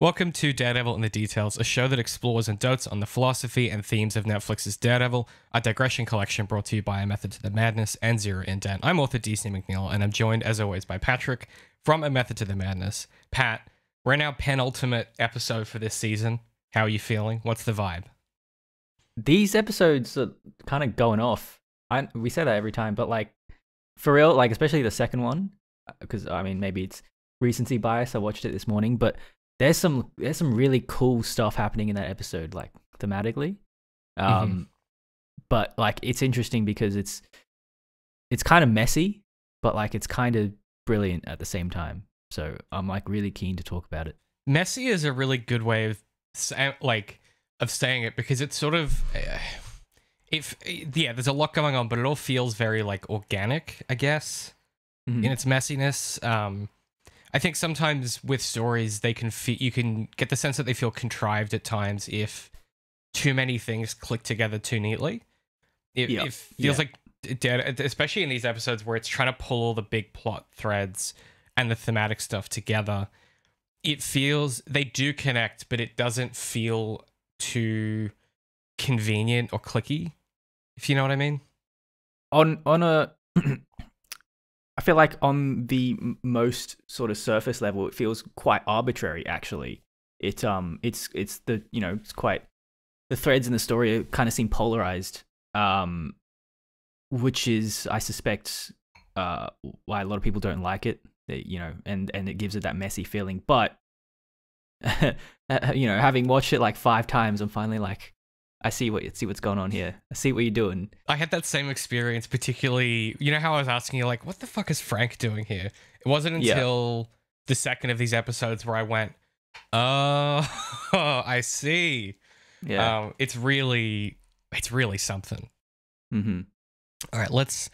Welcome to Daredevil in the Details, a show that explores and dotes on the philosophy and themes of Netflix's Daredevil, a digression collection brought to you by A Method to the Madness and ZeroIndent. I'm author DC McNeil, and I'm joined, as always, by Patrick from A Method to the Madness. Pat, we're in our penultimate episode for this season. How are you feeling? What's the vibe? These episodes are kind of going off. We say that every time, but like, for real, like, especially the second one, because, I mean, maybe it's recency bias. I watched it this morning, but there's some really cool stuff happening in that episode, like thematically. But like it's interesting because it's kind of messy, but like it's kind of brilliant at the same time. So I'm like really keen to talk about it. Messy is a really good way of saying it because it's sort of there's a lot going on, but it all feels very like organic, I guess, in its messiness. I think sometimes with stories, you can get the sense that they feel contrived at times if too many things click together too neatly. It feels like, especially in these episodes where it's trying to pull all the big plot threads and the thematic stuff together, it feels they do connect, but it doesn't feel too convenient or clicky, if you know what I mean. I feel like on the most sort of surface level, it feels quite arbitrary. Actually, it's the it's quite the threads in the story kind of seem polarized, which is I suspect why a lot of people don't like it. And it gives it that messy feeling. But having watched it like 5 times, I'm finally like, I see what's going on here. I see what you're doing. I had that same experience, particularly, you know how I was asking you, like, what the fuck is Frank doing here? It wasn't until the second of these episodes where I went, oh, I see. Yeah. It's really something. Mm-hmm. All right, let's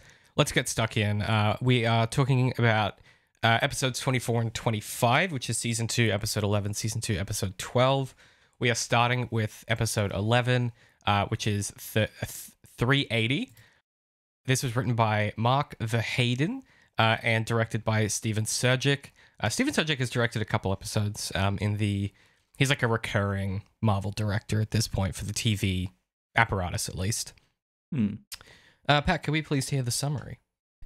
get stuck in. We are talking about episodes 24 and 25, which is season 2, episode 11, season 2, episode 12. We are starting with episode 11, which is 380. This was written by Mark Verheiden and directed by Steven Surgic. Steven Surgic has directed a couple episodes he's like a recurring Marvel director at this point for the TV apparatus, at least. Pat, can we please hear the summary?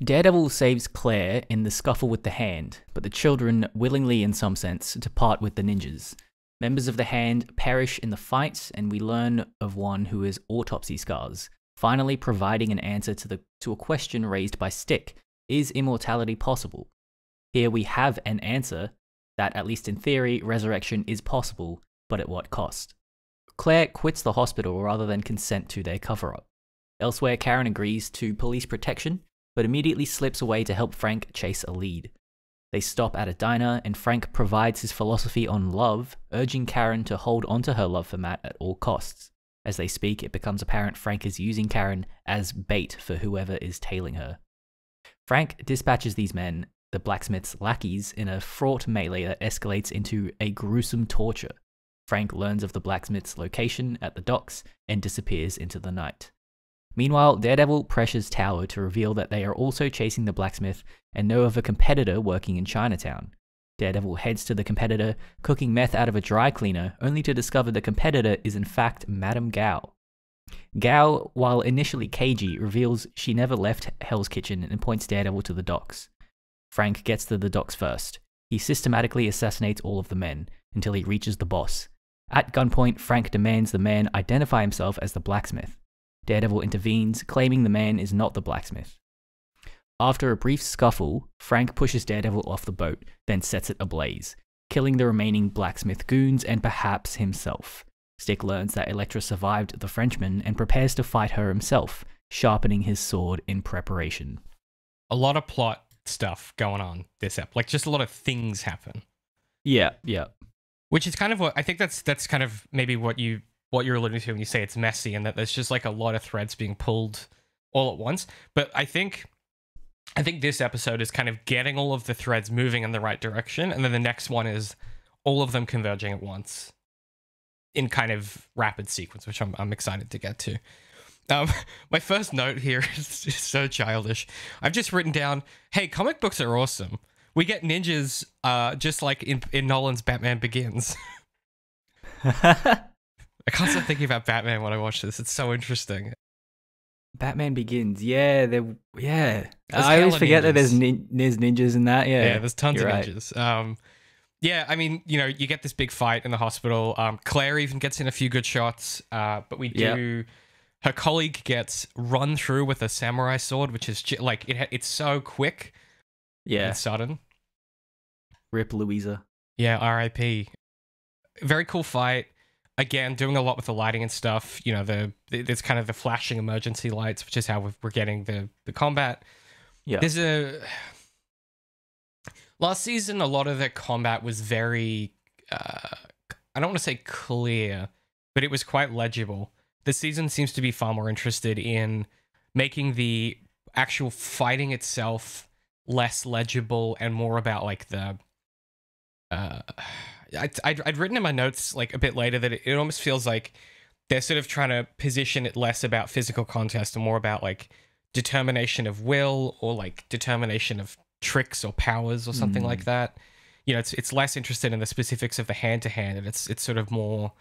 Daredevil saves Claire in the scuffle with the Hand, but the children willingly, in some sense, depart with the ninjas. Members of the Hand perish in the fight, and we learn of one who has autopsy scars, finally providing an answer to a question raised by Stick. Is immortality possible? Here we have an answer that, at least in theory, resurrection is possible, but at what cost? Claire quits the hospital rather than consent to their cover-up. Elsewhere, Karen agrees to police protection, but immediately slips away to help Frank chase a lead. They stop at a diner, and Frank provides his philosophy on love, urging Karen to hold onto her love for Matt at all costs. As they speak, it becomes apparent Frank is using Karen as bait for whoever is tailing her. Frank dispatches these men, the blacksmith's lackeys, in a fraught melee that escalates into a gruesome torture. Frank learns of the blacksmith's location at the docks and disappears into the night. Meanwhile, Daredevil pressures Tower to reveal that they are also chasing the blacksmith and know of a competitor working in Chinatown. Daredevil heads to the competitor, cooking meth out of a dry cleaner, only to discover the competitor is in fact Madame Gaoh. Gaoh, while initially cagey, reveals she never left Hell's Kitchen and points Daredevil to the docks. Frank gets to the docks first. He systematically assassinates all of the men, until he reaches the boss. At gunpoint, Frank demands the man identify himself as the blacksmith. Daredevil intervenes, claiming the man is not the blacksmith. After a brief scuffle, Frank pushes Daredevil off the boat, then sets it ablaze, killing the remaining blacksmith goons and perhaps himself. Stick learns that Elektra survived the Frenchman and prepares to fight her himself, sharpening his sword in preparation. A lot of plot stuff going on this ep, like just a lot of things happen. Yeah. Which is kind of what I think that's kind of maybe what you're alluding to when you say it's messy, and that there's just like a lot of threads being pulled all at once. But I think this episode is kind of getting all of the threads moving in the right direction, and then the next one is all of them converging at once in kind of rapid sequence, which I'm excited to get to. My first note here is so childish. I've just written down, hey, comic books are awesome. We get ninjas just like in Nolan's Batman Begins. I can't stop thinking about Batman when I watch this. It's so interesting. Batman Begins. Yeah, There's I always hella forget that there's ninjas. there's ninjas in that. Yeah, Yeah, there's tons you're of right. ninjas. Yeah, I mean, you know, you get this big fight in the hospital. Claire even gets in a few good shots. But we do. Her colleague gets run through with a samurai sword, which is like it's so quick Yeah, and sudden. Rip Louisa. Yeah, R.I.P. Very cool fight. Again, doing a lot with the lighting and stuff. You know, there's kind of the flashing emergency lights, which is how we're getting the combat. Yeah, There's last season, a lot of the combat was very, I don't want to say clear, but it was quite legible. This season seems to be far more interested in making the actual fighting itself less legible and more about like the. I'd written in my notes like a bit later that it almost feels like they're sort of trying to position it less about physical contest and more about like determination of will or like determination of tricks or powers or something like that. You know, it's less interested in the specifics of the hand to hand, and it's sort of more.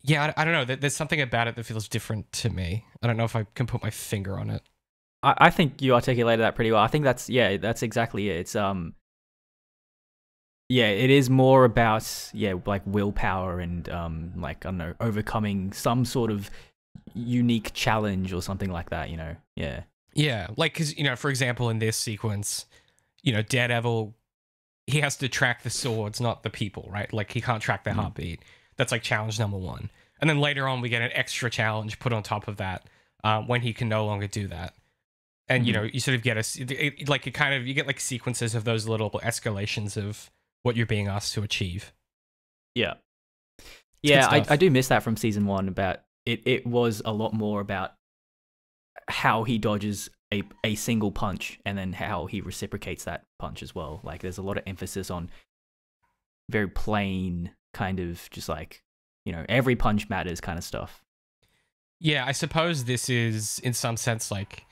Yeah, I don't know. There's something about it that feels different to me. I don't know if I can put my finger on it. I think you articulated that pretty well. I think that's exactly it. It's yeah, it is more about like willpower and like I don't know, overcoming some sort of unique challenge or something like that. You know, yeah. Yeah, like because you know, for example, in this sequence, you know, Daredevil, he has to track the swords, not the people, right? Like he can't track their heartbeat. That's like challenge number one. And then later on, we get an extra challenge put on top of that when he can no longer do that. And you know, you sort of get you get like sequences of those little escalations of what you're being asked to achieve. Yeah, good stuff. I do miss that from season one. About it, it was a lot more about how he dodges a single punch and then how he reciprocates that punch as well. Like there's a lot of emphasis on very plain kind of just like, you know, every punch matters kind of stuff. Yeah, I suppose this is in some sense like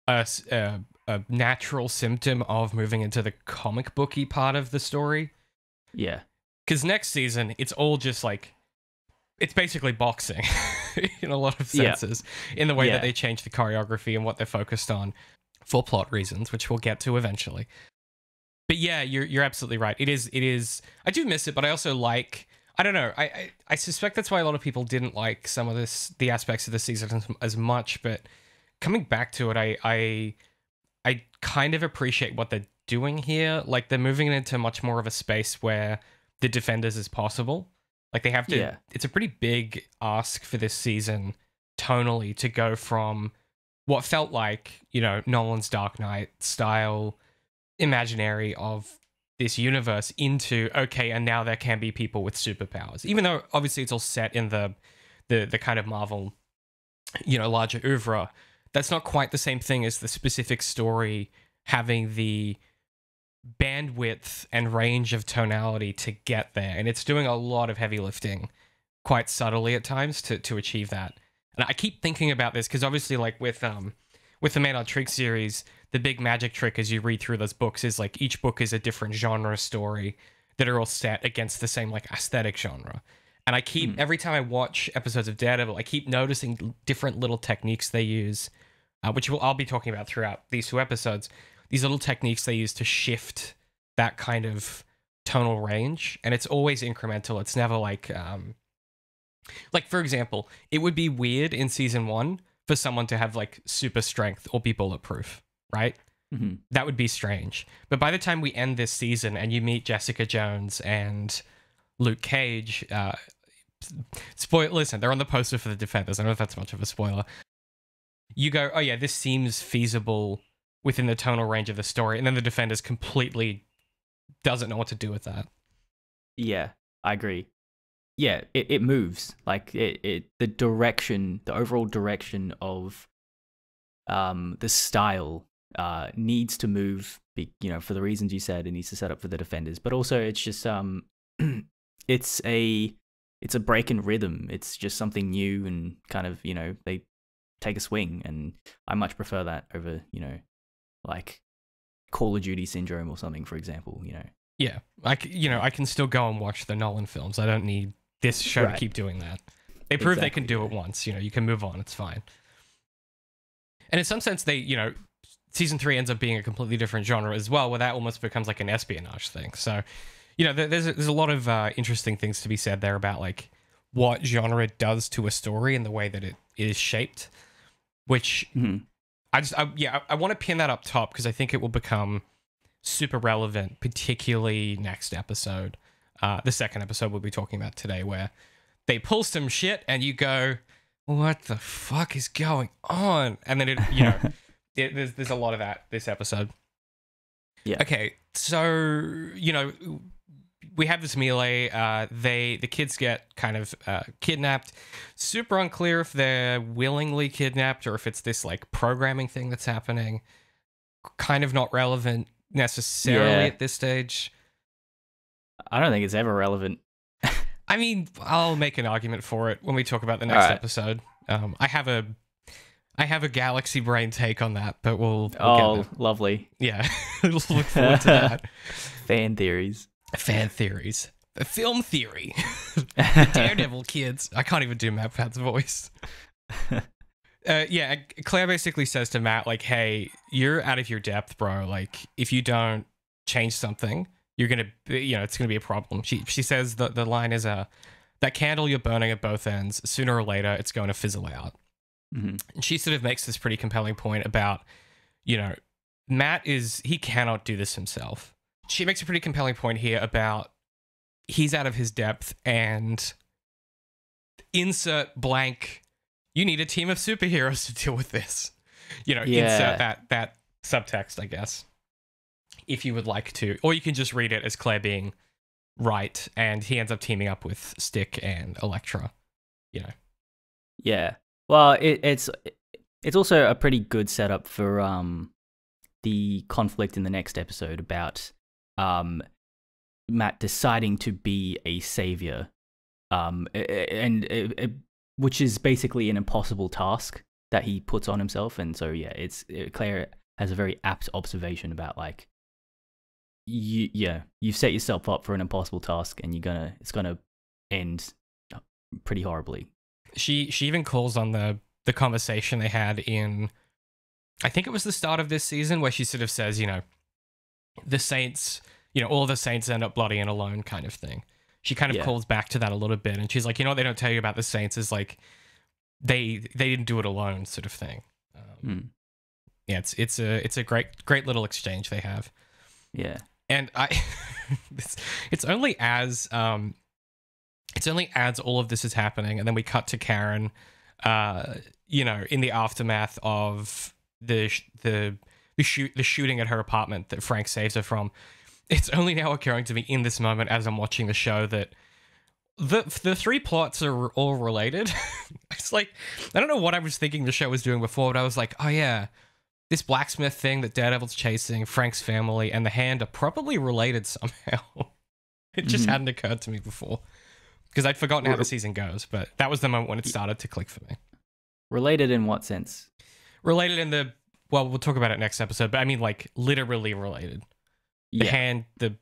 a natural symptom of moving into the comic booky part of the story. Yeah. Because next season, it's all just like, it's basically boxing in a lot of senses, in the way that they change the choreography and what they're focused on for plot reasons, which we'll get to eventually. But yeah, you're absolutely right. It is. I do miss it, but I also like. I don't know. I suspect that's why a lot of people didn't like some of the aspects of the season as much. But coming back to it, I kind of appreciate what they're doing here. Like they're moving it into much more of a space where the Defenders is possible. Like they have to. Yeah. It's a pretty big ask for this season, tonally, to go from what felt like, you know, Nolan's Dark Knight style imaginary of this universe into, okay, and now there can be people with superpowers, even though obviously it's all set in the kind of Marvel, you know, larger oeuvre. That's not quite the same thing as the specific story having the bandwidth and range of tonality to get there, and it's doing a lot of heavy lifting quite subtly at times to achieve that. And I keep thinking about this because obviously, like with the Maynard Trigg series, the big magic trick as you read through those books is like each book is a different genre story that are all set against the same like aesthetic genre. And I keep every time I watch episodes of Daredevil, I keep noticing different little techniques they use, which I'll be talking about throughout these two episodes. These little techniques they use to shift that kind of tonal range, and it's always incremental. It's never like for example, it would be weird in season 1 for someone to have like super strength or be bulletproof, right? Mm-hmm. That would be strange. But by the time we end this season and you meet Jessica Jones and Luke Cage, listen, they're on the poster for the Defenders. I don't know if that's much of a spoiler. You go, oh yeah, this seems feasible within the tonal range of the story, and then the Defenders completely doesn't know what to do with that. Yeah, I agree. Yeah, it moves. Like the direction, the overall direction of the style needs to move, you know, for the reasons you said. It needs to set up for the Defenders, but also it's just it's a break in rhythm. It's just something new and kind of, you know, they take a swing, and I much prefer that over, you know, like Call of Duty Syndrome or something, for example, you know. Yeah, I can still go and watch the Nolan films. I don't need this show to keep doing that. They prove they can do it once. You can move on. It's fine. And in some sense, they, season 3 ends up being a completely different genre as well, where that almost becomes like an espionage thing. So, there's a lot of interesting things to be said there about like what genre does to a story and the way that it is shaped, which I want to pin that up top because I think it will become super relevant, particularly next episode, the second episode we'll be talking about today, where they pull some shit and you go, what the fuck is going on? And then there's a lot of that this episode. Yeah. Okay, so we have this melee. The kids get kind of kidnapped. Super unclear if they're willingly kidnapped or if it's this like programming thing that's happening. Kind of not relevant necessarily at this stage. I don't think it's ever relevant. I mean, I'll make an argument for it when we talk about the next episode. I have a galaxy brain take on that, but we'll get there. Lovely. Yeah, look forward to that. Fan theories. The film theory. The Daredevil kids. I can't even do Matt Pat's voice. Claire basically says to Matt, like, hey, you're out of your depth, bro. Like, if you don't change something, you're going to, it's going to be a problem. She says the line is, that candle you're burning at both ends, sooner or later, it's going to fizzle out. Mm-hmm. And she sort of makes this pretty compelling point about, Matt he cannot do this himself. She makes a pretty compelling point here about he's out of his depth and insert blank, you need a team of superheroes to deal with this. Insert that subtext, I guess, if you would like to. Or you can just read it as Claire being right, and he ends up teaming up with Stick and Elektra, Yeah. Well, it's also a pretty good setup for the conflict in the next episode about Matt deciding to be a savior, which is basically an impossible task that he puts on himself. And so, Claire has a very apt observation about like, you've set yourself up for an impossible task, and it's gonna end pretty horribly. She even calls on the conversation they had in, I think it was the start of this season, where she sort of says, the Saints, all the Saints end up bloody and alone kind of thing. She kind of calls back to that a little bit, and she's like, what they don't tell you about the Saints is like, they didn't do it alone sort of thing. Yeah, it's a great little exchange they have. Yeah. And it's only as all of this is happening, and then we cut to Karen, in the aftermath of the shooting at her apartment that Frank saves her from. It's only now occurring to me in this moment as I'm watching the show that the three plots are all related. It's like, I don't know what I was thinking the show was doing before, but I was like, oh yeah, this blacksmith thing that Daredevil's chasing, Frank's family, and the Hand are probably related somehow. It just hadn't occurred to me before, because I'd forgotten how the season goes, but that was the moment when it started to click for me. Related in what sense? Related in we'll talk about it next episode, but I mean like literally related. The Hand, the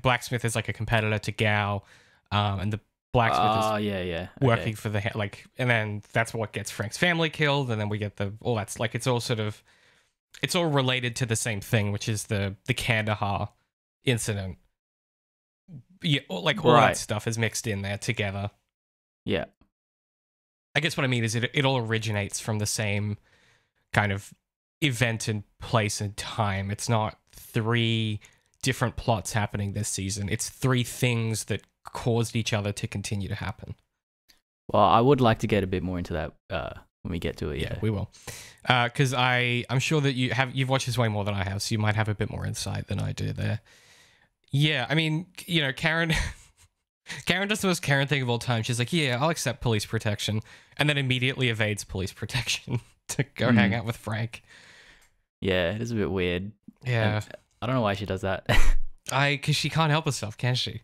blacksmith is like a competitor to Gaoh, and the blacksmith is working for the Hand, like, and then that's what gets Frank's family killed, and then we get all that's like, it's all related to the same thing, which is the Kandahar incident. Yeah, like all that stuff is mixed in there together. Yeah. I guess what I mean is it all originates from the same kind of event and place and time. It's not 3 different plots happening this season. It's 3 things that caused each other to continue to happen. Well, I would like to get a bit more into that when we get to it. Yeah, we will. Because I'm sure that you've watched this way more than I have, so you might have a bit more insight than I do there. Yeah, I mean, Karen does the most Karen thing of all time. She's like, yeah, I'll accept police protection, and then immediately evades police protection to go hang out with Frank. Yeah, it is a bit weird. Yeah. And I don't know why she does that. Because she can't help herself, can she?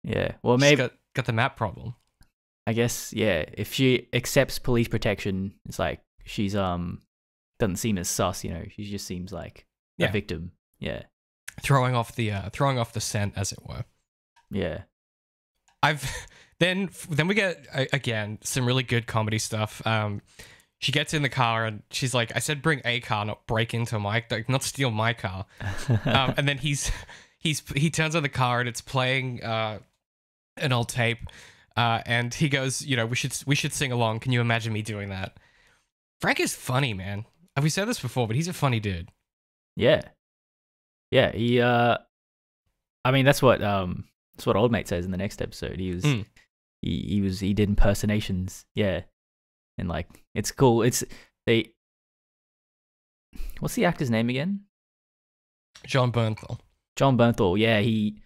Yeah. Well, maybe she's got the map problem. I guess, yeah. If she accepts police protection, it's like she's doesn't seem as sus, She just seems like a victim. Yeah. Throwing off the scent, as it were. Yeah. then we get again some really good comedy stuff. She gets in the car and she's like, "I said bring a car, not break into my, like, not steal my car." And then he turns on the car and it's playing an old tape, and he goes, "You know, we should sing along. Can you imagine me doing that?" Frank is funny, man. We said this before, but he's a funny dude. Yeah. He I mean that's what Old Mate says in the next episode. He was he did impersonations. Yeah. And like it's cool. What's the actor's name again? John Bernthal. John Bernthal. Yeah, he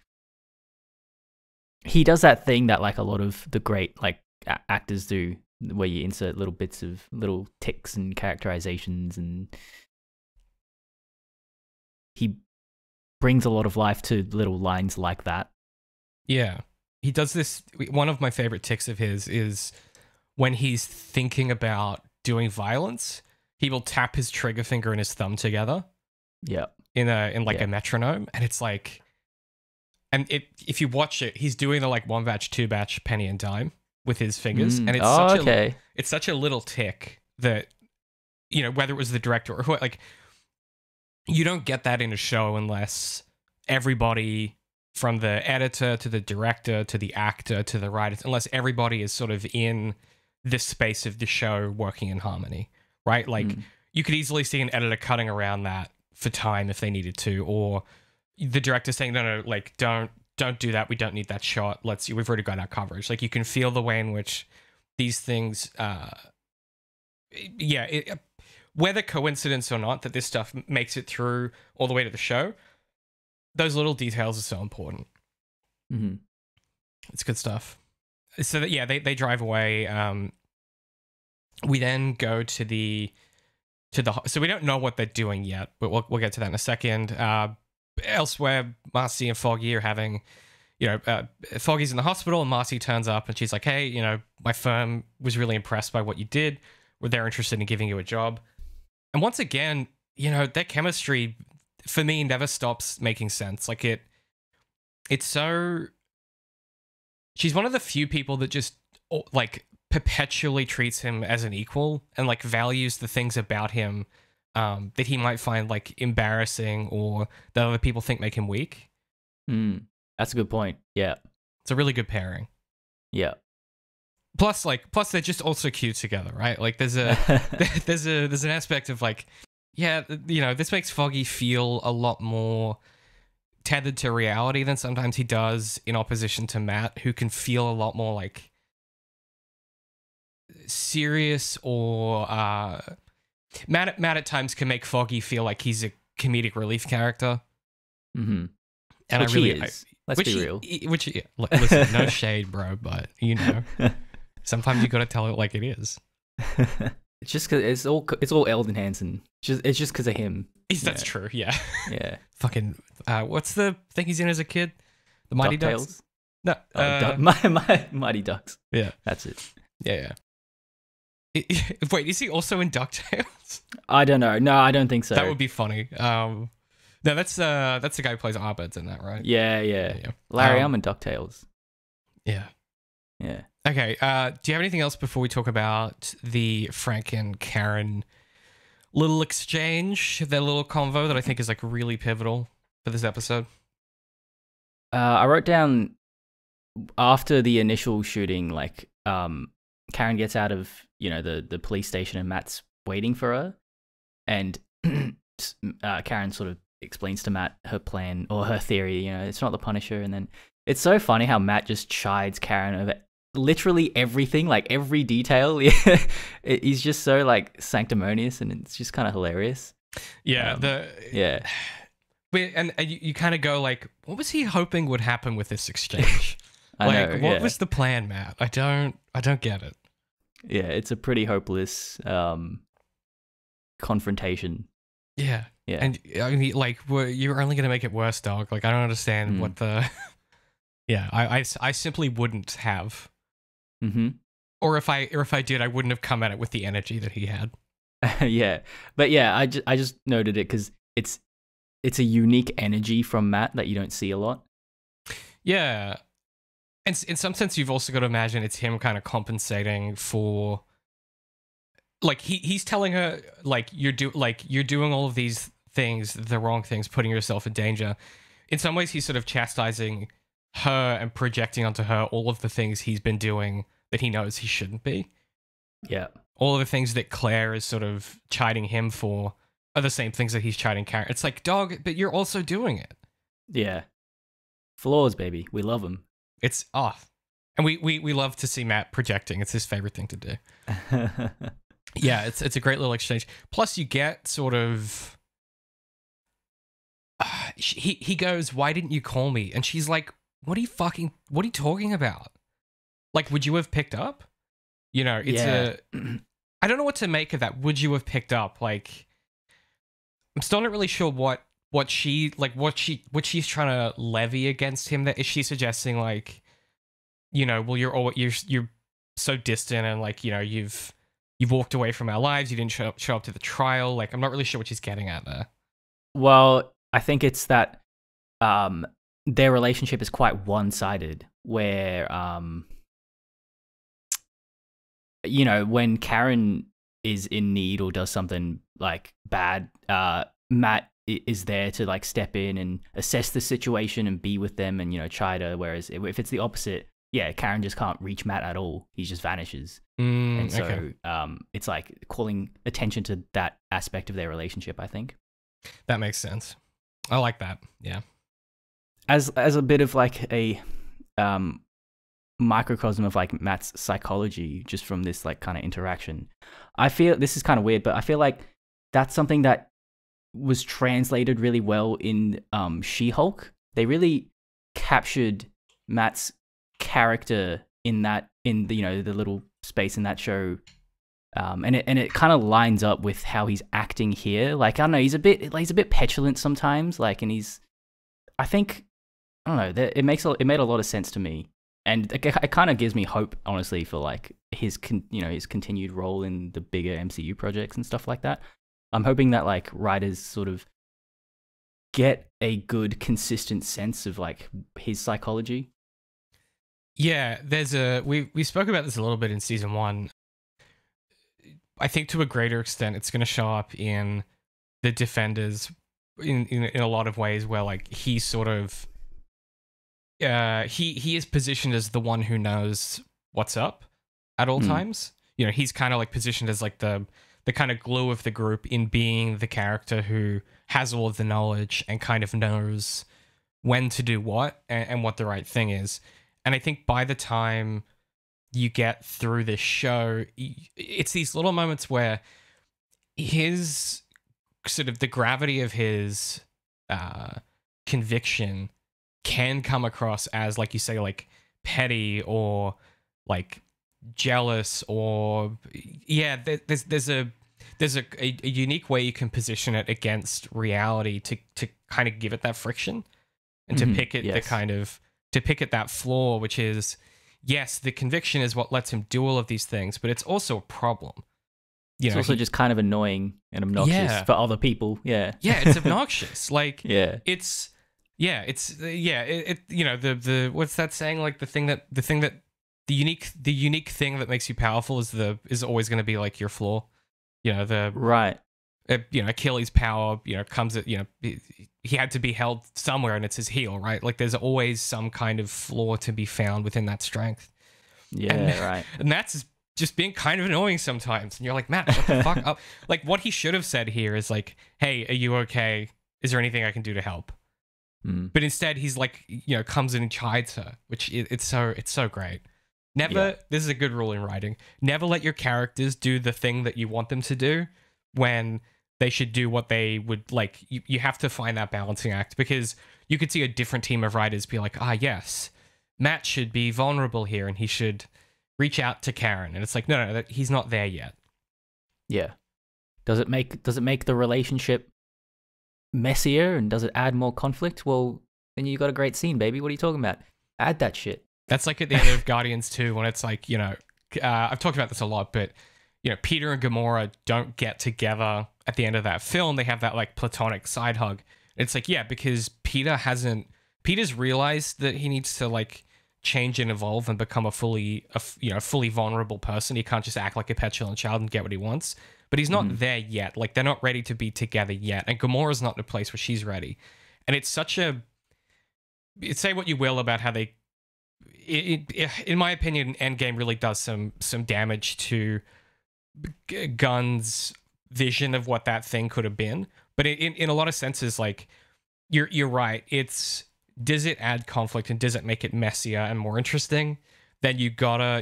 does that thing that like a lot of the great like actors do, where you insert little bits of little ticks and characterizations, and he brings a lot of life to little lines like that. Yeah. He does this. One of my favorite ticks of his is when he's thinking about doing violence, he will tap his trigger finger and his thumb together. Yeah. In a metronome. And it's like, and if you watch it, he's doing the like 1 batch, 2 batch, penny and dime with his fingers. And it's such a little tick that, you know, whether it was the director or who, like, you don't get that in a show unless everybody from the editor to the director to the actor to the writer, unless everybody is sort of in this space of the show working in harmony, right? Like you could easily see an editor cutting around that for time if they needed to, or the director saying, no, like don't do that. We don't need that shot. We've already got our coverage. Like you can feel the way in which these things, whether coincidence or not, that this stuff makes it through all the way to the show, those little details are so important. Mm-hmm. It's good stuff. So that, yeah, they drive away. We then go to the so we don't know what they're doing yet, but we'll get to that in a second. Elsewhere, Marcy and Foggy are having, Foggy's in the hospital and Marcy turns up and she's like, "Hey, my firm was really impressed by what you did. They're interested in giving you a job." And once again, their chemistry for me never stops making sense. Like it's so. She's one of the few people that just like perpetually treats him as an equal and like values the things about him that he might find like embarrassing or that other people think make him weak. That's a good point. Yeah. It's a really good pairing. Yeah. Plus they're just also cute together, right? Like there's an aspect of like, yeah, this makes Foggy feel a lot more tethered to reality than sometimes he does, in opposition to Matt, who can feel a lot more like serious, or Matt at times can make Foggy feel like he's a comedic relief character. Mm-hmm. And which he is. Let's be real. Listen, no shade, bro, but sometimes you got to tell it like it is. It's just because it's all Eldon Hansen. It's just because of him. That's true. Yeah. Yeah. Fucking. What's the thing he's in as a kid? The Mighty Ducks. No. Mighty Ducks. Yeah. That's it. Yeah. Wait, is he also in DuckTales? I don't know. No, I don't think so. That would be funny. No, that's the guy who plays Arbeds in that, right? Yeah. Larry, I'm in DuckTales. Yeah. Yeah. Okay. Do you have anything else before we talk about the Frank and Karen little exchange, their little convo that I think is like really pivotal for this episode? I wrote down after the initial shooting, like Karen gets out of the police station and Matt's waiting for her, and Karen sort of explains to Matt her plan or her theory. It's not the Punisher, and then it's so funny how Matt just chides Karen over literally everything, like every detail. He's just so like sanctimonious, and it's just kind of hilarious. Yeah. And you kind of go like, what was he hoping would happen with this exchange? What was the plan, Matt? I don't get it. Yeah, it's a pretty hopeless confrontation. Yeah. And I mean, like, you're only gonna make it worse, dog. Like, I don't understand what the. Yeah, I simply wouldn't have. Mm-hmm. Or if I did, I wouldn't have come at it with the energy that he had. Yeah, but yeah, I just noted it because it's a unique energy from Matt that you don't see a lot. Yeah, And in some sense, you've also got to imagine it's him kind of compensating for, like, he's telling her, like, you're doing all of these things, the wrong things, putting yourself in danger. In some ways, he's sort of chastising her and projecting onto her all of the things he's been doing that he knows he shouldn't be. Yeah. All of the things that Claire is sort of chiding him for are the same things that he's chiding Karen. It's like, dog, but you're also doing it. Yeah. Flaws, baby. We love them. It's off. And we love to see Matt projecting. It's his favorite thing to do. Yeah, it's a great little exchange. Plus, you get sort of... he goes, why didn't you call me? And she's like, what are you talking about? Like, would you have picked up? You know, it's I don't know what to make of that. Would you have picked up? Like, I'm still not really sure what she's trying to levy against him. That is she suggesting, like, you know, well, you're so distant, and, like, you know, you've walked away from our lives. You didn't show up to the trial. Like, I'm not really sure what she's getting at there. Well, I think it's that their relationship is quite one-sided, where you know, when Karen is in need or does something like bad, Matt is there to, like, step in and assess the situation and be with them and, you know, try to, whereas if it's the opposite, yeah, Karen just can't reach Matt at all. He just vanishes. And so okay. It's like calling attention to that aspect of their relationship, I think. That makes sense. I like that. Yeah. As a bit of, like, a microcosm of, like, Matt's psychology just from this, like, kind of interaction, I feel this is kind of weird, but I feel like that's something that was translated really well in She-Hulk. They really captured Matt's character in the, you know, the little space in that show, and it kind of lines up with how he's acting here. Like, I don't know, he's a bit petulant sometimes, like, and I think, I don't know, it made a lot of sense to me, and it kind of gives me hope, honestly, for, like, his continued role in the bigger MCU projects and stuff like that. I'm hoping that, like, writers sort of get a good, consistent sense of, like, his psychology. Yeah, we spoke about this a little bit in season 1. I think to a greater extent, it's going to show up in the Defenders in a lot of ways, where, like, he's sort of he is positioned as the one who knows what's up at all times. You know, he's kind of, like, positioned as, like, the kind of glue of the group in being the character who has all of the knowledge and kind of knows when to do what and what the right thing is. And I think by the time you get through this show, it's these little moments where his sort of the gravity of his conviction can come across as, like you say, like, petty or, like, jealous, or there's a unique way you can position it against reality to kind of give it that friction and to pick it to pick at that flaw, which is, yes, the conviction is what lets him do all of these things, but it's also a problem. It's also just kind of annoying and obnoxious for other people. Yeah. Yeah, it's obnoxious. Like, the what's that saying? Like, the unique thing that makes you powerful is always going to be, like, your flaw. You know, right. Achilles' power, you know, comes at, you know, he had to be held somewhere, and it's his heel, right? Like, there's always some kind of flaw to be found within that strength. Yeah, right. And that's just being kind of annoying sometimes. And you're like, Matt, shut the fuck up. Like, what he should have said here is, like, hey, are you okay? Is there anything I can do to help? But instead, he's like, you know, comes in and chides her, which it's so great. This is a good rule in writing. Never let your characters do the thing that you want them to do when they should do what they would like. You have to find that balancing act, because you could see a different team of writers be like, yes, Matt should be vulnerable here and he should reach out to Karen. And it's like, no, he's not there yet. Yeah. Does it make the relationship messier, and does it add more conflict? Well, then you got a great scene, baby. What are you talking about? Add that shit. That's like at the end of Guardians 2, when it's like, you know, I've talked about this a lot, but, you know, Peter and Gamora don't get together at the end of that film. They have that, like, platonic side hug. It's like, yeah, because Peter's realized that he needs to, like, change and evolve and become a fully vulnerable person. He can't just act like a petulant child and get what he wants. But he's not there yet. Like, they're not ready to be together yet. And Gamora's not in a place where she's ready. And it's such a... Say what you will about how they... in my opinion, Endgame really does some damage to Gunn's vision of what that thing could have been. But in a lot of senses, like, you're right. It's... Does it add conflict and does it make it messier and more interesting? Then you gotta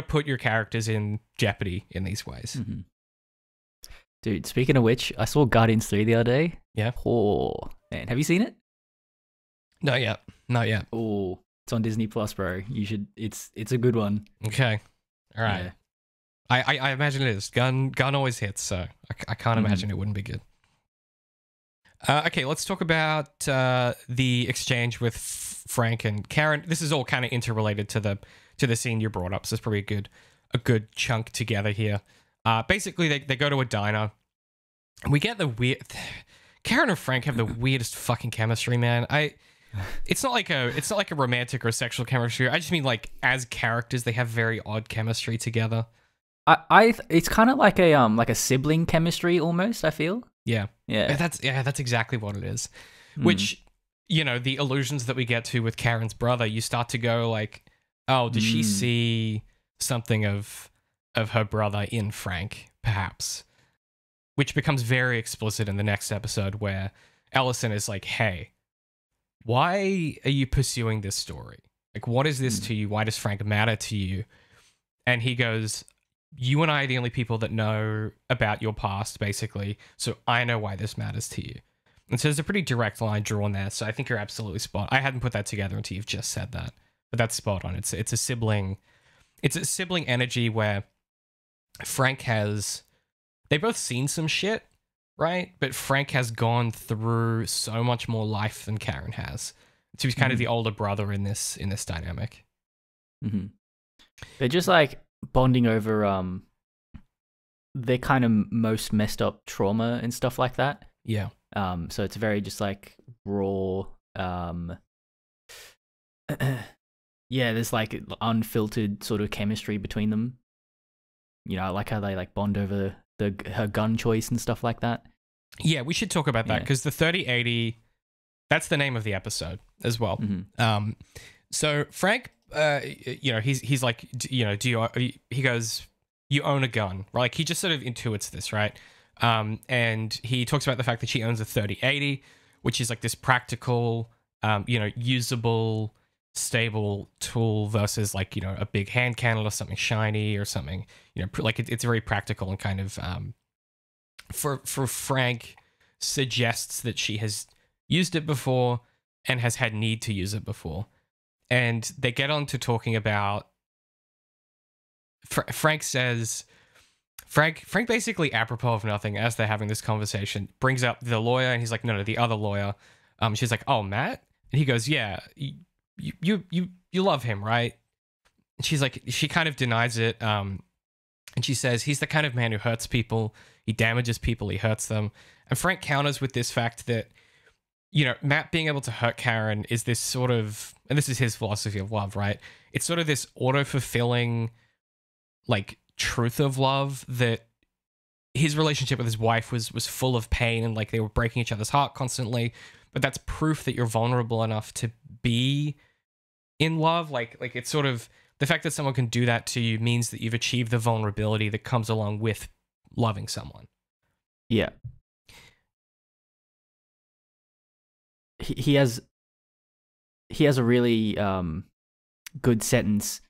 put your characters in jeopardy in these ways. Mm-hmm. Dude, speaking of which, I saw Guardians 3 the other day. Yeah. Oh, man. Have you seen it? Not yet. Oh, it's on Disney Plus, bro. You should. It's a good one. Okay. All right. Yeah. I imagine it is. Gunn always hits, so I can't imagine it wouldn't be good. Okay, let's talk about the exchange with Frank and Karen. This is all kind of interrelated to the scene you brought up, so it's probably a good chunk together here. Basically, they go to a diner, and we get the weird... Karen and Frank have the weirdest fucking chemistry, man. It's not like a romantic or sexual chemistry. I just mean, like, as characters, they have very odd chemistry together. It's kind of like a sibling chemistry almost, I feel. Yeah. That's exactly what it is. Which, the illusions that we get to with Karen's brother, you start to go like, oh, does she see something of her brother in Frank, perhaps? Which becomes very explicit in the next episode where Ellison is like, hey, why are you pursuing this story? Like, what is this to you? Why does Frank matter to you? And he goes, you and I are the only people that know about your past, basically. So I know why this matters to you. And so there's a pretty direct line drawn there. So I think you're absolutely spot. I hadn't put that together until you've just said that, but that's spot on. It's a sibling energy where they've both seen some shit, right? But Frank has gone through so much more life than Karen has. So he's kind of the older brother in this dynamic. Mm-hmm. They're just like bonding over their kind of most messed up trauma and stuff like that. Yeah. So it's very just like raw. There's like unfiltered sort of chemistry between them. I like how they like bond over her gun choice and stuff like that. Yeah, we should talk about that because the 3080, that's the name of the episode as well. Mm-hmm. So Frank, he's like, he goes, you own a gun, right? Like he just sort of intuits this, right? And he talks about the fact that she owns a 3080, which is like this practical, usable, stable tool versus like, a big hand cannon or something shiny or something, like it's very practical and kind of, for Frank suggests that she has used it before and has had need to use it before. And they get on to talking about, Frank basically, apropos of nothing, as they're having this conversation, brings up the lawyer, and he's like, no, the other lawyer. She's like, oh, Matt? And he goes, yeah, you love him, right? And she's like, she kind of denies it. And she says, he's the kind of man who hurts people. He damages people. He hurts them. And Frank counters with this fact that, Matt being able to hurt Karen is this sort of, and this is his philosophy of love, right? It's sort of this auto-fulfilling, like, truth of love that his relationship with his wife was full of pain and like they were breaking each other's heart constantly. But that's proof that you're vulnerable enough to be in love. Like it's sort of the fact that someone can do that to you means that you've achieved the vulnerability that comes along with loving someone. Yeah. He has a really good sentence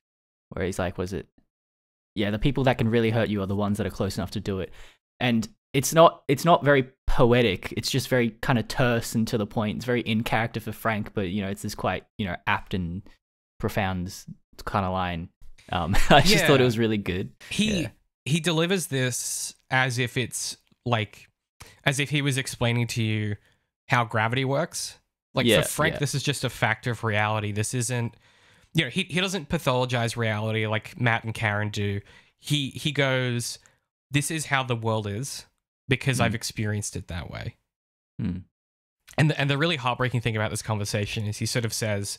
where he's like, was it? Yeah, the people that can really hurt you are the ones that are close enough to do it. And it's not very poetic. It's just very kind of terse and to the point. It's very in character for Frank, but it's this quite, apt and profound kind of line. I just thought it was really good. He delivers this as if it's like, as if he was explaining to you how gravity works. Like for Frank, this is just a factor of reality. This isn't, he doesn't pathologize reality like Matt and Karen do. He goes, this is how the world is because I've experienced it that way. And the really heartbreaking thing about this conversation is he sort of says,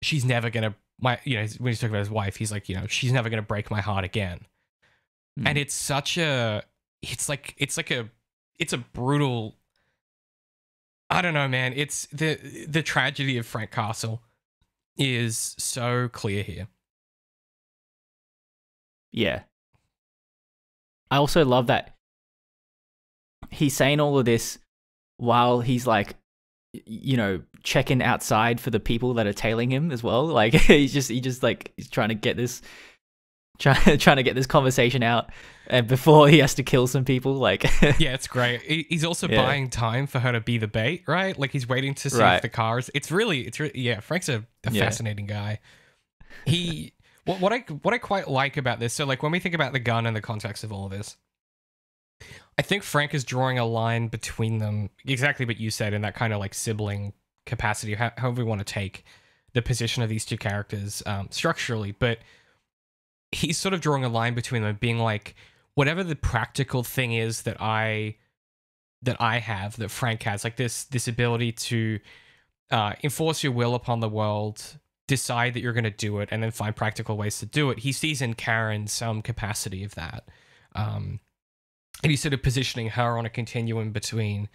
she's never gonna when he's talking about his wife, he's like, she's never gonna break my heart again. And it's such a, it's a brutal, I don't know, man. It's the tragedy of Frank Castle is so clear here. Yeah. I also love that he's saying all of this while he's like, checking outside for the people that are tailing him as well. Like he's trying to get this, trying to get this conversation out before he has to kill some people. Like, yeah, it's great. He's also buying time for her to be the bait, right? Like he's waiting to see if the cars. It's really, yeah. Frank's a fascinating guy. What I quite like about this. So like when we think about the gun in the context of all of this, I think Frank is drawing a line between them, exactly what you said, in that kind of like sibling capacity, however we want to take the position of these two characters structurally. But he's sort of drawing a line between them, being like, whatever the practical thing is that I have, that Frank has, like this ability to enforce your will upon the world, decide that you're going to do it, and then find practical ways to do it. He sees in Karen some capacity of that. And he's sort of positioning her on a continuum between,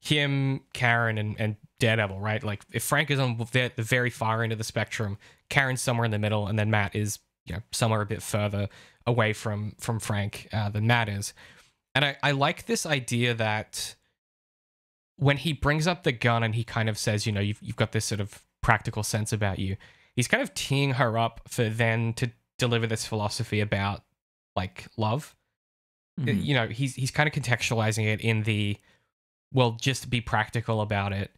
him, Karen, and Daredevil, right? Like if Frank is on the very far end of the spectrum, Karen's somewhere in the middle, and then Matt is, somewhere a bit further away from Frank than Matt is. And I like this idea that when he brings up the gun and he kind of says, you've got this sort of practical sense about you, he's kind of teeing her up for then to deliver this philosophy about like love. Mm-hmm. He's kind of contextualizing it in the, well, just be practical about it.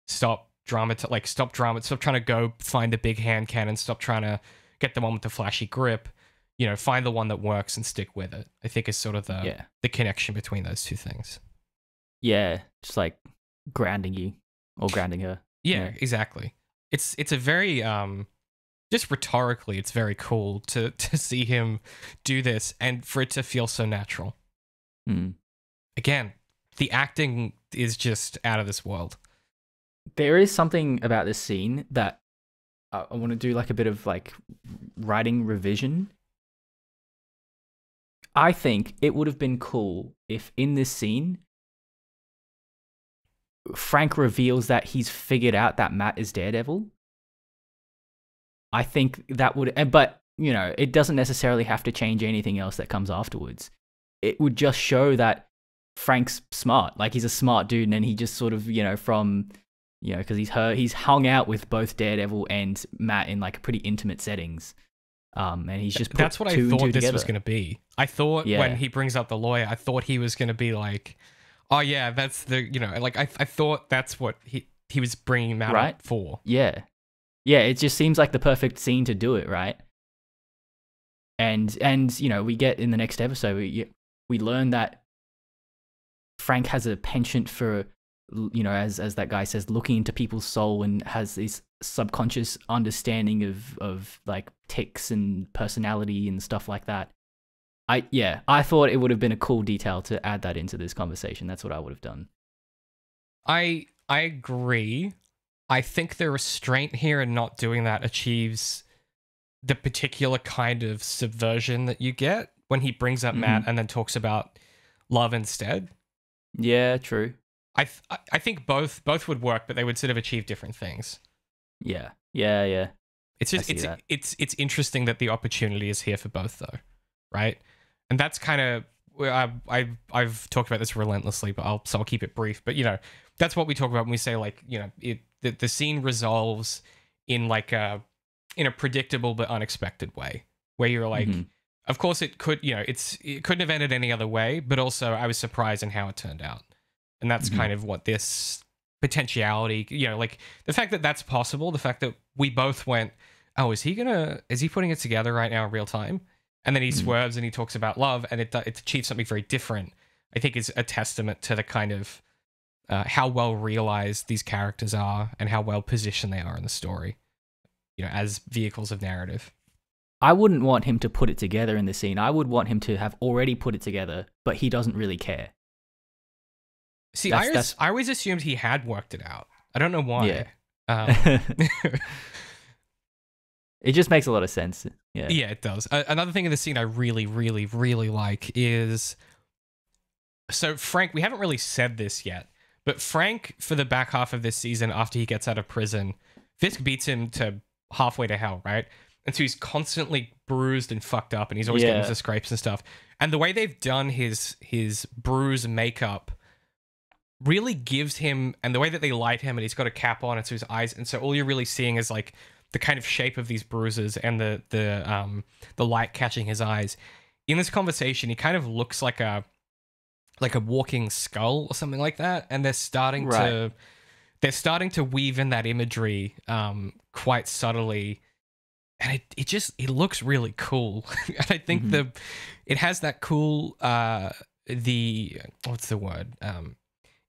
Stop trying to go find the big hand cannon. Stop trying to get the one with the flashy grip. Find the one that works and stick with it. I think is sort of the connection between those two things. Yeah, just like grounding you or grounding her. Yeah, exactly. It's a very just rhetorically, it's very cool to see him do this and for it to feel so natural. Again, the acting is just out of this world. There is something about this scene that I want to do like a bit of like writing revision. I think it would have been cool if in this scene, Frank reveals that he's figured out that Matt is Daredevil. I think that would, but it doesn't necessarily have to change anything else that comes afterwards. It would just show that Frank's smart, like he's a smart dude, and he just sort of, because he's hung out with both Daredevil and Matt in like pretty intimate settings, and he's just that's what I thought this was going to be. I thought when he brings up the lawyer, I thought he was going to be like, oh yeah, that's the like I thought that's what he was bringing Matt up for. Yeah, it just seems like the perfect scene to do it, right? And we get in the next episode, we learn that Frank has a penchant for, as that guy says, looking into people's soul and has this subconscious understanding of like tics and personality and stuff like that. I thought it would have been a cool detail to add that into this conversation. That's what I would have done. I agree. I think the restraint here in not doing that achieves the particular kind of subversion that you get when he brings up Matt and then talks about love instead. Yeah, true. I think both would work, but they would sort of achieve different things. Yeah. It's just it's interesting that the opportunity is here for both though, right? And that's kind of I've talked about this relentlessly, but I'll keep it brief. But that's what we talk about when we say like the scene resolves in like in a predictable but unexpected way, where you're like, of course it could it couldn't have ended any other way, but also I was surprised in how it turned out, and that's kind of what this potentiality, like the fact that that's possible, the fact that we both went, oh, is he putting it together right now in real time? And then he swerves and he talks about love, and it achieves something very different. I think is a testament to the kind of how well realized these characters are and how well positioned they are in the story, as vehicles of narrative. I wouldn't want him to put it together in the scene. I would want him to have already put it together, but he doesn't really care. See, I always assumed he had worked it out. I don't know why. Yeah. It just makes a lot of sense. Yeah. Yeah, it does. Another thing in the scene I really, really, really like is... So Frank, we haven't really said this yet, but Frank, for the back half of this season, after he gets out of prison, Fisk beats him to halfway to hell, right? And so he's constantly bruised and fucked up, and he's always getting into scrapes and stuff. And the way they've done his bruise makeup really gives him, and the way that they light him, and he's got a cap on, and so his eyes, and so all you're really seeing is like the kind of shape of these bruises and the light catching his eyes. In this conversation, he kind of looks like a walking skull or something like that, and they're starting to weave in that imagery quite subtly, and it looks really cool. And I think it has that cool what's the word,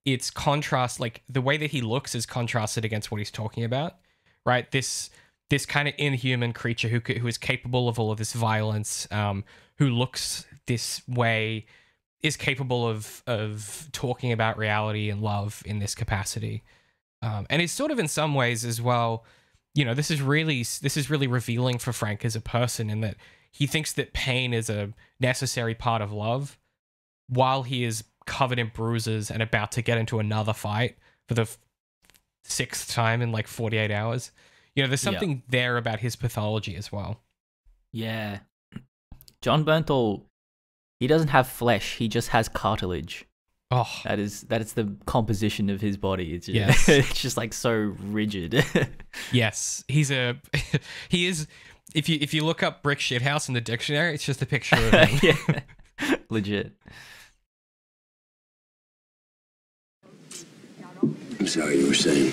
it's contrast, like the way that he looks is contrasted against what he's talking about, right? This kind of inhuman creature who is capable of all of this violence, who looks this way, is capable of talking about reality and love in this capacity, and it's sort of in some ways as well. You know, this is really revealing for Frank as a person, in that he thinks that pain is a necessary part of love, while he is covered in bruises and about to get into another fight for the sixth time in like 48 hours. You know, there's something there about his pathology as well. Yeah. John Bernthal, he doesn't have flesh, he just has cartilage. Oh. That is the composition of his body. It's just, it's just like so rigid. Yes. He is, if you look up brick shithouse in the dictionary, it's just a picture of him. Yeah. Legit. I'm sorry, you were saying.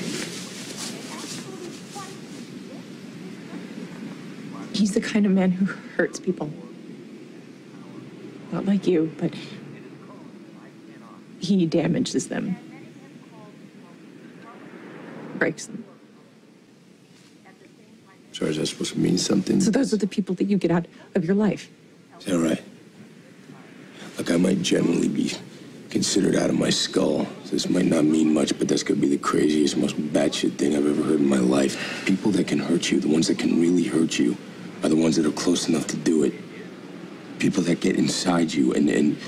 He's the kind of man who hurts people. Not like you, but he damages them. Breaks them. Sorry, is that supposed to mean something? So those are the people that you get out of your life. Is that right? Like, I might generally be considered out of my skull. This might not mean much, but this could be the craziest, most batshit thing I've ever heard in my life. People that can hurt you, the ones that can really hurt you, are the ones that are close enough to do it. People that get inside you and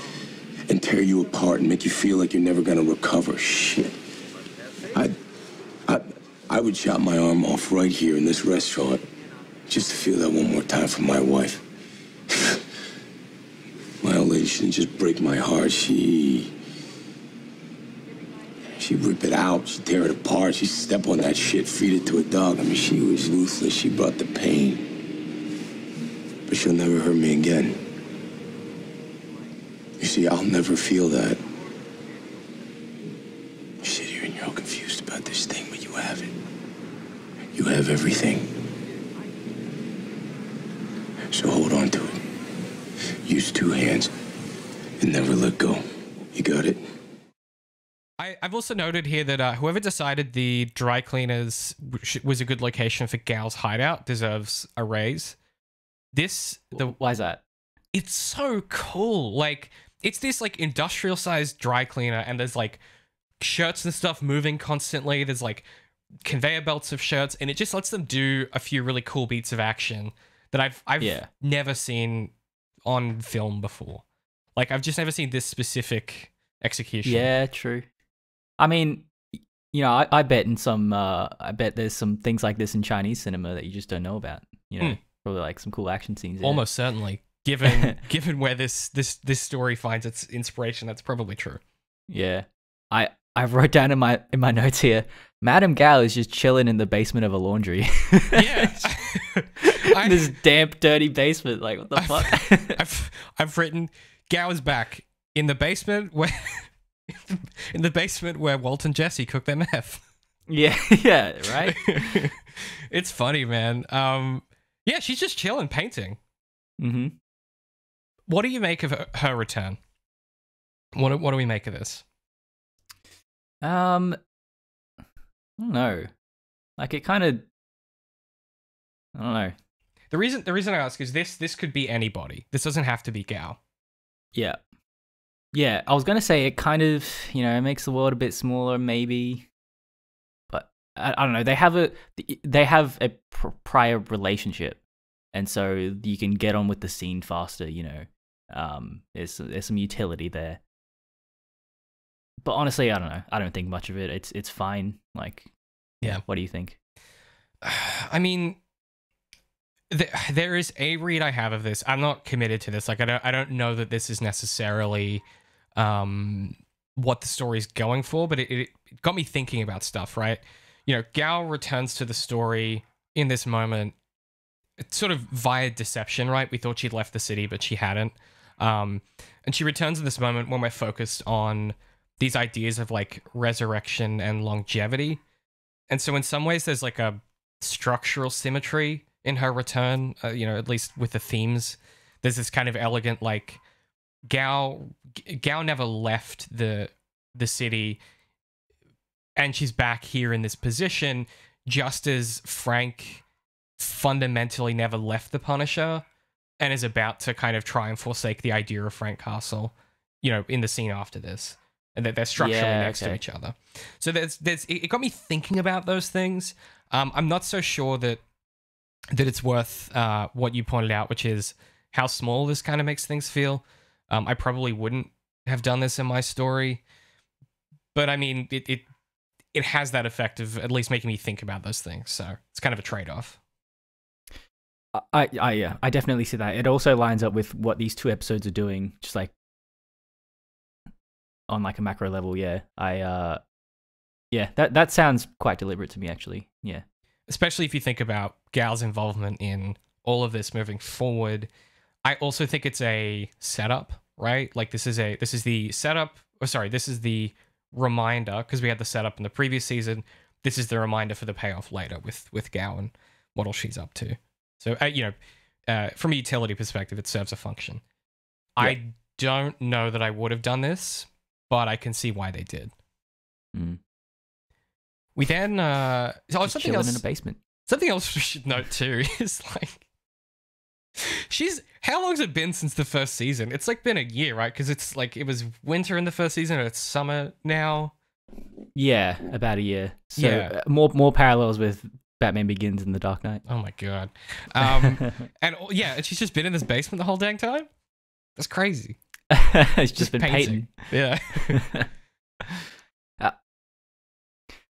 tear you apart and make you feel like you're never gonna recover. Shit. I would chop my arm off right here in this restaurant just to feel that one more time from my wife. My old lady shouldn't just break my heart. She'd rip it out, she'd tear it apart, she'd step on that shit, feed it to a dog. I mean, she was ruthless, she brought the pain. But she'll never hurt me again. You see, I'll never feel that. You sit here and you're all confused about this thing, but you have it. You have everything. So hold on to it. Use two hands and never let go. You got it? I've also noted here that whoever decided the dry cleaners was a good location for Gao's hideout deserves a raise. Why is that? It's so cool. Like, it's this like industrial sized dry cleaner, and there's like shirts and stuff moving constantly. There's like conveyor belts of shirts, and it just lets them do a few really cool beats of action that I've never seen on film before. Like, I've just never seen this specific execution. Yeah, true. I mean, you know, I bet there's some things like this in Chinese cinema that you just don't know about. You know, probably like some cool action scenes. Yeah. Almost certainly, given where this story finds its inspiration, that's probably true. Yeah, I wrote down in my notes here, Madame Gao is just chilling in the basement of a laundry. Yeah, this damp, dirty basement. Like, what the fuck? I've written Gao is back in the basement where. In the basement where Walt and Jesse cook their meth. Yeah, right? It's funny, man. Yeah, she's just chilling, painting. Mm-hmm. What do you make of her return? What do we make of this? I don't know. Like, it kind of... I don't know. The reason I ask is this could be anybody. This doesn't have to be Gaoh. Yeah. Yeah, I was going to say it kind of, you know, makes the world a bit smaller, maybe. But I don't know. They have a prior relationship. and so you can get on with the scene faster. You know, there's some utility there. But honestly, I don't know. I don't think much of it. It's fine. Like, yeah. What do you think? I mean, there is a read I have of this. I'm not committed to this. Like, I don't know that this is necessarily what the story's going for, but it got me thinking about stuff, right? You know, Gaoh returns to the story in this moment, it's sort of via deception, right? We thought she'd left the city, but she hadn't. And she returns in this moment when we're focused on these ideas of like resurrection and longevity. And so in some ways, there's like a structural symmetry in her return, you know, at least with the themes. There's this kind of elegant, like, Gaoh never left the city, and she's back here in this position, just as Frank fundamentally never left the Punisher and is about to kind of try and forsake the idea of Frank Castle, you know, in the scene after this. And that they're structurally next to each other. So it got me thinking about those things. I'm not so sure that it's worth what you pointed out, which is how small this kind of makes things feel. I probably wouldn't have done this in my story, but I mean, it has that effect of at least making me think about those things. So it's kind of a trade-off. I definitely see that. It also lines up with what these two episodes are doing, just like on like a macro level. Yeah, that sounds quite deliberate to me, actually. Yeah, especially if you think about Gaoh's involvement in all of this moving forward. I also think it's a setup, right? Like this is the setup. Or sorry, this is the reminder, because we had the setup in the previous season. This is the reminder for the payoff later with Gaoh and what all she's up to. So from a utility perspective, it serves a function. Yeah. I don't know that I would have done this, but I can see why they did. Mm. We then something else in a basement. Something else we should note too is like how long's it been since the first season? It's like been a year, right? Because it's like it was winter in the first season and it's summer now. Yeah, about a year. So yeah. More parallels with Batman Begins and The Dark Knight. Oh my god. And she's just been in this basement the whole dang time? That's crazy. It's just been painting. Yeah.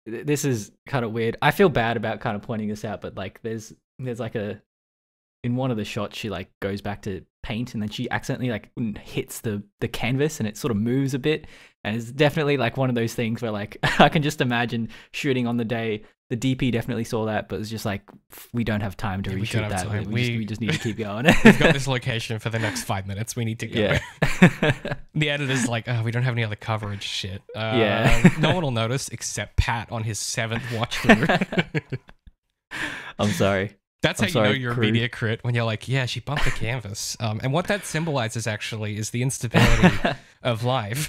This is kind of weird. I feel bad about kind of pointing this out, but like there's like in one of the shots she like goes back to paint and then she accidentally like hits the canvas and it sort of moves a bit, and it's definitely like one of those things where like I can just imagine shooting on the day. The DP definitely saw that, but it's just like, we don't have time to reshoot that. We just need to keep going. We've got this location for the next 5 minutes. We need to go. Yeah. The editor's like, we don't have any other coverage. Shit. No one will notice except Pat on his 7th watch through. I'm sorry. That's how you know you're a media crit, when you're like, yeah, she bumped the canvas. And what that symbolizes actually is the instability of life.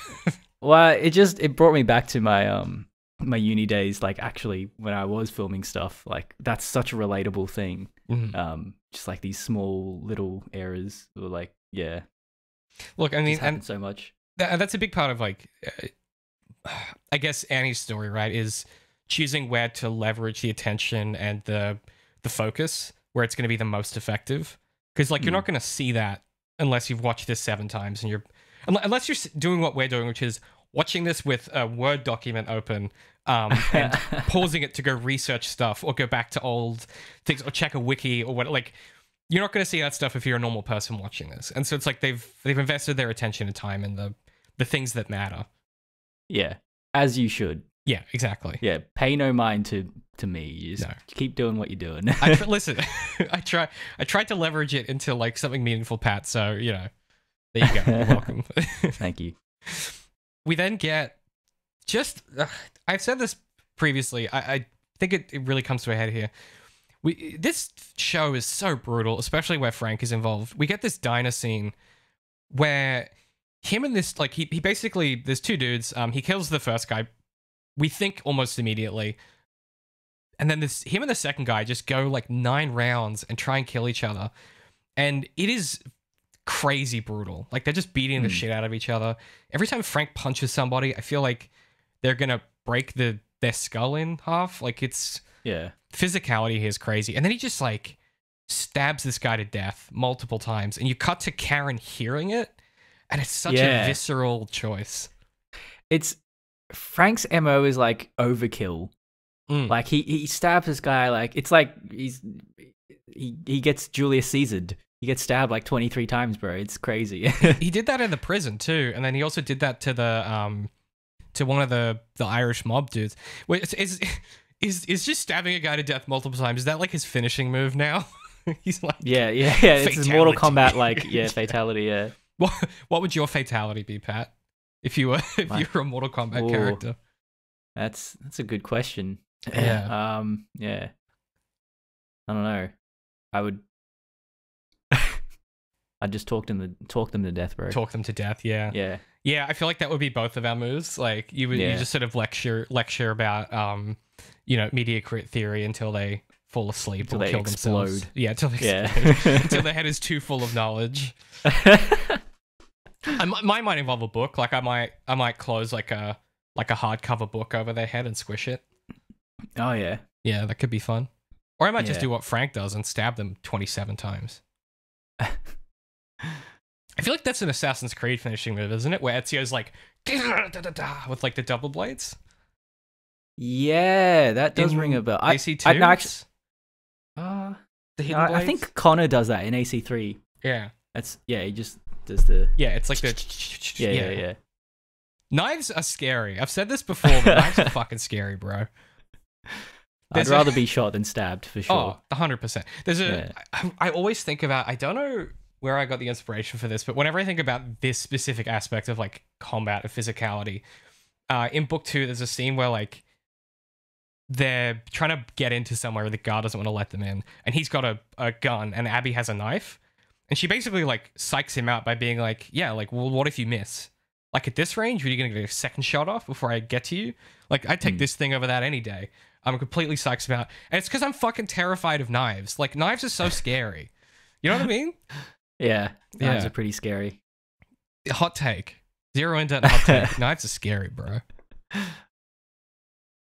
Well, it brought me back to my uni days, like actually when I was filming stuff. Like that's such a relatable thing. Mm-hmm. Just like these small little errors, or like, yeah. Look, I mean, and so much. That's a big part of like, I guess Annie's story, right? Is choosing where to leverage the attention and the focus, where it's going to be the most effective. Because like you're not going to see that unless you've watched this 7 times, and unless you're doing what we're doing, which is watching this with a Word document open and pausing it to go research stuff or go back to old things or check a wiki or what. Like, you're not going to see that stuff if you're a normal person watching this. And so it's like they've invested their attention and time in the things that matter. Yeah, as you should. Yeah, exactly. Yeah, pay no mind to me. You just keep doing what you're doing. Listen, I tried to leverage it into like something meaningful, Pat. So, you know, there you go. You're welcome. Thank you. We then get I've said this previously. I think it really comes to a head here. This show is so brutal, especially where Frank is involved. We get this diner scene where him and this, like, he basically, there's 2 dudes. He kills the first guy, we think almost immediately. And then him and the second guy just go like 9 rounds and try and kill each other. And it is crazy brutal. Like, they're just beating the shit out of each other. Every time Frank punches somebody, I feel like they're gonna break their skull in half. Like, it's physicality here is crazy. And then he just like stabs this guy to death multiple times, and you cut to Karen hearing it, and it's such Yeah. a visceral choice. It's Frank's MO is like overkill. Mm. Like he stabs this guy like it's like he gets Julius Caesared. He gets stabbed like 23 times, bro. It's crazy. He did that in the prison too, and then he also did that to the to one of the Irish mob dudes. Wait, is just stabbing a guy to death multiple times? Is that like his finishing move now? He's like, yeah. It's his Mortal Fatality. Kombat like fatality. Yeah. what would your fatality be, Pat? If you were you were a Mortal Kombat Ooh. character? That's a good question. Yeah. Yeah. I don't know. I would. I'd just talk them to death, bro. Talk them to death. Yeah. Yeah. Yeah, I feel like that would be both of our moves. Like you would, you Yeah. just sort of lecture about, media theory until they fall asleep Until or they kill themselves. explode. Yeah, until they Yeah. explode. Until their head is too full of knowledge. Mine might involve a book. Like I might close like a hardcover book over their head and squish it. Oh yeah. Yeah, that could be fun. Or I might just Yeah. do what Frank does and stab them 27 times. I feel like that's an Assassin's Creed finishing move, isn't it? Where Ezio's like with like the double blades. Yeah, that does In ring a bell. AC2. no, actually, The hidden I blades? think Connor does that in AC3. Yeah. He just does the Yeah, it's like the yeah. Knives are scary. I've said this before, but knives are fucking scary, bro. I'd There's rather be shot than stabbed for sure. Oh, 100%. There's a. I always think about. I don't know where I got the inspiration for this, but whenever I think about this specific aspect of like combat and physicality, in book 2, there's a scene where like they're trying to get into somewhere where the guard doesn't want to let them in, and he's got a gun, and Abby has a knife, and she basically like psychs him out by being like, "Yeah, like, well, what if you miss? Like at this range, are you gonna get a second shot off before I get to you? Like, I'd take this thing over that any day." I'm completely psyched about, and it's because I'm fucking terrified of knives. Like knives are so scary. You know what I mean? Yeah, knives Yeah. are pretty scary. Hot take. ZeroIndent hot take. Knives are scary, bro.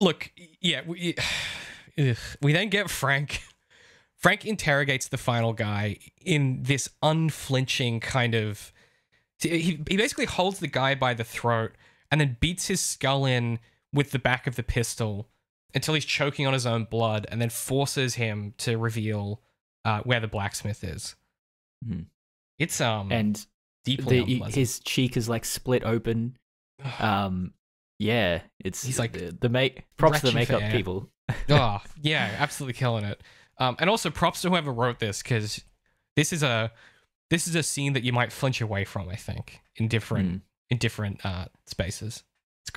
Look, yeah, we then get Frank. Frank interrogates the final guy in this unflinching kind of... He basically holds the guy by the throat and then beats his skull in with the back of the pistol until he's choking on his own blood, and then forces him to reveal where the blacksmith is. Hmm. It's And deeply unpleasant. his cheek is like split open. Yeah, it's He's like props to the retching for makeup air. people. Oh, yeah, absolutely killing it. And also props to whoever wrote this, because this is a scene that you might flinch away from, I think, in different spaces.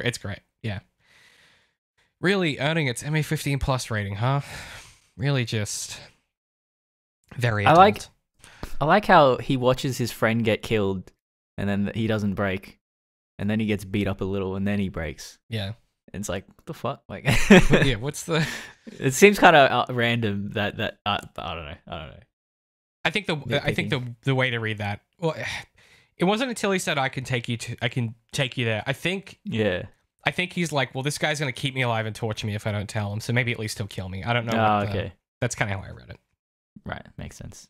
It's great. Yeah. Really earning its MA15 plus rating, huh? Really just very adult. I like how he watches his friend get killed and then he doesn't break. And then he gets beat up a little and then he breaks. Yeah. And it's like, what the fuck? Like Yeah, what's the... It seems kind of random that I don't know. I think the way to read that, well, it wasn't until he said I can take you there. I think he's like, well, this guy's going to keep me alive and torture me if I don't tell him, so maybe at least he'll kill me. I don't know. Okay. That's kind of how I read it. Right, makes sense.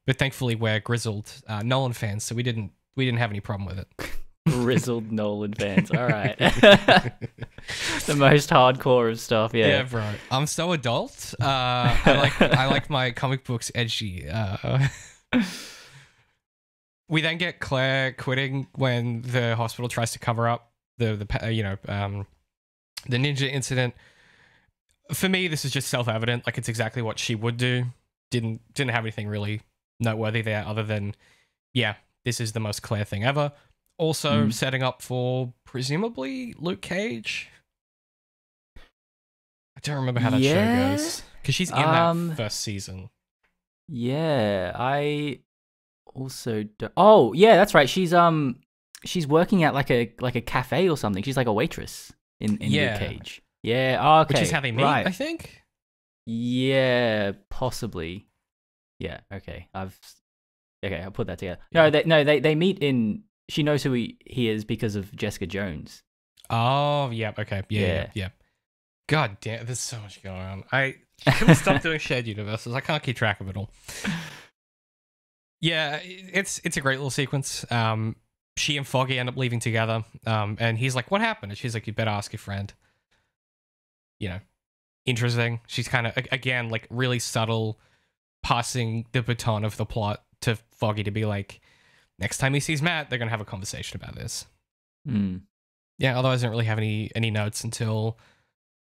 But thankfully we're grizzled Nolan fans, so we didn't have any problem with it. Grizzled Nolan fans. All right. The most hardcore of stuff, yeah. Yeah, bro. I'm so adult. I like my comic books edgy. We then get Claire quitting when the hospital tries to cover up the ninja incident. For me, this is just self-evident. Like, it's exactly what she would do. Didn't have anything really noteworthy there other than, yeah, this is the most Claire thing ever. Also setting up for presumably Luke Cage. I don't remember how that show goes, because she's in that first season. Yeah, I also don't... Oh, yeah, that's right. She's working at like a cafe or something. She's like a waitress in Luke Cage. Yeah, oh, okay. Which is how they meet, right. I think. Yeah, possibly. Yeah, okay. I'll put that together. Yeah. They meet in... She knows who he is because of Jessica Jones. Oh, yeah, okay. Yeah. God damn, there's so much going on. Can we stop doing shared universes? I can't keep track of it all. Yeah, it's a great little sequence. She and Foggy end up leaving together, and he's like, "What happened?" And she's like, "You better ask your friend." You know, interesting. She's kind of, again, like really subtle, passing the baton of the plot to Foggy to be like, next time he sees Matt, they're gonna have a conversation about this. Yeah, otherwise I don't really have any notes until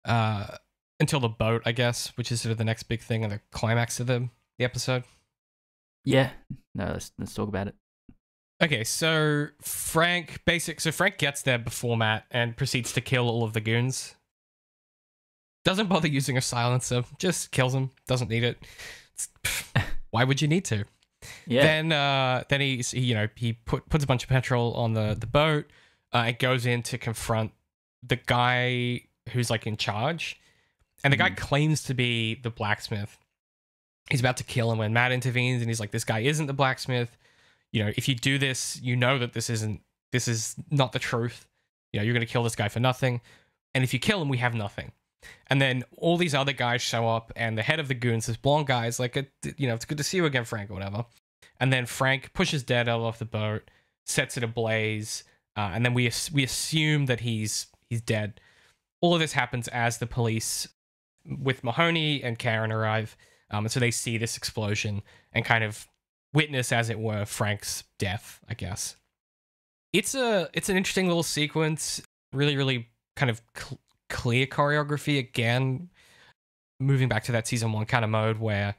the boat, I guess, which is sort of the next big thing and the climax of the episode. Yeah. No, let's talk about it. Okay, so Frank gets there before Matt and proceeds to kill all of the goons. Doesn't bother using a silencer, just kills them. Doesn't need it. Why would you need to? Yeah. Then he puts a bunch of petrol on the boat. And goes in to confront the guy who's like in charge, and the guy claims to be the blacksmith. He's about to kill him when Matt intervenes, and he's like, "This guy isn't the blacksmith. You know, if you do this, you know that this is not the truth. You know, you're gonna kill this guy for nothing, and if you kill him, we have nothing." And then all these other guys show up, and the head of the goons, this blonde guy, is like, "It's good to see you again, Frank," or whatever. And then Frank pushes Daredevil off the boat, sets it ablaze. And then we assume that he's dead. All of this happens as the police with Mahoney and Karen arrive. And so they see this explosion and kind of witness, as it were, Frank's death, I guess. It's an interesting little sequence. Really, really kind of clear choreography. Again, moving back to that season 1 kind of mode where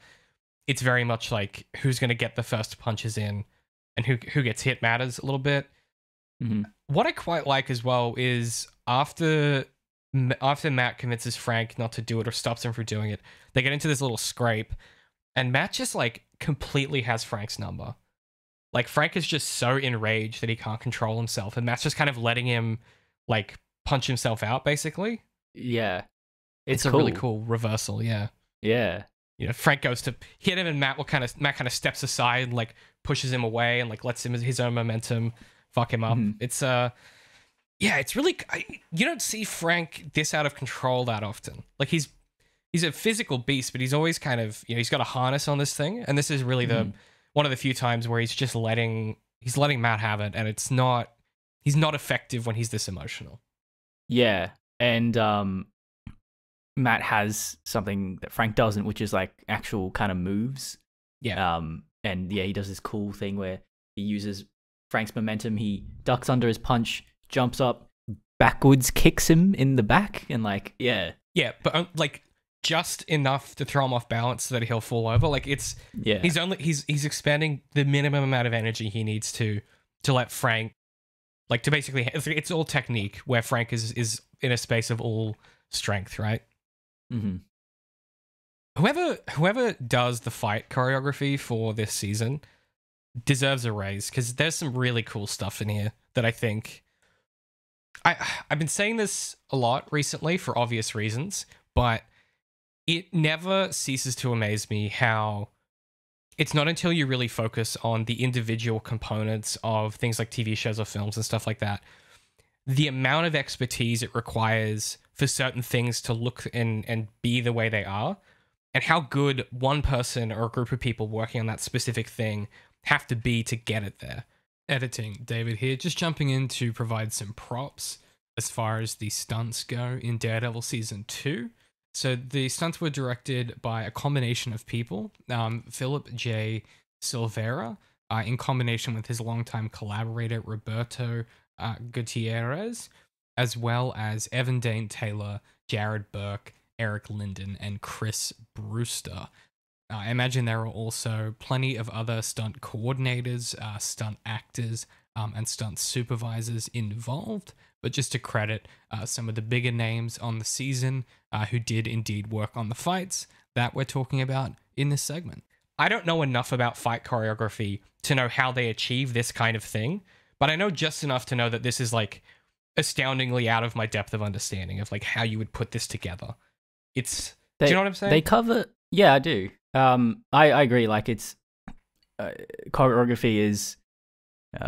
it's very much like who's going to get the first punches in and who gets hit matters a little bit. What I quite like as well is after Matt convinces Frank not to do it or stops him from doing it, they get into this little scrape, and Matt just like completely has Frank's number. Like Frank is just so enraged that he can't control himself, and Matt's just kind of letting him like punch himself out, basically. Yeah, it's a really cool reversal. Yeah. You know, Frank goes to hit him, and Matt kind of steps aside and like pushes him away and like lets him his own momentum fuck him up. It's it's really, you don't see Frank this out of control that often. Like he's a physical beast, but he's always kind of, he's got a harness on this thing, and this is really one of the few times where he's just letting Matt have it, and he's not effective when he's this emotional. Yeah, and Matt has something that Frank doesn't, which is like actual kind of moves. Yeah. And yeah, he does this cool thing where he uses Frank's momentum, he ducks under his punch, jumps up, backwards kicks him in the back, and like, yeah, but like just enough to throw him off balance so that he'll fall over. Like he's expending the minimum amount of energy he needs to let Frank, like, to basically, it's all technique where Frank is in a space of all strength, right? Whoever does the fight choreography for this season deserves a raise, because there's some really cool stuff in here that I think I've been saying this a lot recently for obvious reasons, but it never ceases to amaze me how it's not until you really focus on the individual components of things like TV shows or films and stuff like that, the amount of expertise it requires for certain things to look and be the way they are, and how good one person or a group of people working on that specific thing have to be to get it there. Editing, David here, just jumping in to provide some props as far as the stunts go in Daredevil Season 2. So the stunts were directed by a combination of people. Philip J. Silvera, in combination with his longtime collaborator Roberto Gutierrez, as well as Evan Dane Taylor, Jared Burke, Eric Linden, and Chris Brewster. I imagine there are also plenty of other stunt coordinators, stunt actors, and stunt supervisors involved. But just to credit some of the bigger names on the season who did indeed work on the fights that we're talking about in this segment. I don't know enough about fight choreography to know how they achieve this kind of thing, but I know just enough to know that this is like astoundingly out of my depth of understanding of like how you would put this together. Do you know what I'm saying? They cover, yeah, I do. I agree. Like it's choreography is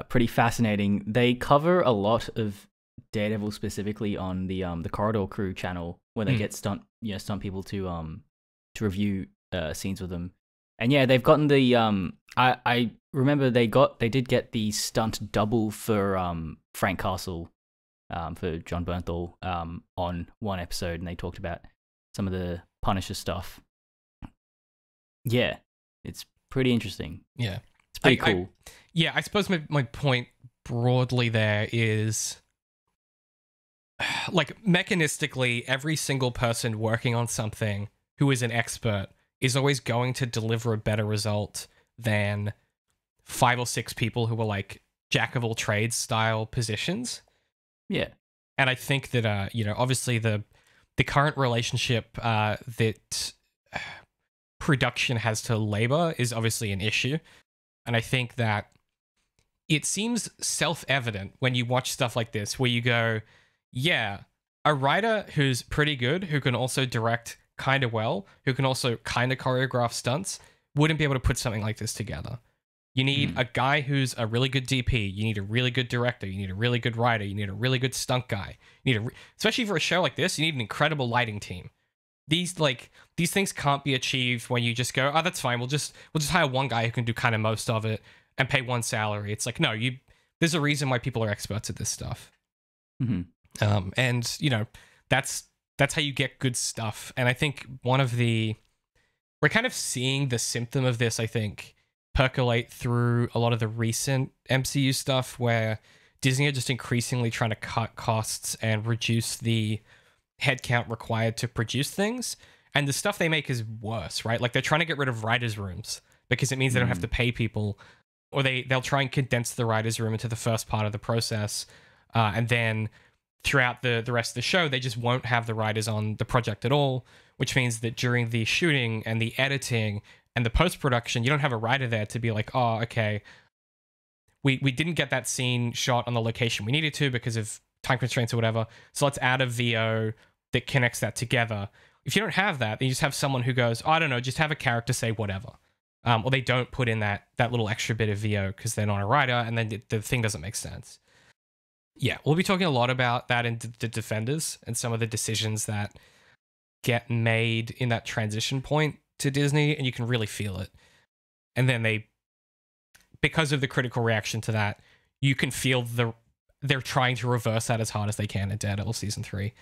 pretty fascinating. They cover a lot of Daredevil specifically on the Corridor Crew channel when they get stunt people to to review scenes with them. And yeah, they've gotten the I remember they did get the stunt double for Frank Castle, for John Bernthal, on one episode, and they talked about some of the Punisher stuff. Yeah, it's pretty interesting. Yeah, it's pretty cool. I suppose my point broadly there is, like, mechanistically, every single person working on something who is an expert is always going to deliver a better result than 5 or 6 people who are like jack of all trades style positions. Yeah. And I think that, obviously the current relationship that production has to labor is obviously an issue. And I think that it seems self-evident when you watch stuff like this, where you go, yeah, a writer who's pretty good, who can also direct kind of well, who can also kind of choreograph stunts, wouldn't be able to put something like this together. You need a guy who's a really good DP. You need a really good director. You need a really good writer. You need a really good stunt guy. You need especially for a show like this, you need an incredible lighting team. These things can't be achieved when you just go, oh, that's fine. We'll just hire one guy who can do kind of most of it and pay one salary. It's like, no, there's a reason why people are experts at this stuff. Mm-hmm. And that's how you get good stuff. And I think we're kind of seeing the symptom of this, I think, percolate through a lot of the recent MCU stuff, where Disney are just increasingly trying to cut costs and reduce the headcount required to produce things. And the stuff they make is worse, right? Like, they're trying to get rid of writers' rooms because it means they don't have to pay people, or they'll try and condense the writers' room into the first part of the process. And then throughout the rest of the show, they just won't have the writers on the project at all, which means that during the shooting and the editing and the post-production, you don't have a writer there to be like, oh, okay, we didn't get that scene shot on the location we needed to because of time constraints or whatever, so let's add a VO that connects that together. If you don't have that, then you just have someone who goes, oh, I don't know, just have a character say whatever. Or they don't put in that little extra bit of VO because they're not a writer, and then the thing doesn't make sense. Yeah, we'll be talking a lot about that in the Defenders and some of the decisions that get made in that transition point to Disney, and you can really feel it. And then because of the critical reaction to that, you can feel they're trying to reverse that as hard as they can in Daredevil Season 3.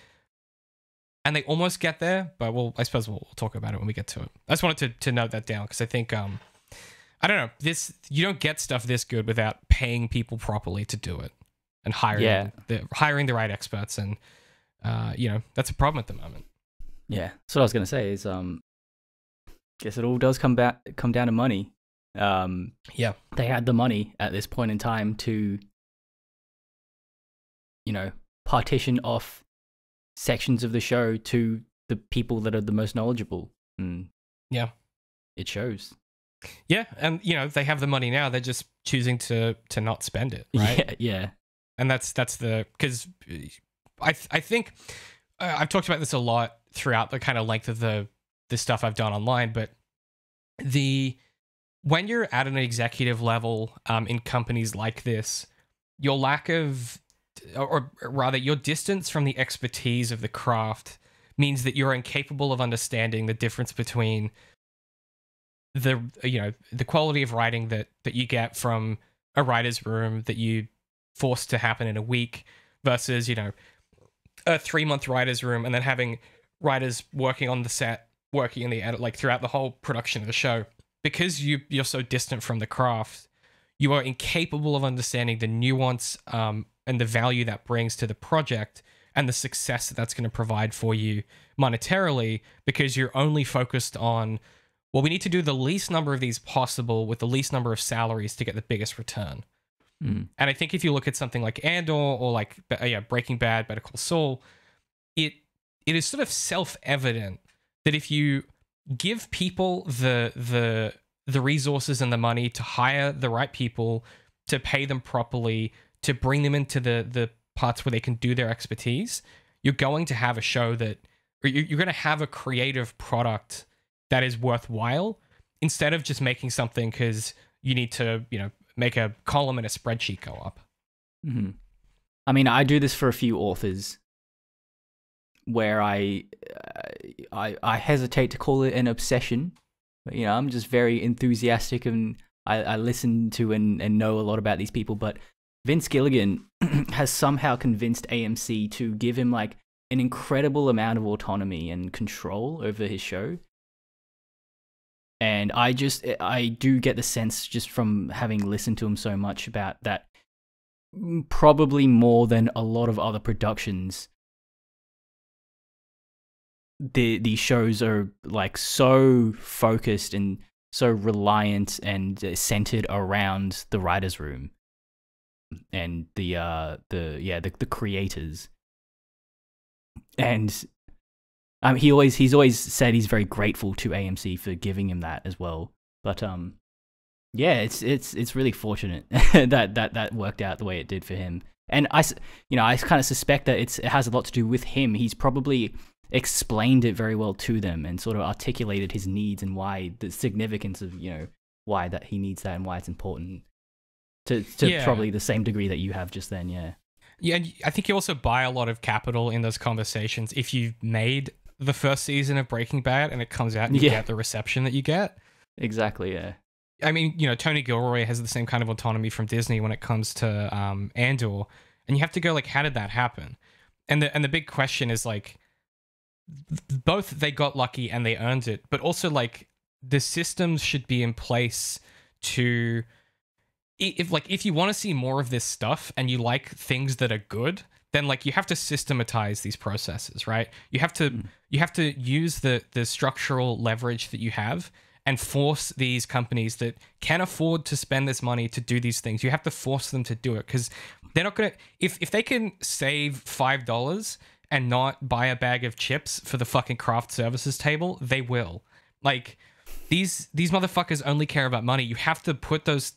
And they almost get there, but I suppose we'll talk about it when we get to it. I just wanted to note that down because I think, I don't know, you don't get stuff this good without paying people properly to do it and hiring the right experts. And, that's a problem at the moment. Yeah, that's what I was going to say is, guess it all does come down to money. Yeah. They had the money at this point in time to, partition off sections of the show to the people that are the most knowledgeable. And yeah, it shows. Yeah, and they have the money now. They're just choosing to not spend it, right? Yeah. And that's because I think I've talked about this a lot throughout the kind of length of the stuff I've done online, but when you're at an executive level in companies like this, your lack of, or rather your distance from the expertise of the craft means that you're incapable of understanding the difference between the quality of writing that you get from a writer's room that you forced to happen in a week versus, a 3-month writer's room, and then having writers working on the set, working in the edit, like throughout the whole production of the show. Because you're so distant from the craft, you are incapable of understanding the nuance and the value that brings to the project and the success that's going to provide for you monetarily, because you're only focused on, well, we need to do the least number of these possible with the least number of salaries to get the biggest return. And I think if you look at something like Andor or like Breaking Bad, Better Call Saul, it is sort of self-evident that if you give people the resources and the money to hire the right people, to pay them properly, to bring them into the parts where they can do their expertise, you're going to have a show or you're going to have a creative product that is worthwhile, instead of just making something because you need to, make a column in a spreadsheet go up. Mm-hmm. I mean, I do this for a few authors where I hesitate to call it an obsession. But, you know, I'm just very enthusiastic and I listen to and know a lot about these people. But Vince Gilligan has somehow convinced AMC to give him like an incredible amount of autonomy and control over his show. And I do get the sense just from having listened to him so much about that, probably more than a lot of other productions, these shows are like so focused and so reliant and centered around the writer's room and the creators. And he's always said he's very grateful to AMC for giving him that as well. But yeah, it's really fortunate that worked out the way it did for him. And I kind of suspect that it has a lot to do with him. He's probably explained it very well to them and sort of articulated his needs and why the significance of, you know, why that he needs that and why it's important to probably the same degree that you have just then. Yeah, and I think you also buy a lot of capital in those conversations if you've made the first season of Breaking Bad and it comes out and you get the reception that you get. Exactly, yeah. I mean, you know, Tony Gilroy has the same kind of autonomy from Disney when it comes to Andor, and you have to go like, how did that happen? And the big question is like, both they got lucky and they earned it, but also like the systems should be in place to, if you want to see more of this stuff and you like things that are good, then like you have to systematize these processes, right? You have to use the structural leverage that you have and force these companies that can afford to spend this money to do these things. You have to force them to do it because they're not gonna, if they can save $5 and not buy a bag of chips for the fucking craft services table, they will. Like these motherfuckers only care about money. You have to put those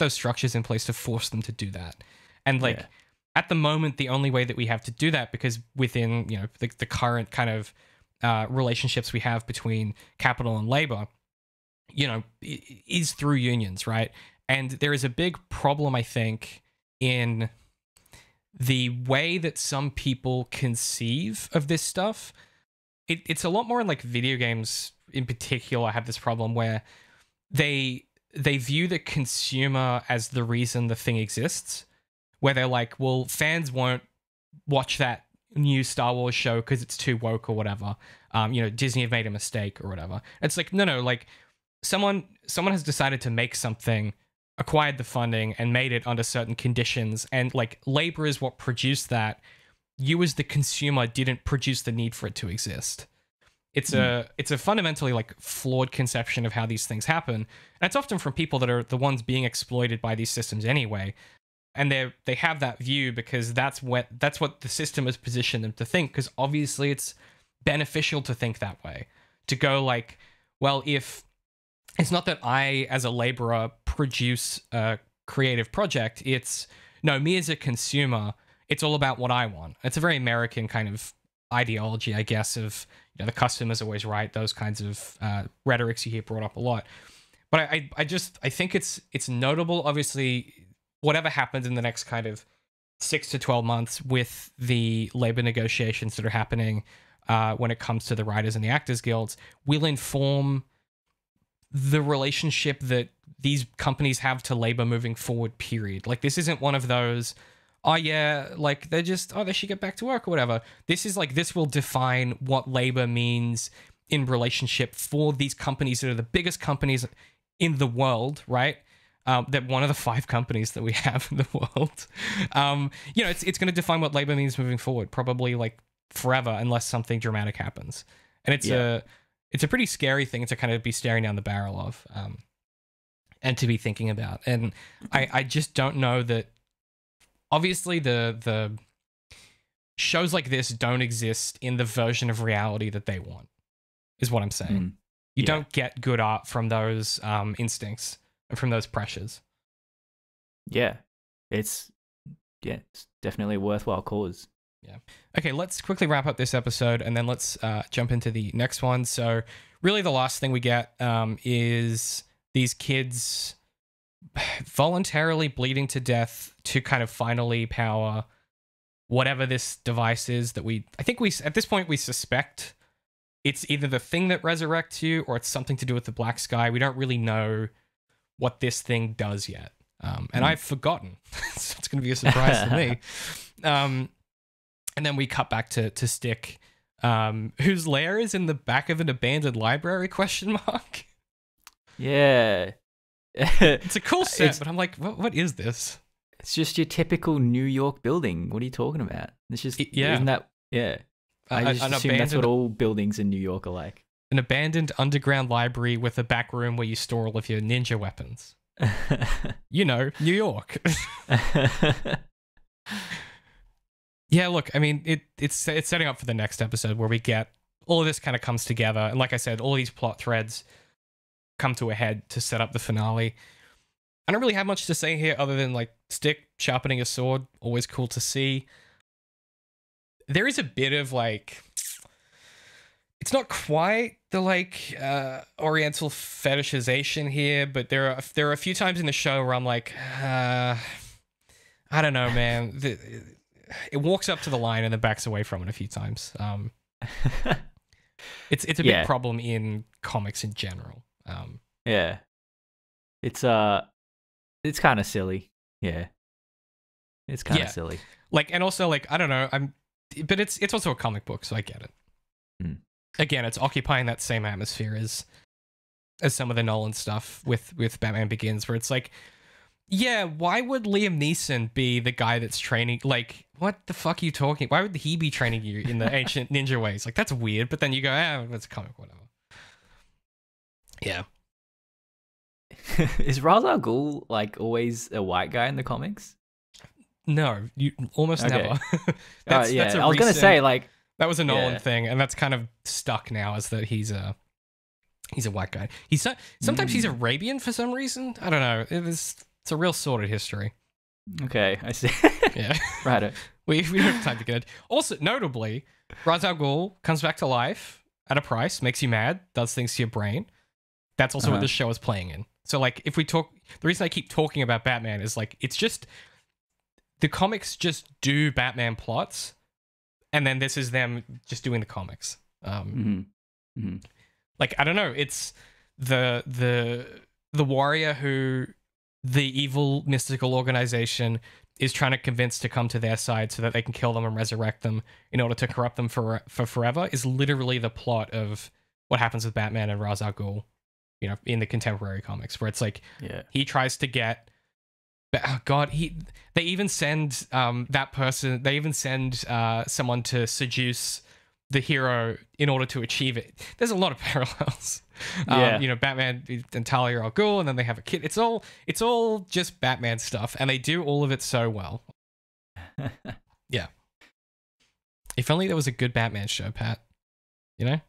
structures in place to force them to do that. And like at the moment, the only way that we have to do that, because within, you know, the current kind of relationships we have between capital and labor, you know, is through unions, right? And there is a big problem, I think, in the way that some people conceive of this stuff. It's a lot more in like video games in particular. I have this problem where they view the consumer as the reason the thing exists, where they're like, well, fans won't watch that new Star Wars show because it's too woke or whatever. You know, Disney have made a mistake or whatever. It's like, no, like someone has decided to make something, acquired the funding and made it under certain conditions, and like labor is what produced that. You as the consumer didn't produce the need for it to exist. It's a fundamentally like flawed conception of how these things happen, and it's often from people that are the ones being exploited by these systems anyway. And they have that view because that's what the system has positioned them to think, because obviously it's beneficial to think that way, to go like, well, if it's not that I as a laborer produce a creative project, it's no, me as a consumer, it's all about what I want. It's a very American kind of ideology, I guess, of, you know, the customer's always right, those kinds of rhetorics you hear brought up a lot. But I think it's notable, obviously, whatever happens in the next kind of 6 to 12 months with the labor negotiations that are happening when it comes to the writers and the actors guilds will inform the relationship that these companies have to labor moving forward, period. Like, this isn't one of those, oh yeah, like they should get back to work or whatever. This is like, this will define what labor means in relationship for these companies that are the biggest companies in the world, right? That one of the 5 companies that we have in the world. You know, it's going to define what labor means moving forward, probably like forever, unless something dramatic happens. And it's a pretty scary thing to kind of be staring down the barrel of, and to be thinking about. And I just don't know that. Obviously, the shows like this don't exist in the version of reality that they want, is what I'm saying. You don't get good art from those instincts and from those pressures. Yeah, it's definitely a worthwhile cause. Yeah. Okay, let's quickly wrap up this episode and then let's jump into the next one. So really the last thing we get is these kids voluntarily bleeding to death to kind of finally power whatever this device is that I think at this point we suspect it's either the thing that resurrects you or it's something to do with the black sky. We don't really know what this thing does yet. And I've forgotten. So it's going to be a surprise to me. And then we cut back to Stick, whose lair is in the back of an abandoned library, ? Yeah. It's a cool set, but I'm like, what is this? It's just your typical New York building. What are you talking about? It's just, isn't that, yeah. I just assume that's what all buildings in New York are like. An abandoned underground library with a back room where you store all of your ninja weapons. You know, New York. Yeah, look, I mean, it's setting up for the next episode where we get all of this kind of comes together. And like I said, all these plot threads come to a head to set up the finale. I don't really have much to say here other than like Stick sharpening a sword. Always cool to see. There is a bit of like, it's not quite the like Oriental fetishization here, but there are a few times in the show where I'm like, I don't know, man. It walks up to the line and then backs away from it a few times. It's a big problem in comics in general. Yeah, it's kind of silly. Yeah, it's kind of silly. Like, and also like, I don't know. But it's also a comic book, so I get it. Again, it's occupying that same atmosphere as some of the Nolan stuff with Batman Begins, where it's like, yeah, why would Liam Neeson be the guy that's training? Like, what the fuck are you talking? Why would he be training you in the ancient ninja ways? Like, that's weird. But then you go, it's a comic, whatever. Yeah. Is Ra's al Ghul like always a white guy in the comics? No, you almost never. That's I was gonna say like that was a Nolan thing, and that's kind of stuck now as that he's a white guy. Sometimes he's Arabian for some reason. I don't know. It's a real sordid history. Okay, I see. Yeah, right. We don't have time to get it. Also, notably, Ra's al Ghul comes back to life at a price, makes you mad, does things to your brain. That's also what this show is playing in. So, like, if we talk, the reason I keep talking about Batman is like it's just. The comics just do Batman plots, and then this is them just doing the comics. Like, I don't know, it's the warrior who the evil mystical organization is trying to convince to come to their side so that they can kill them and resurrect them in order to corrupt them for forever is literally the plot of what happens with Batman and Ra's al Ghul, you know, in the contemporary comics, where it's like he tries to get. Oh God, they even send that person. They even send someone to seduce the hero in order to achieve it. There's a lot of parallels. You know, Batman and Talia al Ghul, and then they have a kid. It's all just Batman stuff, and they do all of it so well. Yeah. If only there was a good Batman show, Pat. You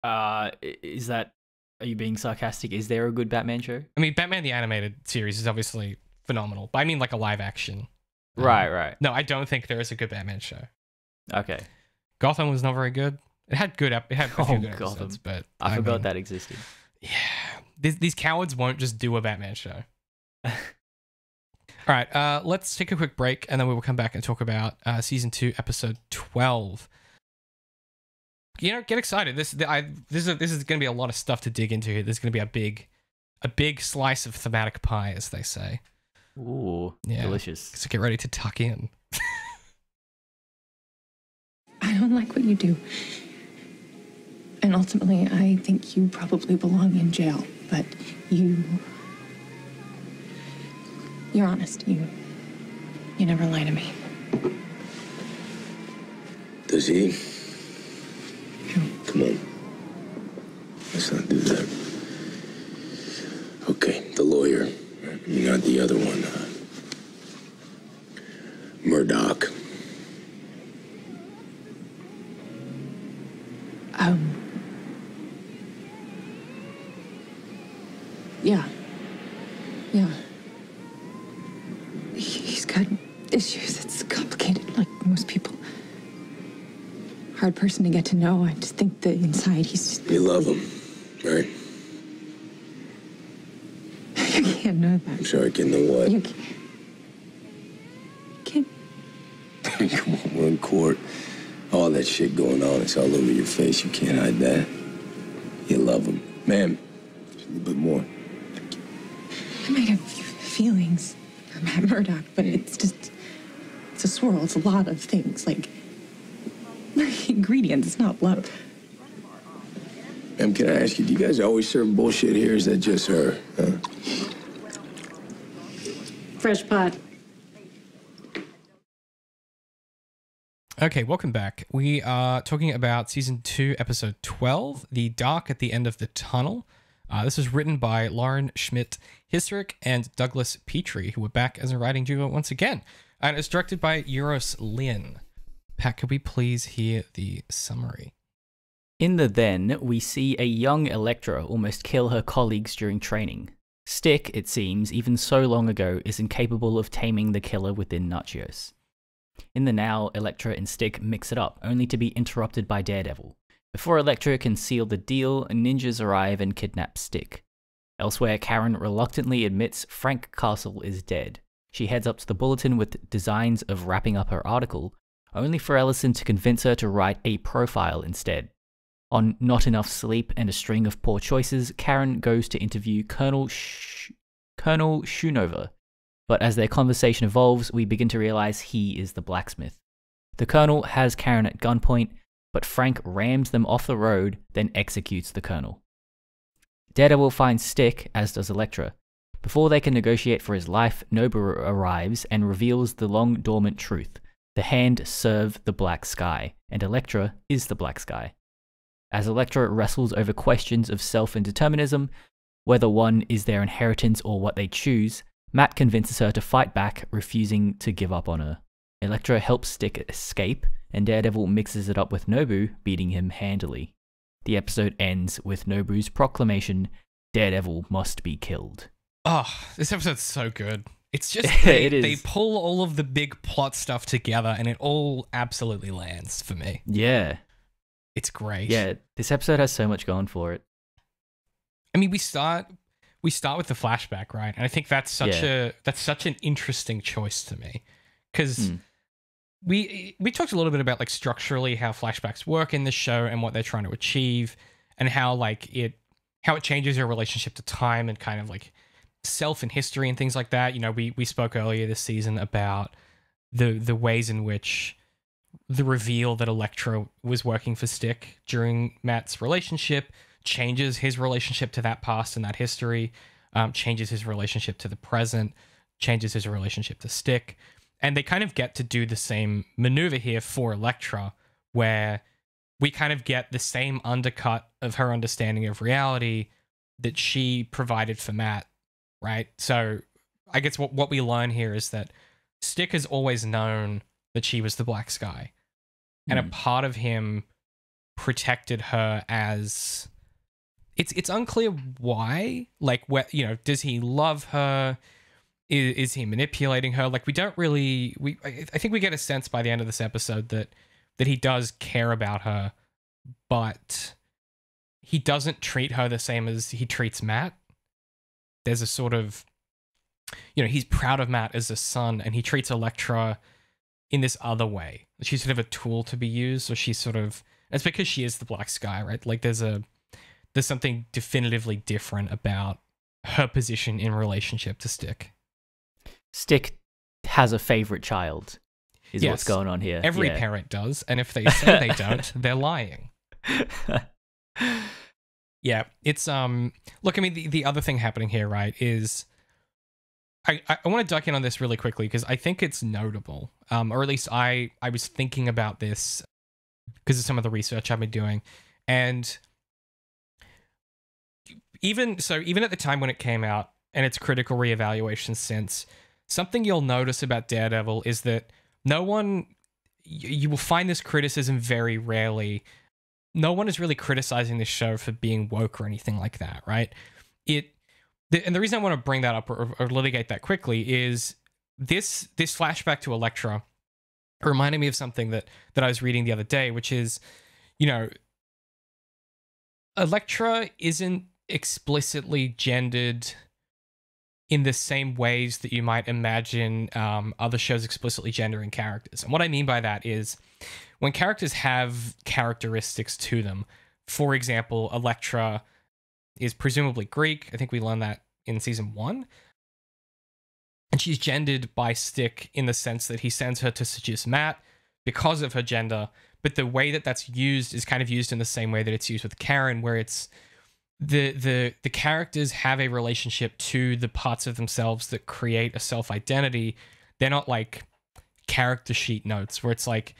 know? Is that? Are you being sarcastic? Is there a good Batman show? I mean, Batman the Animated Series is obviously phenomenal, but I mean like a live action. Right. No, I don't think there is a good Batman show. Okay. Gotham was not very good. It had a few good episodes, but I forgot that existed. Yeah. These cowards won't just do a Batman show. All right, let's take a quick break, and then we will come back and talk about Season 2, Episode 12. You know, get excited. This is going to be a lot of stuff to dig into here. There's going to be a big slice of thematic pie, as they say. Ooh, delicious. So get ready to tuck in. I don't like what you do. And ultimately, I think you probably belong in jail. But you're honest. You never lie to me. Does he? Come on. Let's not do that. Okay, the lawyer. Not the other one. Murdock. Yeah. He's got issues. It's complicated, like most people. Hard person to get to know. I just think that inside he's just... You love him, right? You can't know that. I'm sorry, I can't know what? You can't... Come on, we're in court. All that shit going on, it's all over your face. You can't hide that. You love him. Ma'am, just a little bit more. I might have feelings for Matt Murdock, but it's a swirl. It's a lot of things, like ingredients. It's not love. Ma'am, can I ask you, do you guys always serve bullshit here? Is that just her? Huh? Fresh pot. Okay, welcome back. We are talking about Season 2, Episode 12, The Dark at the End of the Tunnel. This was written by Lauren Schmidt-Hissrich and Douglas Petrie, who were back as a writing duo once again. And it's directed by Euros Lyn. Pat, could we please hear the summary? In the then, we see a young Elektra almost kill her colleagues during training. Stick, it seems, even so long ago, is incapable of taming the killer within Nachios. In the now, Elektra and Stick mix it up, only to be interrupted by Daredevil. Before Elektra can seal the deal, ninjas arrive and kidnap Stick. Elsewhere, Karen reluctantly admits Frank Castle is dead. She heads up to the bulletin with designs of wrapping up her article, only for Ellison to convince her to write a profile instead. On not enough sleep and a string of poor choices, Karen goes to interview Colonel Schoonover. But as their conversation evolves, we begin to realize he is the blacksmith. The Colonel has Karen at gunpoint, but Frank rams them off the road, then executes the Colonel. Daredevil finds Stick, as does Elektra. Before they can negotiate for his life, Nobu arrives and reveals the long-dormant truth. The hand served the Black Sky, and Elektra is the Black Sky. As Elektra wrestles over questions of self and determinism, whether one is their inheritance or what they choose, Matt convinces her to fight back, refusing to give up on her. Elektra helps Stick escape, and Daredevil mixes it up with Nobu, beating him handily. The episode ends with Nobu's proclamation, "Daredevil must be killed." Oh, this episode's so good. It's just, It is. They pull all of the big plot stuff together, and it all absolutely lands for me. Yeah. It's great. Yeah, this episode has so much going for it. I mean, we start with the flashback, right? And I think that's such an interesting choice to me, because we talked a little bit about like structurally how flashbacks work in this show and what they're trying to achieve, and how it changes your relationship to time and kind of like self and history and things like that. You know, we spoke earlier this season about the ways in which the reveal that Elektra was working for Stick during Matt's relationship changes his relationship to that past and that history, changes his relationship to the present, changes his relationship to Stick. And they kind of get to do the same maneuver here for Elektra, where we kind of get the same undercut of her understanding of reality that she provided for Matt, right? So I guess what we learn here is that Stick has always known that she was the Black Sky. And a part of him protected her as... It's unclear why. Like, does he love her? Is he manipulating her? Like, we don't really... I think we get a sense by the end of this episode that he does care about her, but he doesn't treat her the same as he treats Matt. There's a sort of... he's proud of Matt as a son, and he treats Elektra in this other way. She's sort of a tool to be used, or she's sort of... It's because she is the Black Sky, right? Like, there's something definitively different about her position in relationship to Stick. Stick has a favorite child, is what's going on here. Every parent does, and if they say they don't, they're lying. Yeah, it's... Look, I mean, the other thing happening here, right, is... I want to duck in on this really quickly because I think it's notable, or at least I was thinking about this because of some of the research I've been doing, and even at the time when it came out and its critical reevaluation since, something you'll notice about Daredevil is that you will find this criticism very rarely. No one is really criticizing this show for being woke or anything like that, right? And the reason I want to bring that up or litigate that quickly is this flashback to Elektra reminded me of something that I was reading the other day, which is, Elektra isn't explicitly gendered in the same ways that you might imagine other shows explicitly gendering characters. And what I mean by that is when characters have characteristics to them. For example, Elektra is presumably Greek. I think we learned that in season 1. And she's gendered by Stick in the sense that he sends her to seduce Matt because of her gender. But the way that that's used is kind of used in the same way that it's used with Karen, where it's the characters have a relationship to the parts of themselves that create a self-identity. They're not like character sheet notes where it's like,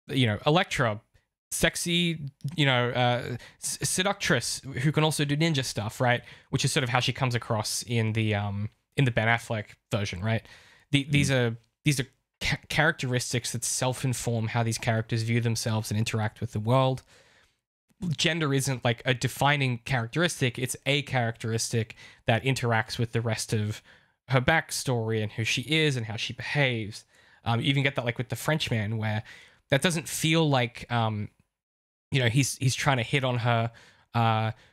you know, Elektra, sexy, you know, seductress who can also do ninja stuff, right? Which is sort of how she comes across in the Ben Affleck version, right? These are characteristics that self-inform how these characters view themselves and interact with the world. Gender isn't like a defining characteristic, it's a characteristic that interacts with the rest of her backstory and who she is and how she behaves. You even get that like with the Frenchman, where that doesn't feel like you know, he's trying to hit on her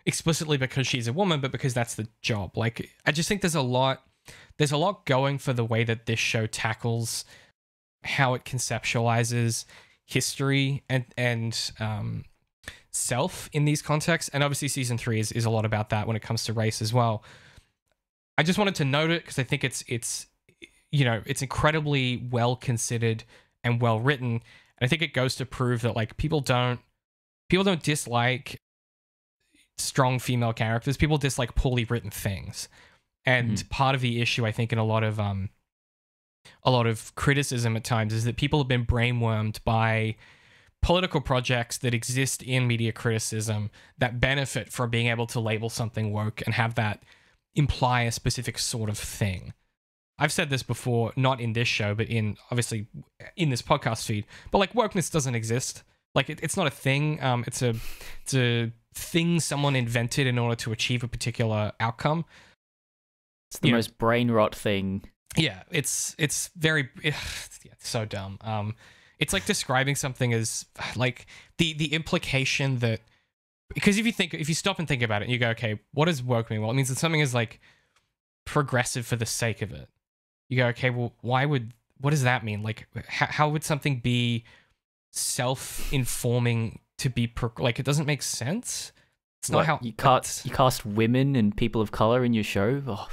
explicitly because she's a woman, but because that's the job. Like, I just think there's a lot going for the way that this show tackles how it conceptualizes history and self in these contexts. And obviously season 3 is a lot about that when it comes to race as well. I just wanted to note it because I think it's you know, it's incredibly well considered and well written. And I think it goes to prove that like people don't dislike strong female characters. People dislike poorly written things. And part of the issue, I think, in a lot of criticism at times is that people have been brainwormed by political projects that exist in media criticism that benefit from being able to label something woke and have that imply a specific sort of thing. I've said this before, not in this show, but obviously in this podcast feed, but like wokeness doesn't exist. Like it's not a thing. It's a thing someone invented in order to achieve a particular outcome. It's the most brain rot thing. Yeah, it's very it's so dumb. It's like describing something as like the implication that, because if you stop and think about it, you go, okay, what does woke mean? Well, it means that something is like progressive for the sake of it. You go, okay, well, what does that mean? Like, how would something be self-informing to be like? It doesn't make sense. It's not how you cast women and people of color in your show. Oh,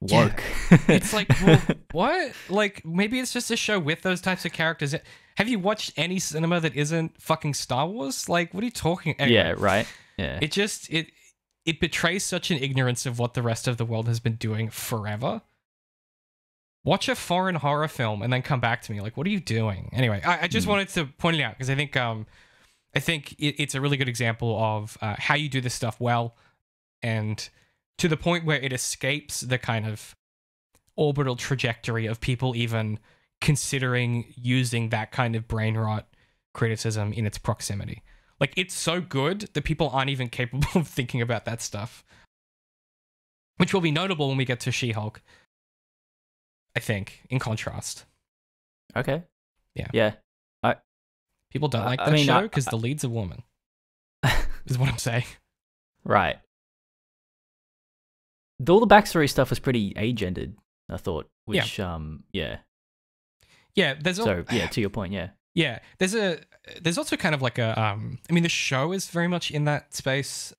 woke. Yeah. It's like, well, what? Like, maybe it's just a show with those types of characters. Have you watched any cinema that isn't fucking Star Wars? Like, what are you talking? Anyway, yeah, right. Yeah. It betrays such an ignorance of what the rest of the world has been doing forever. Watch a foreign horror film and then come back to me. Like, what are you doing? Anyway, I just wanted to point it out because I think it's a really good example of how you do this stuff well, and to the point where it escapes the kind of orbital trajectory of people even considering using that kind of brain rot criticism in its proximity. Like, it's so good that people aren't even capable of thinking about that stuff, which will be notable when we get to She-Hulk, I think, in contrast. Okay. Yeah. Yeah. People don't like that show because the lead's a woman, is what I'm saying. Right. All the backstory stuff was pretty agendered, I thought. Which, yeah. Yeah, to your point, yeah. Yeah, there's also kind of like I mean, the show is very much in that space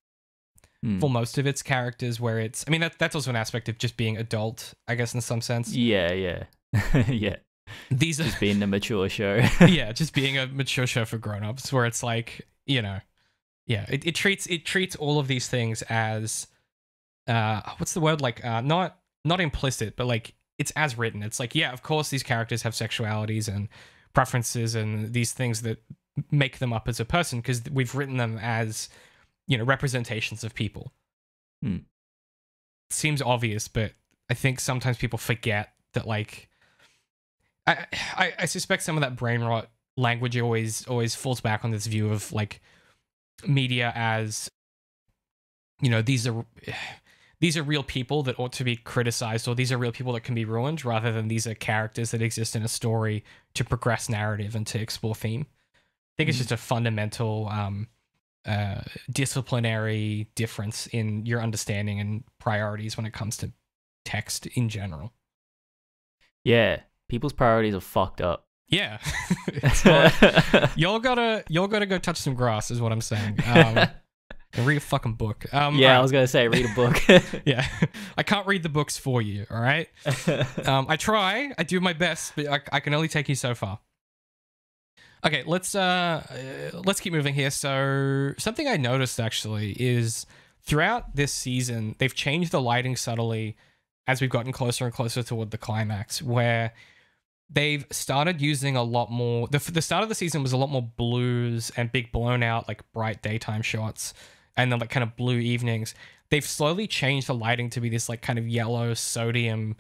for most of its characters, where it's, I mean, that's also an aspect of just being adult, I guess, in some sense. Yeah. Yeah. These are just being a mature show. Yeah, just being a mature show for grown-ups, where it's like, you know, yeah, it treats all of these things as what's the word, like not implicit, but like it's as written. It's like, yeah, of course these characters have sexualities and preferences and these things that make them up as a person because we've written them as, you know, representations of people. It seems obvious, but I think sometimes people forget that, like, I suspect some of that brain rot language always falls back on this view of like media as, you know, these are real people that ought to be criticized, or these are real people that can be ruined, rather than these are characters that exist in a story to progress narrative and to explore theme. I think it's just a fundamental disciplinary difference in your understanding and priorities when it comes to text in general. Yeah, people's priorities are fucked up. Yeah. It's not, y'all gotta go touch some grass is what I'm saying. And read a fucking book. Yeah, right. I was gonna say read a book. Yeah. I can't read the books for you, all right? I try. I do my best, but I can only take you so far. Okay, let's keep moving here. So something I noticed actually is throughout this season, they've changed the lighting subtly as we've gotten closer and closer toward the climax, where they've started using a lot more. The start of the season was a lot more blues and big blown out, like bright daytime shots, and then like kind of blue evenings. They've slowly changed the lighting to be this like kind of yellow sodium,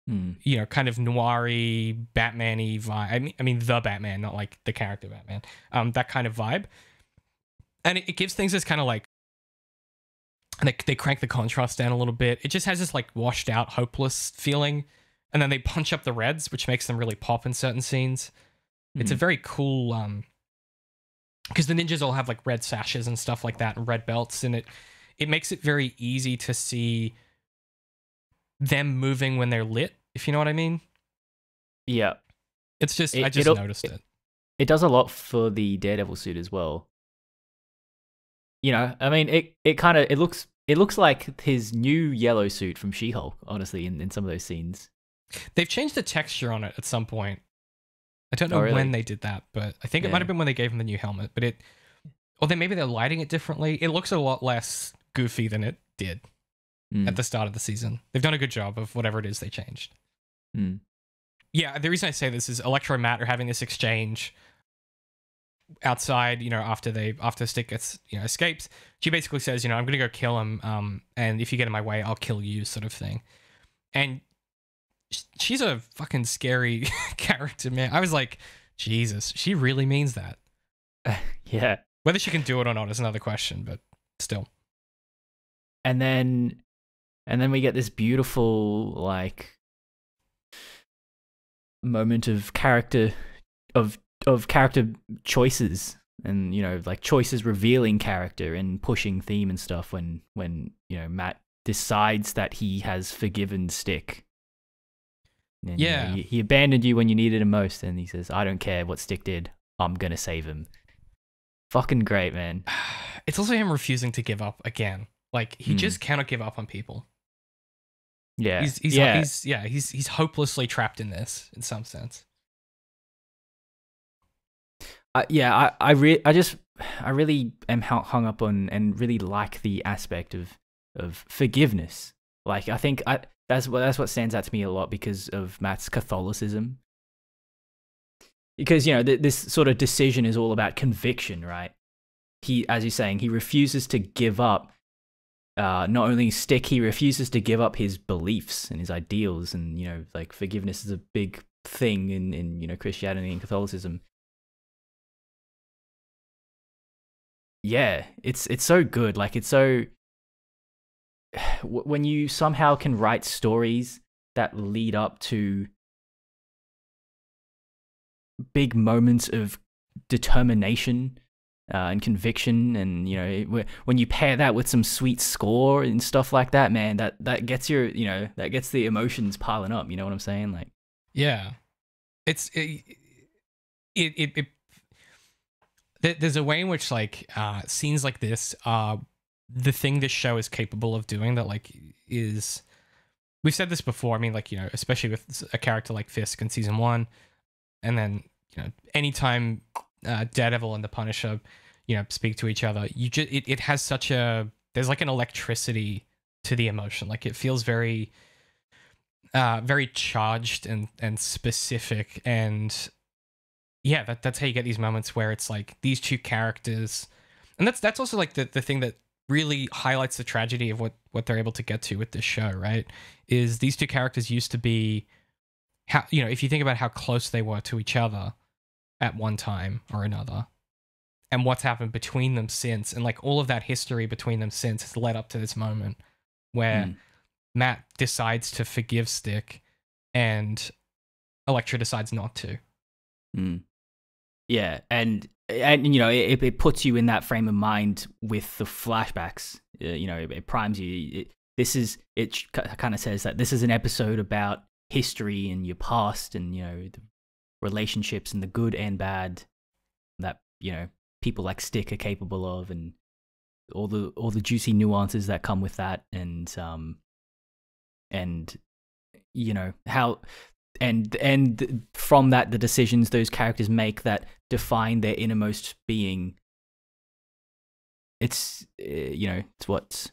you know, kind of noiry, Batman-y vibe. I mean, the Batman, not like the character Batman. That kind of vibe, and it gives things this kind of like. And they crank the contrast down a little bit. It just has this like washed out, hopeless feeling. And then they punch up the reds, which makes them really pop in certain scenes. It's a very cool, because the ninjas all have like red sashes and stuff like that and red belts. And it makes it very easy to see them moving when they're lit, if you know what I mean. Yeah. It's just, I just noticed it. It does a lot for the Daredevil suit as well. You know, I mean, it looks like his new yellow suit from She-Hulk, honestly, in some of those scenes. They've changed the texture on it at some point. I don't know when they did that, but I think it might have been when they gave him the new helmet. But or then maybe they're lighting it differently. It looks a lot less goofy than it did at the start of the season. They've done a good job of whatever it is they changed. Yeah, the reason I say this is Electro and Matt are having this exchange outside, you know, after Stick gets, you know, escapes. She basically says, you know, I'm gonna go kill him, and if you get in my way, I'll kill you, sort of thing. And she's a fucking scary character, man. I was like, Jesus, she really means that. Yeah. Whether she can do it or not is another question, but still. And then we get this beautiful like moment of character of character choices, and you know, like choices revealing character and pushing theme and stuff when you know, Matt decides that he has forgiven Stick. And, yeah, you know, he abandoned you when you needed him most, and he says, I don't care what Stick did, I'm gonna save him. Fucking great, man. It's also him refusing to give up again. Like, he just cannot give up on people. Yeah. He's hopelessly trapped in this in some sense. I really am hung up on and really like the aspect of forgiveness. Like, I think that's what stands out to me a lot because of Matt's Catholicism. Because, you know, this sort of decision is all about conviction, right? He, as you're saying, he refuses to give up. Not only Stick, he refuses to give up his beliefs and his ideals, and you know, like forgiveness is a big thing in you know, Christianity and Catholicism. Yeah, it's so good. Like, it's so when you somehow can write stories that lead up to big moments of determination and conviction, and you know, when you pair that with some sweet score and stuff like that, man, that gets your, you know, that gets the emotions piling up. You know what I'm saying? Like, yeah, there's a way in which like scenes like this are the thing this show is capable of doing. That like is, we've said this before. I mean, like, you know, especially with a character like Fisk in season 1, and then, you know, anytime Daredevil and the Punisher, you know, speak to each other, it has such a, there's like an electricity to the emotion. Like, it feels very very charged and specific, and yeah, that's how you get these moments where it's like these two characters, and that's also like the thing that really highlights the tragedy of what they're able to get to with this show, right? Is these two characters used to be, how, you know, if you think about how close they were to each other at one time or another, and what's happened between them since, and like all of that history between them since has led up to this moment where Matt decides to forgive Stick and Elektra decides not to. Yeah, and you know, it puts you in that frame of mind with the flashbacks. You know, it primes you. kind of says that this is an episode about history and your past and, you know, the relationships and the good and bad that, you know, people like Stick are capable of, and all the juicy nuances that come with that, and you know how and from that the decisions those characters make that define their innermost being. It's you know, it's what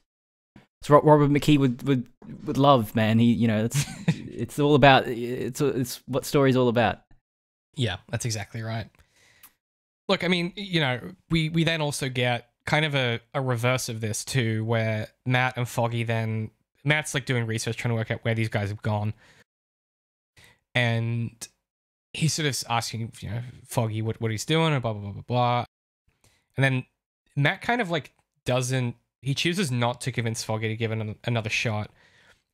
Robert McKee would love, man. He, you know, it's all about it's what story's all about. Yeah, that's exactly right. Look, I mean, you know, we then also get kind of a reverse of this too, where Matt and Foggy Matt's like doing research trying to work out where these guys have gone, and he's sort of asking, you know, Foggy what he's doing and blah blah blah blah blah, and then Matt kind of like he chooses not to convince Foggy to give it another shot,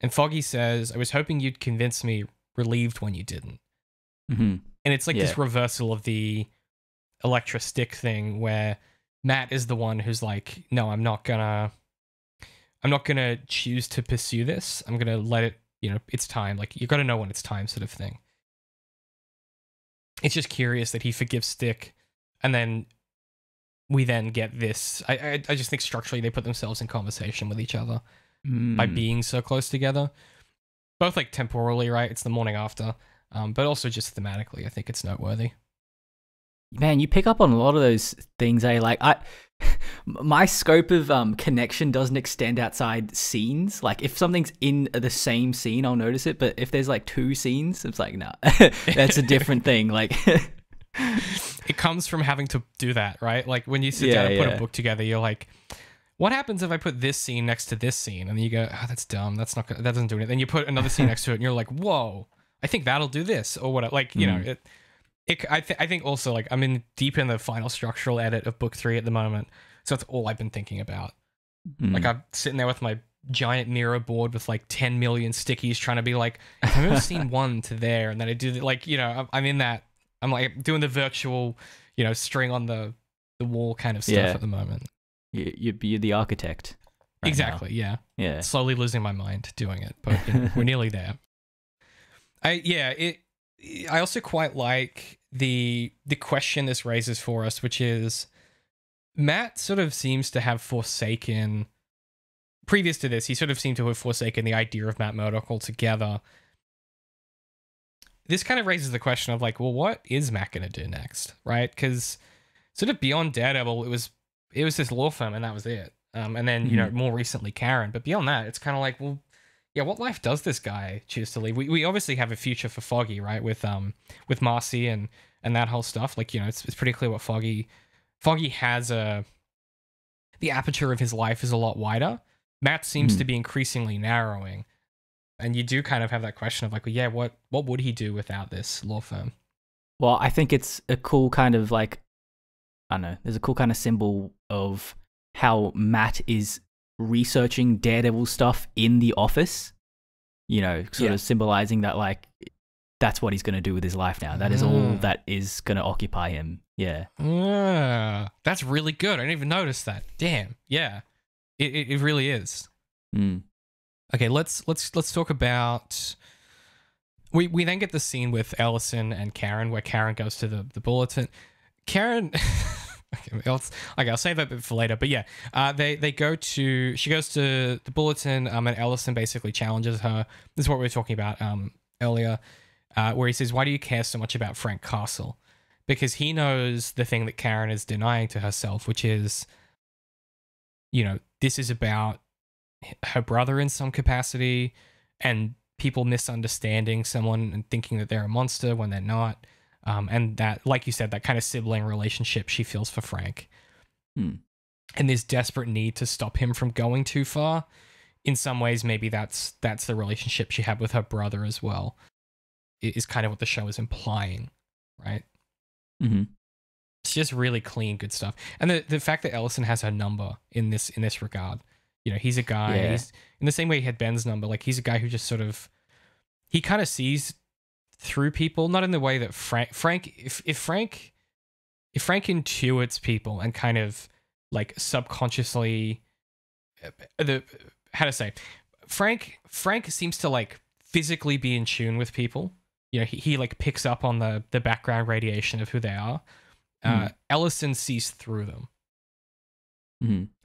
and Foggy says, "I was hoping you'd convince me, relieved when you didn't." Mm-hmm. And it's like this reversal of the Electra Stick thing where Matt is the one who's like, no, I'm not gonna choose to pursue this. I'm gonna let it, you know, it's time. Like, you gotta know when it's time, sort of thing. It's just curious that he forgives Stick, and then we then get this. I just think structurally they put themselves in conversation with each other by being so close together. Both like temporally, right? It's the morning after. But also just thematically, I think it's noteworthy. Man, you pick up on a lot of those things, eh? Like, my scope of connection doesn't extend outside scenes. Like, if something's in the same scene, I'll notice it. But if there's like two scenes, it's like, no, that's a different thing. Like, it comes from having to do that, right? Like, when you sit down and put a book together, you're like, what happens if I put this scene next to this scene? And then you go, oh, that's dumb. That doesn't do anything. Then you put another scene next to it, and you're like, whoa, I think that'll do this, or whatever. Like, you know, I think also, like, I'm deep in the final structural edit of book 3 at the moment, so that's all I've been thinking about. Like, I'm sitting there with my giant Miro board with like 10 million stickies, trying to be like, I move scene 1 to there, and then I do like, you know, I'm in that. I'm like doing the virtual, you know, string on the wall kind of stuff at the moment. You're the architect. Right exactly. now. Yeah. Slowly losing my mind doing it, but you know, we're nearly there. I also quite like the question this raises for us, which is Matt sort of seems to have forsaken, previous to this, he sort of seemed to have forsaken the idea of Matt Murdock altogether. This kind of raises the question of like, well, what is Matt going to do next, right? Because sort of beyond Daredevil, it was this law firm and that was it. And then, you know, more recently Karen, but beyond that, it's kind of like, well, yeah, what life does this guy choose to leave? We obviously have a future for Foggy, right? With Marcy and that whole stuff. Like, you know, it's pretty clear what Foggy has the aperture of his life is a lot wider. Matt seems to be increasingly narrowing. And you do kind of have that question of like, well, yeah, what would he do without this law firm? Well, I think it's a cool kind of like, I don't know, there's a cool kind of symbol of how Matt is researching Daredevil stuff in the office, you know, sort of symbolizing that like that's what he's going to do with his life now. That is all that is going to occupy him. Yeah. That's really good. I didn't even notice that. Damn. Yeah. It really is. Okay, let's talk about we then get the scene with Ellison and Karen where Karen goes to the bulletin. Karen I'll save that bit for later. But yeah, she goes to the bulletin, and Ellison basically challenges her. This is what we were talking about earlier, where he says, "Why do you care so much about Frank Castle?" Because he knows the thing that Karen is denying to herself, which is, you know, this is about her brother in some capacity, and people misunderstanding someone and thinking that they're a monster when they're not. And that, like you said, that kind of sibling relationship she feels for Frank. And this desperate need to stop him from going too far. In some ways, maybe that's the relationship she had with her brother as well. It is kind of what the show is implying, right? It's just really clean, good stuff. And the fact that Ellison has her number in this regard, you know, he's a guy, he's, in the same way he had Ben's number, like he's a guy who just sort of, he kind of sees through people, not in the way that if Frank intuits people and kind of like subconsciously, Frank seems to like physically be in tune with people. You know, he like picks up on the background radiation of who they are. Ellison sees through them.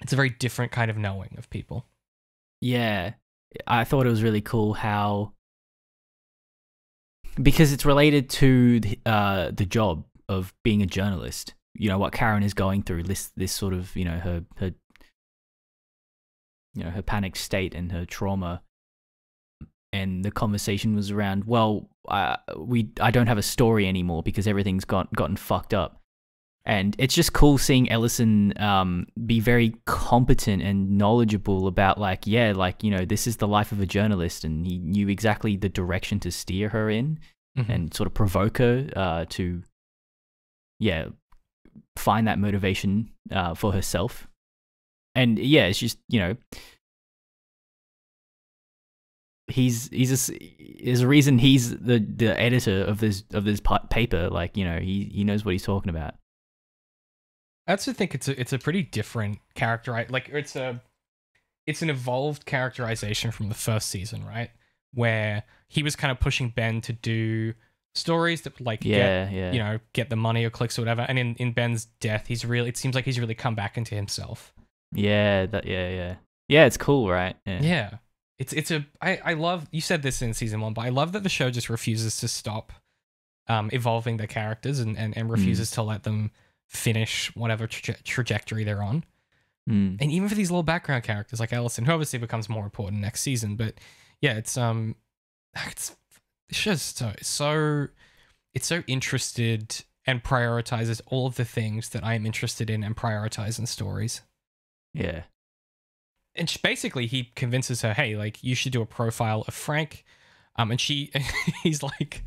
It's a very different kind of knowing of people. Yeah, I thought it was really cool how, because it's related to the job of being a journalist. You know what Karen is going through, this sort of, you know, her panic state and her trauma. And the conversation was around, well, I don't have a story anymore because everything's gotten fucked up. And it's just cool seeing Ellison be very competent and knowledgeable about, like, yeah, like, you know, this is the life of a journalist, and he knew exactly the direction to steer her in and sort of provoke her to, yeah, find that motivation for herself. And yeah, it's just, you know, there's a reason he's the editor of this paper. Like, you know, he knows what he's talking about. I also think it's a pretty different character, right? Like it's an evolved characterization from the first season, right? Where he was kind of pushing Ben to do stories that like get the money or clicks or whatever. And in Ben's death, it seems like he's really come back into himself. Yeah, it's cool, right? Yeah. I love, you said this in season 1, but I love that the show just refuses to stop evolving their characters and refuses to let them finish whatever trajectory they're on. And even for these little background characters like Ellison, who obviously becomes more important next season, but yeah, it's the show's so interested and prioritizes all of the things that I am interested in and prioritize in stories. Yeah. And basically he convinces her, hey, like, you should do a profile of Frank. And he's like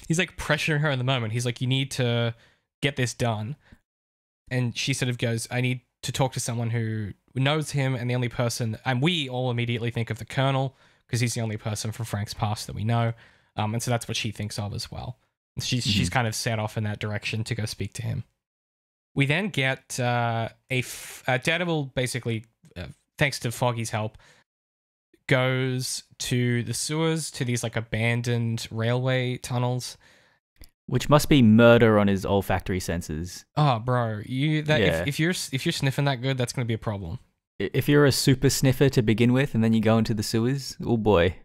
pressuring her in the moment. He's like, you need to get this done. And she sort of goes, I need to talk to someone who knows him, and the only person, and we all immediately think of the Colonel, because he's the only person from Frank's past that we know. And so that's what she thinks of as well. She's kind of set off in that direction to go speak to him. We then get Daredevil, basically, thanks to Foggy's help, goes to the sewers, to these like abandoned railway tunnels. Which must be murder on his olfactory senses. Oh, bro, if you're sniffing that good, that's going to be a problem. If you're a super sniffer to begin with, and then you go into the sewers, oh boy.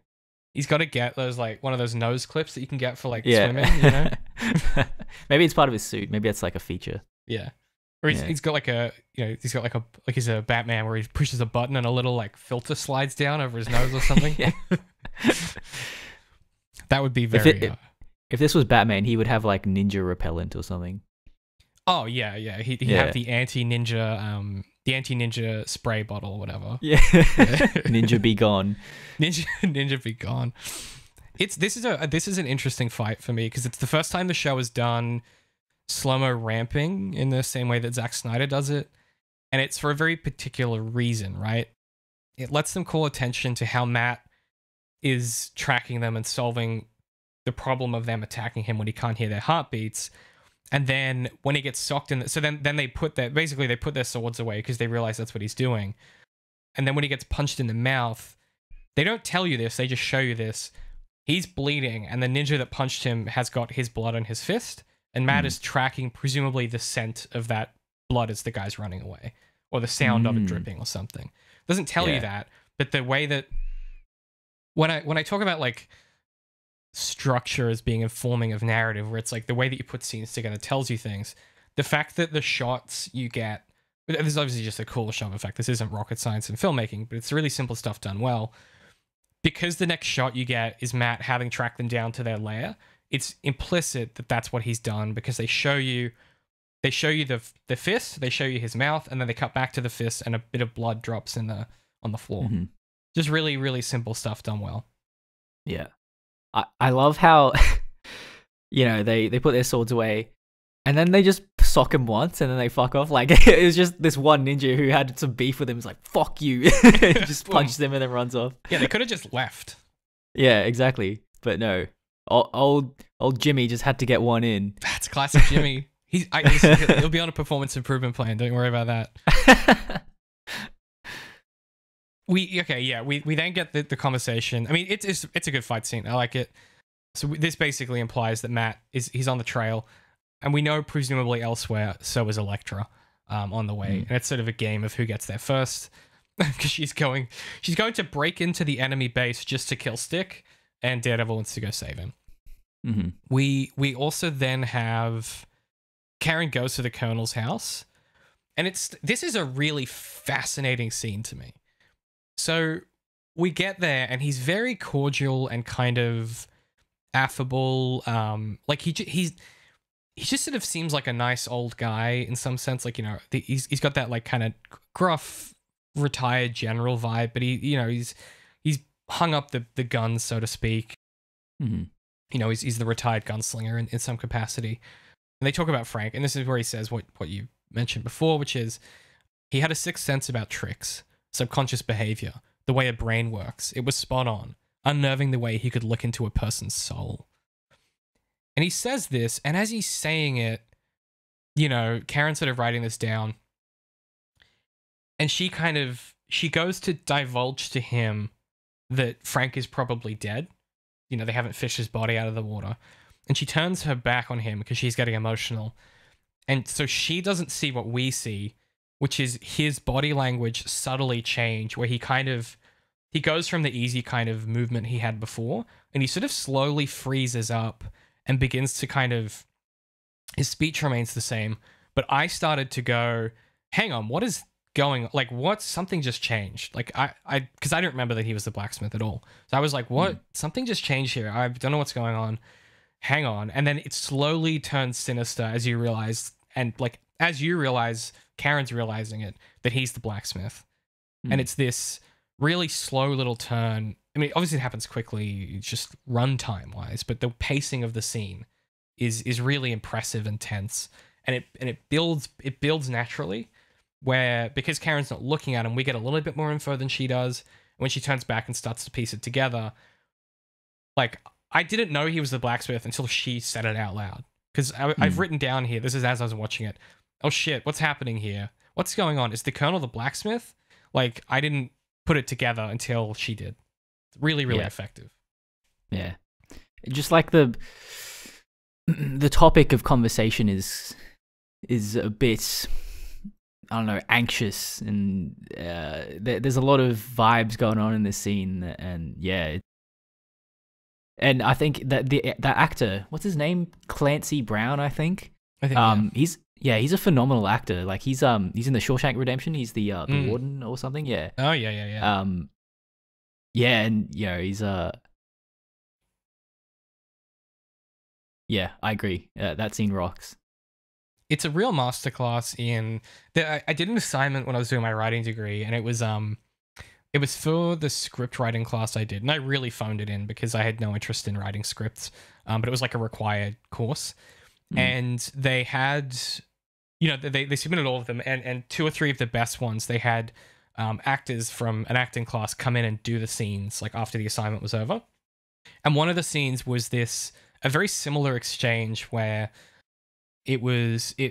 He's got to get those, like, one of those nose clips that you can get for like swimming, you know? Maybe it's part of his suit. Maybe it's like a feature. Yeah. Or he's got like he's a Batman where he pushes a button and a little like filter slides down over his nose or something. That would be very. If this was Batman, he would have like ninja repellent or something. Oh yeah. He'd have the anti-ninja spray bottle or whatever. Yeah. Ninja be gone. Ninja be gone. This is an interesting fight for me because it's the first time the show has done slow-mo ramping in the same way that Zack Snyder does it, and it's for a very particular reason, right? It lets them call attention to how Matt is tracking them and solving the problem of them attacking him when he can't hear their heartbeats. And then when he gets socked in, so then they put their swords away because they realize that's what he's doing. And then when he gets punched in the mouth, they don't tell you this, they just show you this. He's bleeding, and the ninja that punched him has got his blood on his fist, and Matt is tracking presumably the scent of that blood as the guy's running away, or the sound of it dripping or something. Doesn't tell you that, but the way that when I talk about like structure as being informing of narrative, where it's like the way that you put scenes together tells you things. The fact that the shots you get, this is obviously just a cool shot effect. This isn't rocket science in filmmaking, but it's really simple stuff done well. Because the next shot you get is Matt having tracked them down to their lair, it's implicit that that's what he's done, because they show you the fist, they show you his mouth, and then they cut back to the fist, and a bit of blood drops on the floor. Just really, really simple stuff done well. Yeah. I love how, they put their swords away, and then they just sock him once, and then they fuck off. Like, it was just this one ninja who had some beef with him. He's like, fuck you. Just punches him and then runs off. Yeah, they could have just left. Yeah, exactly. But no. Old Jimmy just had to get one in. That's classic Jimmy. He'll be on a performance improvement plan. Don't worry about that. We then get the conversation. I mean, it's a good fight scene. I like it. So this basically implies that Matt he's on the trail, and we know presumably elsewhere so is Elektra on the way, and it's sort of a game of who gets there first, because she's going to break into the enemy base just to kill Stick, and Daredevil wants to go save him. Mm-hmm. We also then have Karen goes to the Colonel's house, and this is a really fascinating scene to me. So we get there, and he's very cordial and kind of affable. Like he just sort of seems like a nice old guy in some sense. Like, you know, he's got that like kind of gruff, retired general vibe, but he's hung up the guns, so to speak. Mm-hmm. You know, he's the retired gunslinger in some capacity. And they talk about Frank, and this is where he says what you mentioned before, which is he had a sixth sense about tricks, subconscious behavior, the way a brain works. It was spot on, unnerving the way he could look into a person's soul. And he says this, and as he's saying it, you know, Karen's sort of writing this down, and she goes to divulge to him that Frank is probably dead. You know, they haven't fished his body out of the water. And she turns her back on him because she's getting emotional. And so she doesn't see what we see, which is his body language subtly change, where he goes from the easy kind of movement he had before, and he sort of slowly freezes up and begins to his speech remains the same. But I started to go, hang on, what is going, like, something just changed. Like, because I didn't remember that he was the blacksmith at all. So I was like, what? Something just changed here. I don't know what's going on. Hang on. And then it slowly turns sinister as you realize, and like, as you realize, Karen's realizing it, that he's the blacksmith. And it's this really slow little turn. I mean, obviously it happens quickly, just runtime wise, but the pacing of the scene is really impressive and tense. And it builds naturally, where because Karen's not looking at him, we get a little bit more info than she does. And when she turns back and starts to piece it together, like, I didn't know he was the blacksmith until she said it out loud. Because I've written down here, this is as I was watching it, oh shit, what's happening here? What's going on? Is the Colonel the blacksmith? Like, I didn't put it together until she did. Really, really effective. Yeah. Just like the topic of conversation is a bit, I don't know, anxious, and there's a lot of vibes going on in this scene, and yeah. And I think that the actor, what's his name? Clancy Brown, I think. He's a phenomenal actor. Like he's in the Shawshank Redemption. He's the warden or something. Yeah. Oh yeah. Yeah, and you know he's yeah, I agree. That scene rocks. It's a real masterclass in. I did an assignment when I was doing my writing degree, and it was for the script writing class I did, and I really phoned it in because I had no interest in writing scripts, but it was like a required course. And they had, you know, they submitted all of them, and two or three of the best ones, they had actors from an acting class come in and do the scenes, like, after the assignment was over. And one of the scenes was a very similar exchange where the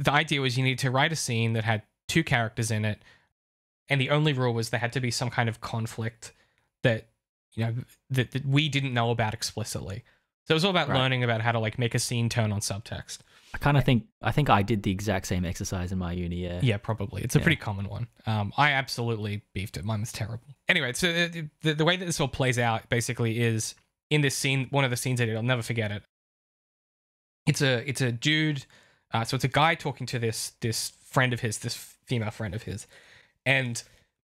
idea was you needed to write a scene that had two characters in it, and the only rule was there had to be some kind of conflict that, you know, that we didn't know about explicitly. So it was all about learning about how to, like, make a scene turn on subtext. I think I did the exact same exercise in my uni. Yeah. Yeah, probably. It's a pretty common one. I absolutely beefed it. Mine was terrible. Anyway, so the way that this all plays out basically is in this scene. One of the scenes I did, I'll never forget it. It's a dude. So it's a guy talking to this friend of his, this female friend of his, and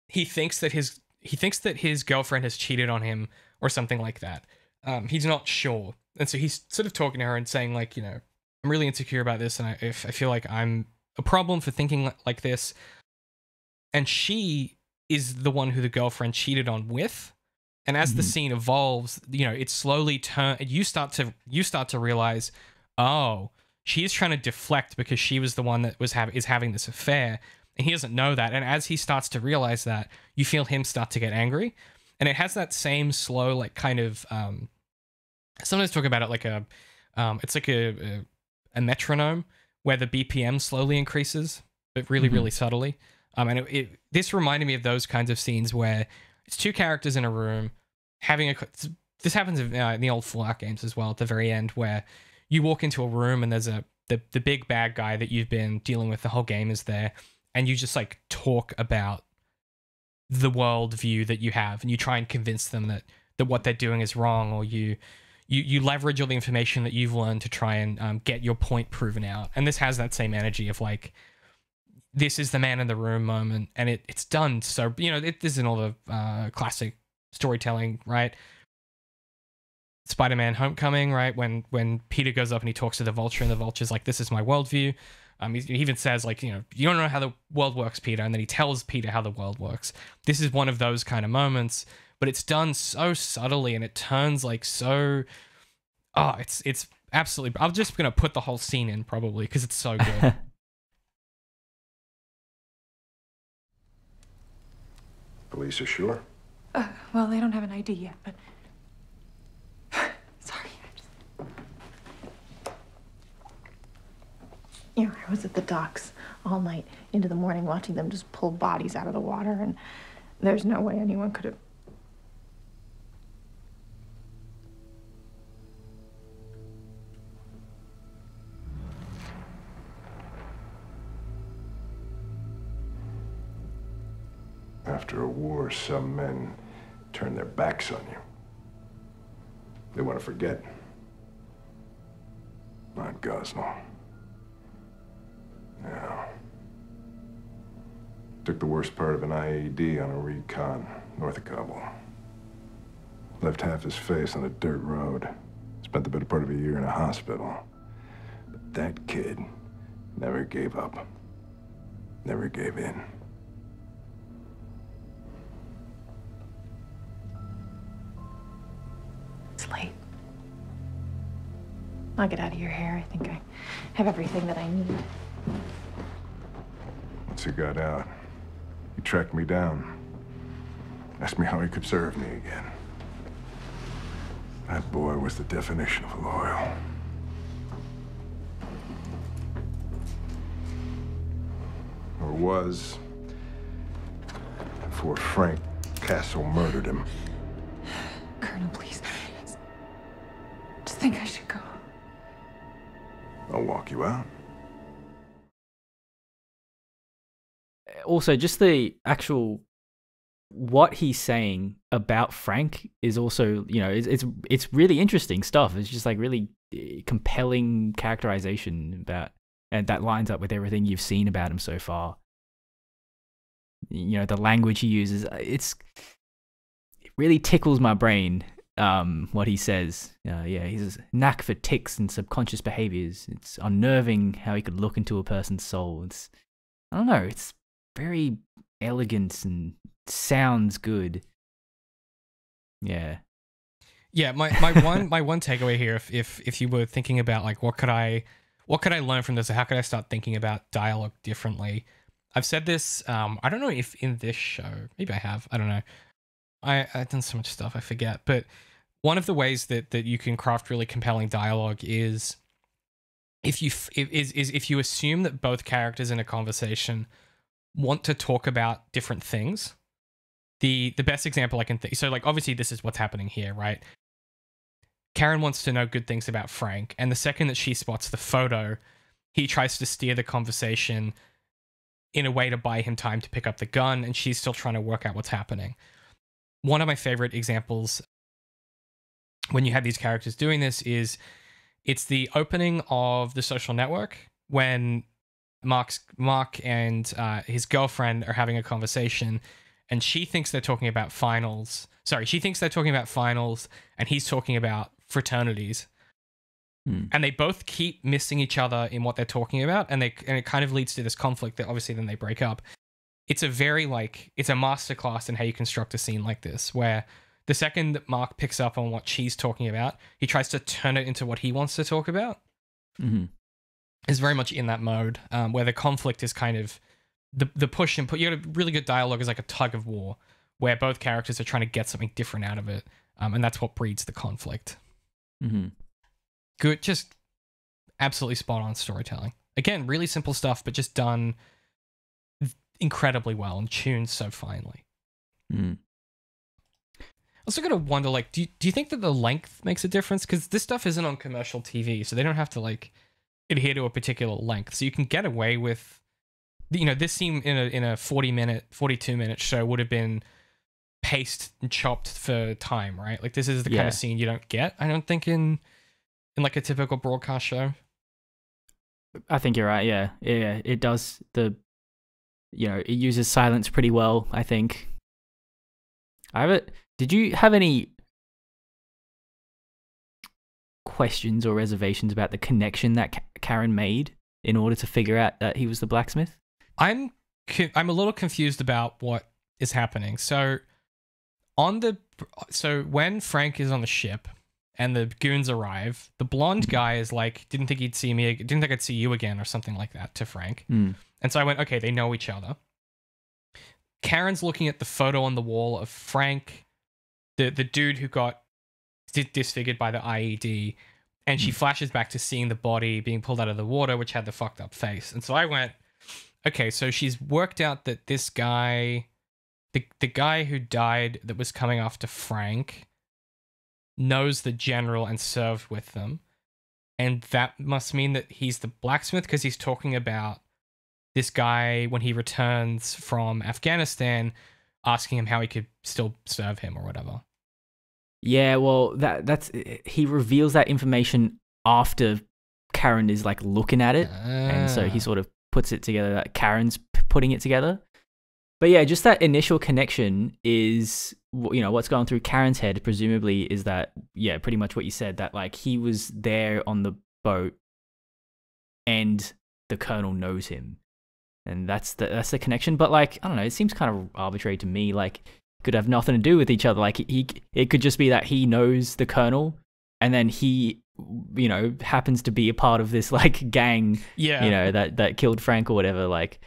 he thinks that his girlfriend has cheated on him or something like that. He's not sure, and so he's sort of talking to her and saying, like, you know, I'm really insecure about this, and I feel like I'm a problem for thinking like this. And she is the one who the girlfriend cheated on with. And as the scene evolves, you know, it slowly you start to realize, oh, she's trying to deflect because she was the one that is having this affair, and he doesn't know that. And as he starts to realize that, you feel him start to get angry, and it has that same slow, like, kind of sometimes talk about it like it's like a metronome where the BPM slowly increases, but really, really subtly. This reminded me of those kinds of scenes where it's two characters in a room having a. This happens in the old Fallout games as well. At the very end, where you walk into a room and there's the big bad guy that you've been dealing with the whole game is there, and you just like talk about the world view that you have, and you try and convince them that what they're doing is wrong, or you leverage all the information that you've learned to try and get your point proven out. And this has that same energy of like, this is the man in the room moment, and it's done so, this is in all the classic storytelling, right? Spider-Man Homecoming, right? When Peter goes up and he talks to the Vulture, and the Vulture's like, this is my worldview. He even says like, you don't know how the world works, Peter. And then he tells Peter how the world works. This is one of those kind of moments, but it's done so subtly, and it turns like so, it's absolutely, I'm just going to put the whole scene in probably because it's so good. Police are sure? Well, they don't have an ID yet, but... Sorry. I was at the docks all night into the morning watching them just pull bodies out of the water, and there's no way anyone could have... After a war, some men turn their backs on you. They want to forget. Not Gosnell. No. Took the worst part of an IED on a recon north of Kabul. Left half his face on a dirt road. Spent the better part of a year in a hospital. But that kid never gave up. Never gave in. It's late. I'll get out of your hair. I think I have everything that I need. Once he got out, he tracked me down. Asked me how he could serve me again. That boy was the definition of loyal. Or was, before Frank Castle murdered him. Colonel, please. Just think I should go. I'll walk you out. Also, just the actual what he's saying about Frank is also, it's really interesting stuff. It's just like really compelling characterization about, and that lines up with everything you've seen about him so far. The language he uses, it really tickles my brain. What he says, he's a knack for tics and subconscious behaviors. It's unnerving how he could look into a person's soul. I don't know, it's very elegant and sounds good. Yeah. My one takeaway here, if you were thinking about like what could I learn from this, or how could I start thinking about dialogue differently? I've said this. I don't know if in this show, maybe I have. I don't know. I've done so much stuff I forget, but one of the ways that you can craft really compelling dialogue is if you assume that both characters in a conversation want to talk about different things. The best example I can think, so like obviously this is what's happening here, right? Karen wants to know good things about Frank, and the second that she spots the photo, he tries to steer the conversation in a way to buy him time to pick up the gun, and she's still trying to work out what's happening. One of my favorite examples when you have these characters doing this is it's the opening of The Social Network when Mark and his girlfriend are having a conversation, and she thinks they're talking about finals. She thinks they're talking about finals, and he's talking about fraternities. And they both keep missing each other in what they're talking about, and it kind of leads to this conflict that obviously then they break up. It's a very it's a masterclass in how you construct a scene like this, where the second that Mark picks up on what she's talking about, he tries to turn it into what he wants to talk about. Mm-hmm. Is very much in that mode, where the conflict is kind of the push and put. You got a really good dialogue is like a tug of war, where both characters are trying to get something different out of it, and that's what breeds the conflict. Mm-hmm. Good, just absolutely spot on storytelling. Again, really simple stuff, but just done incredibly well and tuned so finely. Mm. Also gotta wonder, like, do you think that the length makes a difference? Because this stuff isn't on commercial TV, so they don't have to like adhere to a particular length. So you can get away with, you know, this scene in a 42-minute show would have been paced and chopped for time, right? Like this is the kind of scene you don't get, I don't think, in like a typical broadcast show. I think you're right. Yeah, it does it uses silence pretty well, I think. Did you have any questions or reservations about the connection that Karen made in order to figure out that he was the blacksmith? I'm a little confused about what is happening. So when Frank is on the ship and the goons arrive, the blonde guy is like, didn't think I'd see you again, or something like that to Frank. And so I went, okay, they know each other. Karen's looking at the photo on the wall of Frank, the dude who got disfigured by the IED, and she flashes back to seeing the body being pulled out of the water, which had the fucked up face. And so I went, okay, so she's worked out that this guy, the guy who died that was coming after Frank, knows the general and served with them. And that must mean that he's the blacksmith, because he's talking about this guy when he returns from Afghanistan, asking him how he could still serve him or whatever. Yeah, well, that's he reveals that information after Karen is like looking at it, and so he sort of puts it together that Karen's putting it together. But yeah, just that initial connection is, you know, what's going through Karen's head, presumably, is that, yeah, pretty much what you said, that like he was there on the boat and the colonel knows him. And that's the connection. But like, I don't know, it seems kind of arbitrary to me. Like, could have nothing to do with each other. Like it could just be that he knows the colonel, and then he, you know, happens to be a part of this like gang, you know, that killed Frank or whatever. Like,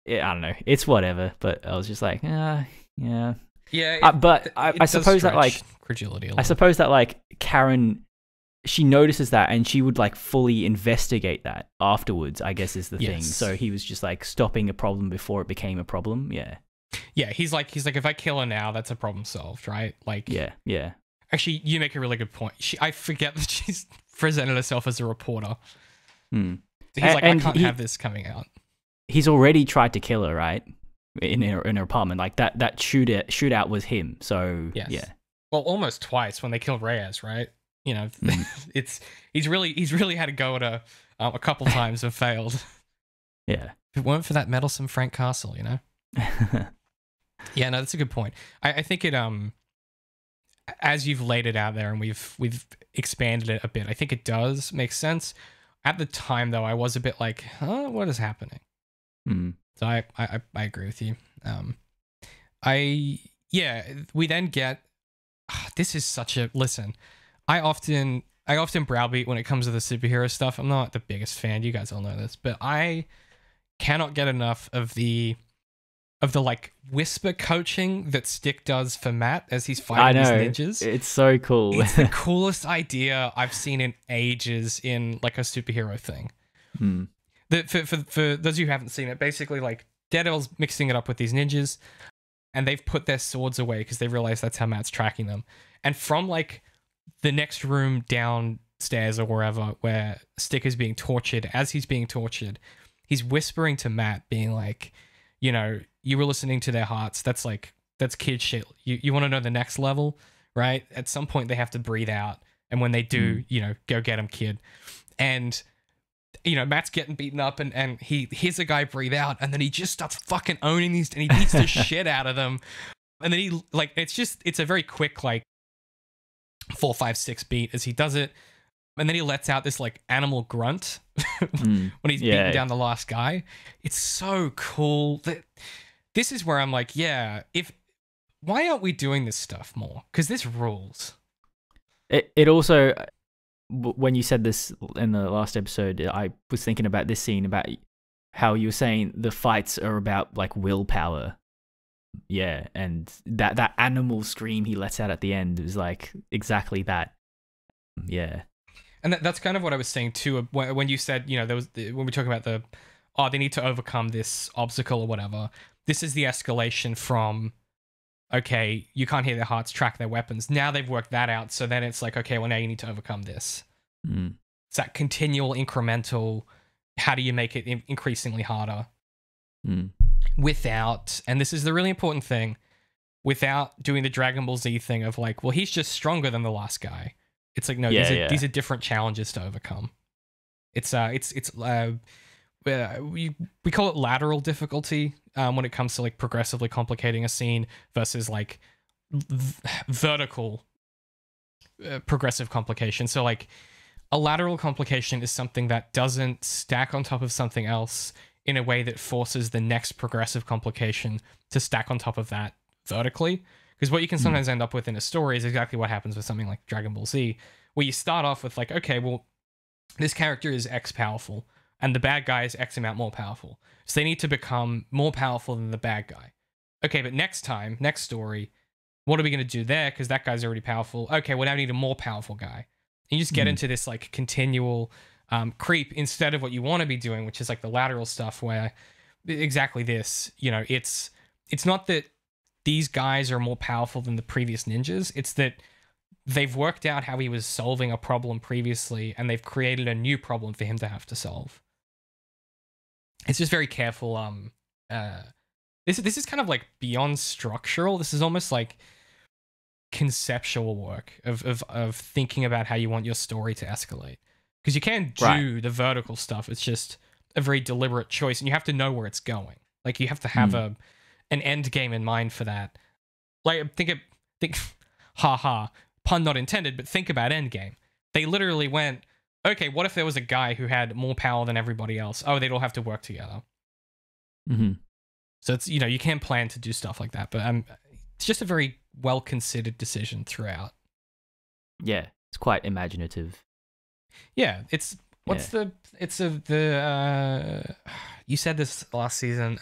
I don't know, it's whatever. But I was just like, yeah. But I suppose that like credulity. I suppose that like Karen, she notices that and she would like fully investigate that afterwards, I guess, is the thing. So he was just like stopping a problem before it became a problem. Yeah, he's like, if I kill her now, that's a problem solved, right? Like, yeah. Actually, you make a really good point. I forget that she's presented herself as a reporter. So he's like, I can't have this coming out. He's already tried to kill her, right? In her apartment, like that shootout was him. So yeah. Well, almost twice when they killed Reyes, right? You know, he's really had to go at her a couple times and failed. Yeah. If it weren't for that meddlesome Frank Castle, you know. Yeah, no, that's a good point. I think it as you've laid it out there and we've expanded it a bit, I think it does make sense. At the time though, I was a bit like, huh, what is happening? So I agree with you. We then get this is such a listen. I often browbeat when it comes to the superhero stuff. I'm not the biggest fan, you guys all know this, but I cannot get enough of the like whisper coaching that Stick does for Matt as he's fighting these ninjas. It's so cool. It's the coolest idea I've seen in ages in like a superhero thing. For those of you who haven't seen it, basically like Daredevil's mixing it up with these ninjas, and they've put their swords away because they realize that's how Matt's tracking them. And from like the next room downstairs or wherever where Stick is being tortured, as he's being tortured, he's whispering to Matt, being like, you know, you were listening to their hearts. That's kid shit. You want to know the next level, right? At some point they have to breathe out, and when they do, you know, go get him, kid. And you know, Matt's getting beaten up, and he hears a guy breathe out, and then he just starts fucking owning these, and he beats the shit out of them. And then he like, it's a very quick like 4, 5, 6 beat as he does it. And then he lets out this like animal grunt when he's beating down the last guy. It's so cool. This is where I'm like, yeah, why aren't we doing this stuff more? Because this rules. It also, when you said this in the last episode, I was thinking about this scene, about how you were saying the fights are about like willpower. Yeah, and that animal scream he lets out at the end is like exactly that. Yeah. And that's kind of what I was saying too when you said, you know, when we talk about the oh, they need to overcome this obstacle or whatever. This is the escalation from, okay, you can't hear their hearts, track their weapons. Now they've worked that out. So then it's like, okay, well, now you need to overcome this. It's that continual incremental, how do you make it increasingly harder? Without, and this is the really important thing, without doing the Dragon Ball Z thing of like, well, he's just stronger than the last guy. It's like, no, these are different challenges to overcome. We call it lateral difficulty when it comes to like progressively complicating a scene versus like vertical progressive complication. So like a lateral complication is something that doesn't stack on top of something else in a way that forces the next progressive complication to stack on top of that vertically. Because what you can sometimes end up with in a story is exactly what happens with something like Dragon Ball Z, where you start off with like, okay, well, this character is X powerful, and the bad guy is X amount more powerful. So they need to become more powerful than the bad guy. Okay, but next story, what are we going to do there? Because that guy's already powerful. Okay, well, now we need a more powerful guy. And you just get into this like continual creep instead of what you want to be doing, which is like the lateral stuff where exactly this, you know, it's not that these guys are more powerful than the previous ninjas. It's that they've worked out how he was solving a problem previously and they've created a new problem for him to have to solve. It's just very careful. This is kind of like beyond structural. This is almost like conceptual work of thinking about how you want your story to escalate. Because you can do the vertical stuff. It's just a very deliberate choice, and you have to know where it's going. Like you have to have an end game in mind for that. Like think, haha, pun not intended, but think about Endgame. They literally went, okay, what if there was a guy who had more power than everybody else? Oh, they'd all have to work together. So it's, you know, you can plan to do stuff like that, but it's just a very well considered decision throughout. Yeah, it's quite imaginative. Yeah, it's you said this last season.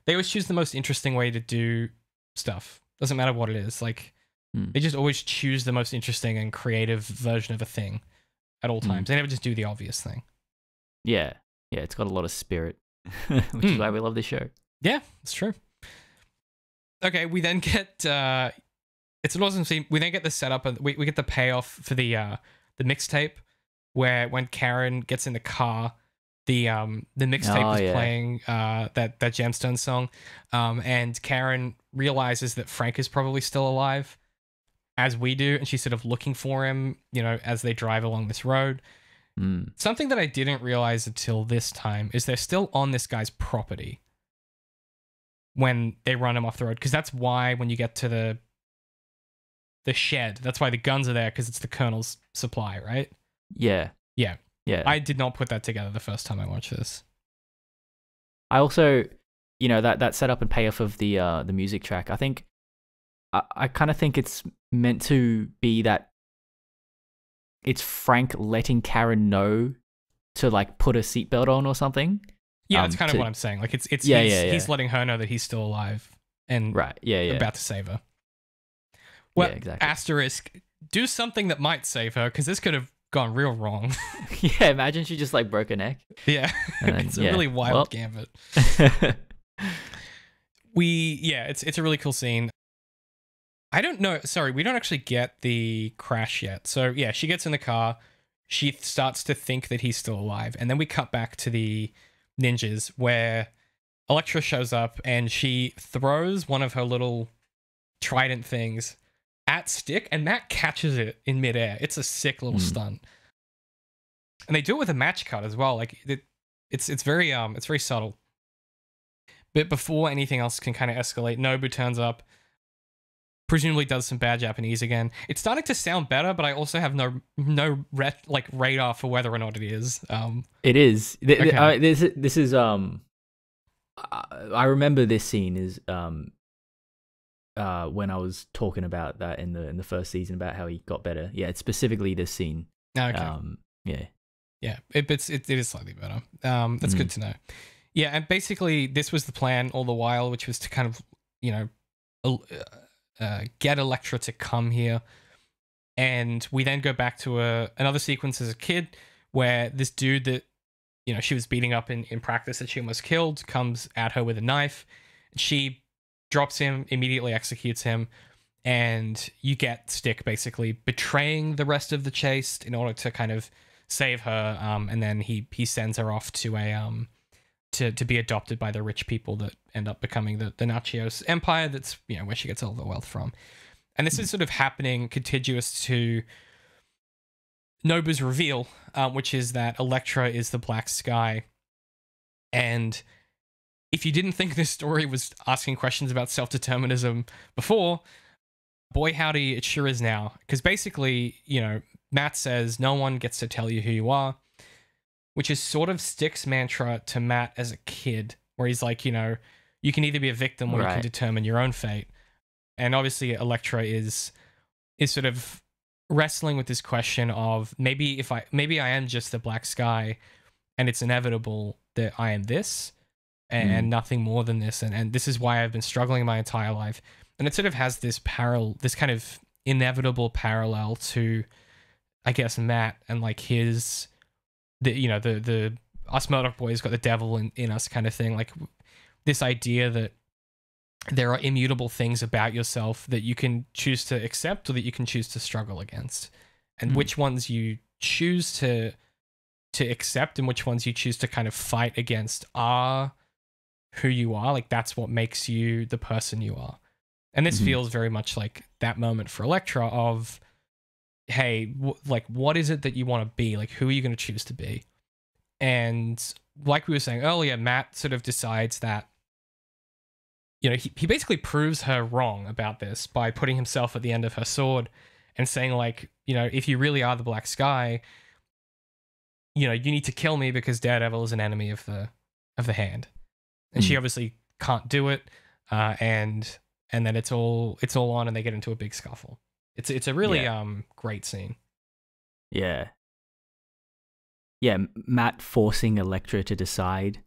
They always choose the most interesting way to do stuff. Doesn't matter what it is. Like they just always choose the most interesting and creative version of a thing at all times. They never just do the obvious thing. Yeah, it's got a lot of spirit, which is why we love this show. Yeah, it's true. Okay, we then get it's an awesome scene. We then get the setup and we get the payoff for the mixtape, where when Karen gets in the car, the mixtape is playing that Gemstone song, and Karen realizes that Frank is probably still alive, as we do, and she's sort of looking for him, you know, as they drive along this road. Something that I didn't realize until this time is they're still on this guy's property when they run him off the road, because that's why when you get to the shed, that's why the guns are there, because it's the Colonel's supply, right? Yeah. I did not put that together the first time I watched this. I also, you know, that setup and payoff of the music track, I think, I kind of think it's meant to be that it's Frank letting Karen know to like put a seatbelt on or something. Yeah, that's kind of what I'm saying. Like he's letting her know that he's still alive and about to save her. Well, exactly. Asterisk, do something that might save her, because this could have gone real wrong. Yeah, imagine she just like broke her neck. Yeah, it's a really wild gambit. It's a really cool scene. I don't know. Sorry, we don't actually get the crash yet. So yeah, she gets in the car. She starts to think that he's still alive, and then we cut back to the ninjas where Elektra shows up and she throws one of her little trident things at Stick, and that catches it in midair. It's a sick little stunt, and they do it with a match cut as well. Like it's very subtle. But before anything else can kind of escalate, Nobu turns up, presumably does some bad Japanese again. It's starting to sound better, but I also have no radar for whether or not it is. It is. This is I remember this scene is when I was talking about that in the first season about how he got better. Yeah, it's specifically this scene. Okay. Yeah. It is slightly better. That's good to know. Yeah, and basically this was the plan all the while, which was to kind of, you know, get Elektra to come here. And we then go back to another sequence as a kid where this dude that she was beating up in practice that she almost killed, comes at her with a knife. She drops him, immediately executes him, and you get Stick basically betraying the rest of the chase in order to kind of save her, and then he sends her off to a to be adopted by the rich people that end up becoming the Nachios Empire. That's where she gets all the wealth from. And this is sort of happening contiguous to Nobu's reveal, which is that Elektra is the Black Sky. And if you didn't think this story was asking questions about self-determinism before, boy howdy, it sure is now. Because basically, Matt says no one gets to tell you who you are, which is sort of Stick's mantra to Matt as a kid, where he's like, you can either be a victim or you can determine your own fate. And obviously Elektra is sort of wrestling with this question of maybe I am just the Black Sky and it's inevitable that I am this and nothing more than this. And this is why I've been struggling my entire life. And it sort of has this kind of inevitable parallel to, I guess, Matt and like his, the us Murdock boys got the devil in us kind of thing. Like this idea that there are immutable things about yourself that you can choose to accept or that you can choose to struggle against. And which ones you choose to accept and which ones you choose to kind of fight against are who you are. Like that's what makes you the person you are. And this feels very much like that moment for Elektra of, hey, what is it that you want to be? Like, who are you going to choose to be? And like we were saying earlier, Matt sort of decides that, he basically proves her wrong about this by putting himself at the end of her sword and saying like, if you really are the Black Sky, you need to kill me because Daredevil is an enemy of the hand. And she obviously can't do it. And then it's all on and they get into a big scuffle. It's a really great scene. Yeah. Yeah, Matt forcing Elektra to decide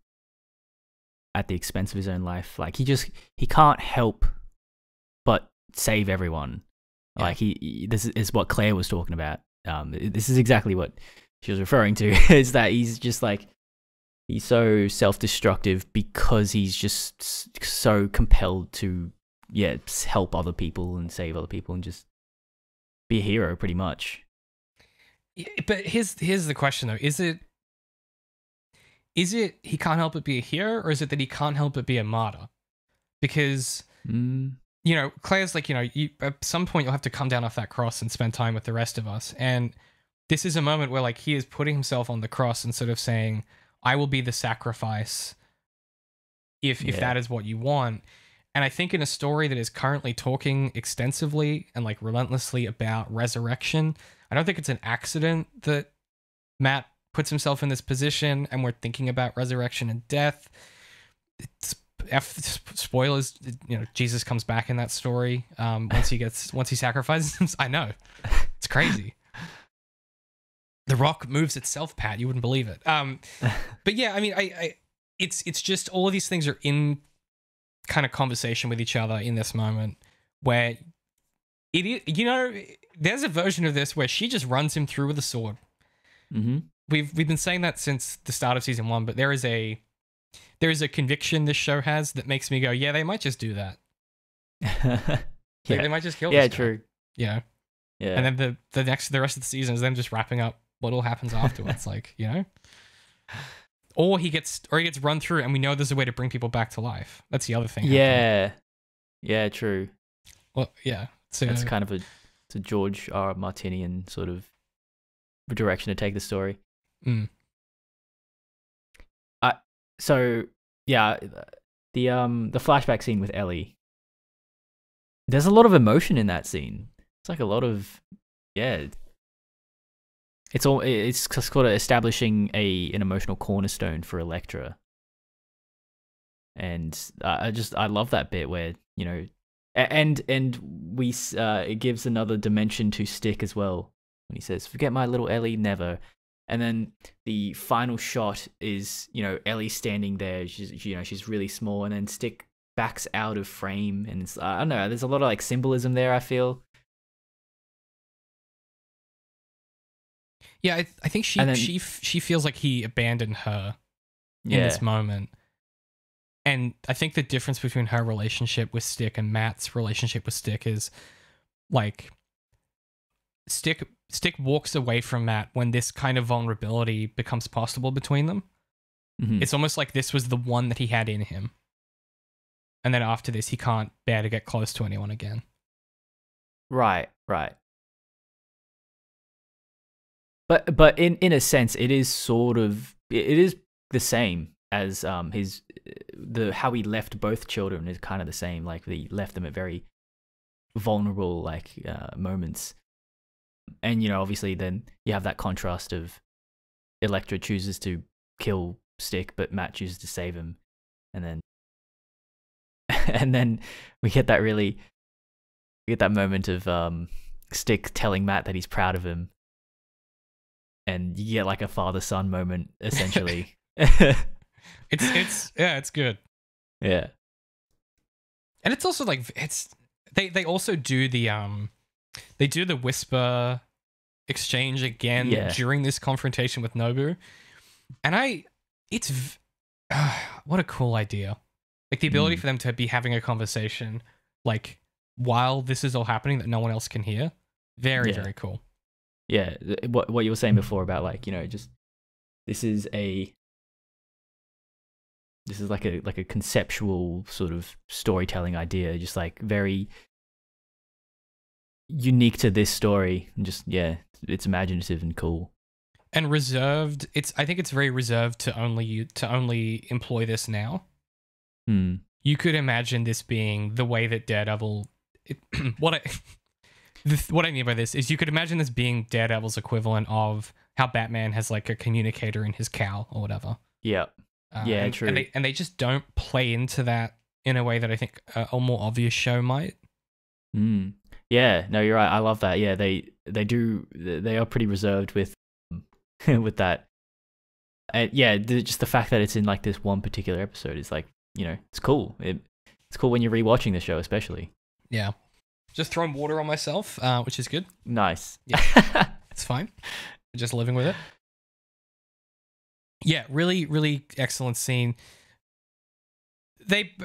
at the expense of his own life. Like he can't help but save everyone. Yeah. Like this is what Claire was talking about. This is exactly what she was referring to, is that he's just like, he's so self-destructive because he's just so compelled to help other people and save other people and just be a hero pretty much. Yeah, but here's the question though. Is it he can't help but be a hero, or is it that he can't help but be a martyr? Because Claire's like, you at some point you'll have to come down off that cross and spend time with the rest of us. And this is a moment where like he is putting himself on the cross and sort of saying, I will be the sacrifice if that is what you want. And I think in a story that is currently talking extensively and like relentlessly about resurrection, I don't think it's an accident that Matt puts himself in this position and we're thinking about resurrection and death. Spoilers, Jesus comes back in that story once he sacrifices him. I know. It's crazy. The rock moves itself, Pat. You wouldn't believe it. But yeah, I mean, it's just all of these things are in kind of conversation with each other in this moment where there's a version of this where she just runs him through with a sword. We've been saying that since the start of season 1, but there is a conviction this show has that makes me go, yeah, they might just do that. They might just kill this guy. True. Yeah. And then the rest of the season is them just wrapping up what all happens afterwards. Like, or he gets run through and we know there's a way to bring people back to life. That's the other thing. Yeah, true. Well, yeah. So that's kind of a George R. Martinian sort of direction to take the story. So yeah, the flashback scene with Ellie. There's a lot of emotion in that scene. It's like a lot of it's sort of establishing an emotional cornerstone for Elektra. And I love that bit where, and we it gives another dimension to Stick as well when he says, "Forget my little Ellie, never." And then the final shot is, Ellie standing there. She's really small, and then Stick backs out of frame, and it's, I don't know. There's a lot of like symbolism there, I feel. Yeah, I think she feels like he abandoned her in this moment. And I think the difference between her relationship with Stick and Matt's relationship with Stick is like Stick walks away from Matt when this kind of vulnerability becomes possible between them. Mhm. It's almost like this was the one that he had in him. And then after this, he can't bear to get close to anyone again. Right. But in a sense, it is sort of it is the same as how he left both children is kind of the same. Like he left them at very vulnerable moments, and obviously then you have that contrast of Elektra chooses to kill Stick, but Matt chooses to save him, and then we get that moment of Stick telling Matt that he's proud of him. And you get like a father-son moment, essentially. It's good. Yeah. And it's also like they also do the whisper exchange again during this confrontation with Nobu. And what a cool idea. Like the ability for them to be having a conversation like while this is all happening that no one else can hear. Very, very cool. Yeah, what you were saying before about like, just this is like a conceptual sort of storytelling idea, just like very unique to this story, and just it's imaginative and cool. And reserved, I think it's very reserved to only employ this now. You could imagine this being the way that Daredevil what I mean by this is you could imagine this being Daredevil's equivalent of how Batman has like a communicator in his cowl or whatever. Yeah. True. And they just don't play into that in a way that I think a more obvious show might. Yeah, no, you're right. I love that. Yeah, they are pretty reserved with with that. Just the fact that it's in like this one particular episode is like, it's cool. It's cool when you're rewatching the show, especially. Yeah. Just throwing water on myself, which is good. Nice. Yeah, it's fine. Just living with it. Yeah, really, really excellent scene.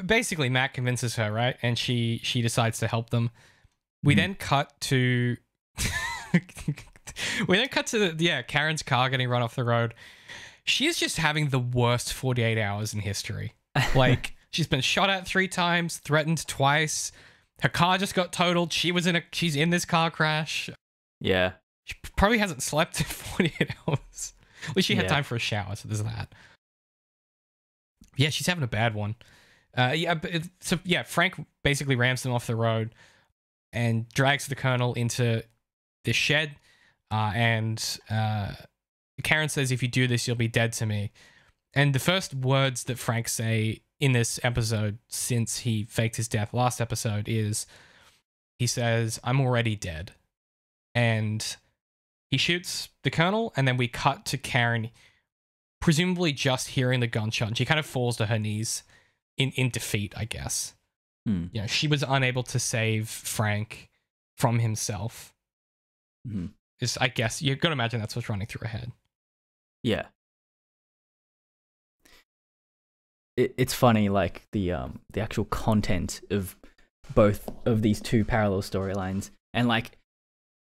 Basically Matt convinces her, right? And she decides to help them. We then cut to Karen's car getting run off the road. She is just having the worst 48 hours in history. Like she's been shot at 3 times, threatened twice. Her car just got totaled. She's in this car crash. Yeah. She probably hasn't slept in 48 hours. At least she had time for a shower, so there's that. Yeah, she's having a bad one. Frank basically rams them off the road and drags the Colonel into this shed. And Karen says, if you do this, you'll be dead to me. And the first words that Frank say in this episode since he faked his death last episode is he says, I'm already dead. And he shoots the Colonel, and then we cut to Karen presumably just hearing the gunshot, and she kind of falls to her knees in defeat, I guess. She was unable to save Frank from himself. I guess you've got to imagine that's what's running through her head. Yeah. It's funny, like the actual content of both of these two parallel storylines, and like,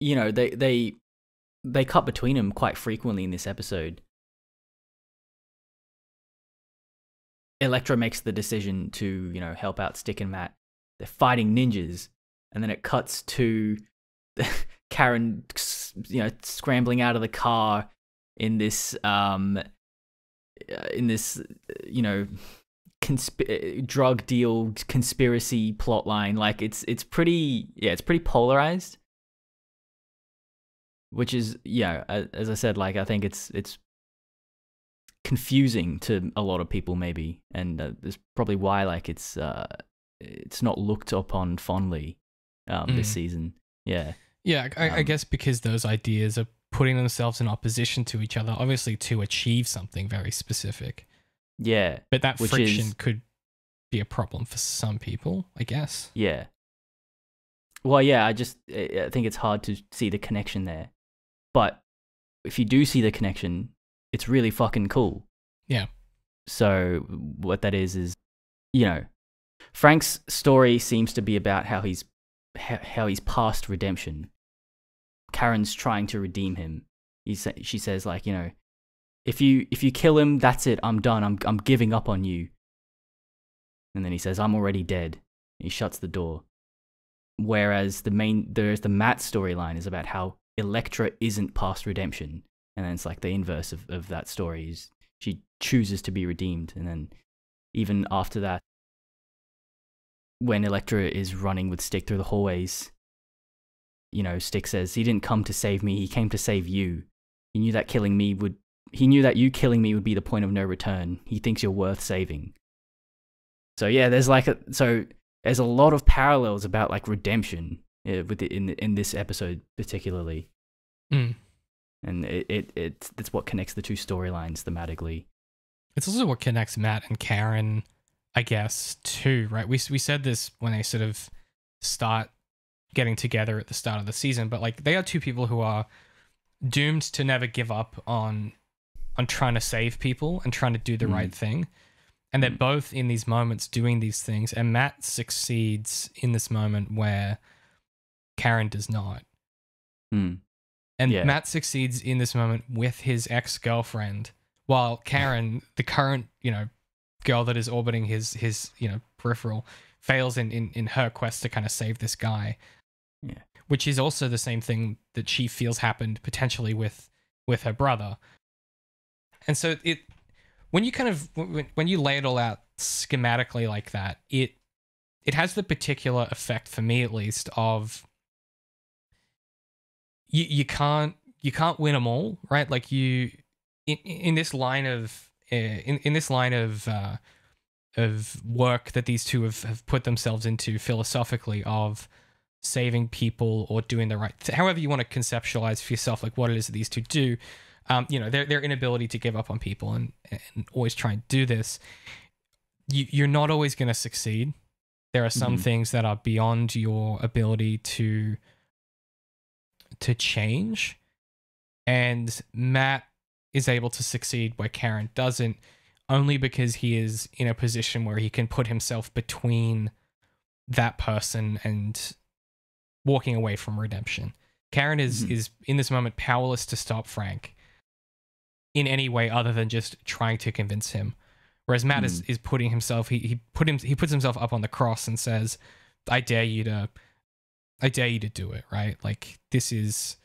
they cut between them quite frequently in this episode. Elektra makes the decision to, help out Stick and Matt. They're fighting ninjas, and then it cuts to Karen, scrambling out of the car in this drug deal conspiracy plot line. Like it's pretty polarized, which is as I said, like I think it's confusing to a lot of people maybe, and that's probably why like it's not looked upon fondly this season. I guess because those ideas are putting themselves in opposition to each other, obviously to achieve something very specific. Yeah. But that friction could be a problem for some people, I guess. Yeah. Well, yeah, I think it's hard to see the connection there. But if you do see the connection, it's really fucking cool. Yeah. So what that is, you know, Frank's story seems to be about how he's past redemption. Karen's trying to redeem him. She says, like, you know, if you kill him, that's it. I'm done. I'm giving up on you. And then he says, I'm already dead. And he shuts the door. Whereas the Matt storyline is about how Elektra isn't past redemption. And then it's like the inverse of that story is she chooses to be redeemed. And then even after that, when Elektra is running with Stick through the hallways, you know, Stick says, he didn't come to save me, he came to save you. He knew that you killing me would be the point of no return. He thinks you're worth saving. So yeah, there's a lot of parallels about like redemption in this episode particularly. Mm. And it's what connects the two storylines thematically. It's also what connects Matt and Karen, I guess, too, right? We said this when they sort of start getting together at the start of the season, but like they are two people who are doomed to never give up on trying to save people and trying to do the right thing. And they're both in these moments doing these things, and Matt succeeds in this moment where Karen does not. Mm. And Matt succeeds in this moment with his ex-girlfriend, while Karen, the current, you know, girl that is orbiting his you know, peripheral, fails in her quest to kind of save this guy. Yeah. Which is also the same thing that she feels happened potentially with her brother. And so when you lay it all out schematically like that, it has the particular effect, for me at least, of you can't win them all, right? Like in this line of work that these two have put themselves into philosophically, of saving people or doing the right however you want to conceptualize for yourself, like what it is that these two do. You know, their inability to give up on people and always try and do this. You're not always going to succeed. There are some things that are beyond your ability to change. And Matt is able to succeed where Karen doesn't, only because he is in a position where he can put himself between that person and walking away from redemption. Karen is in this moment powerless to stop Frank in any way other than just trying to convince him. Whereas Matt is putting himself, he puts himself up on the cross and says, I dare you to do it, right? Like, this is,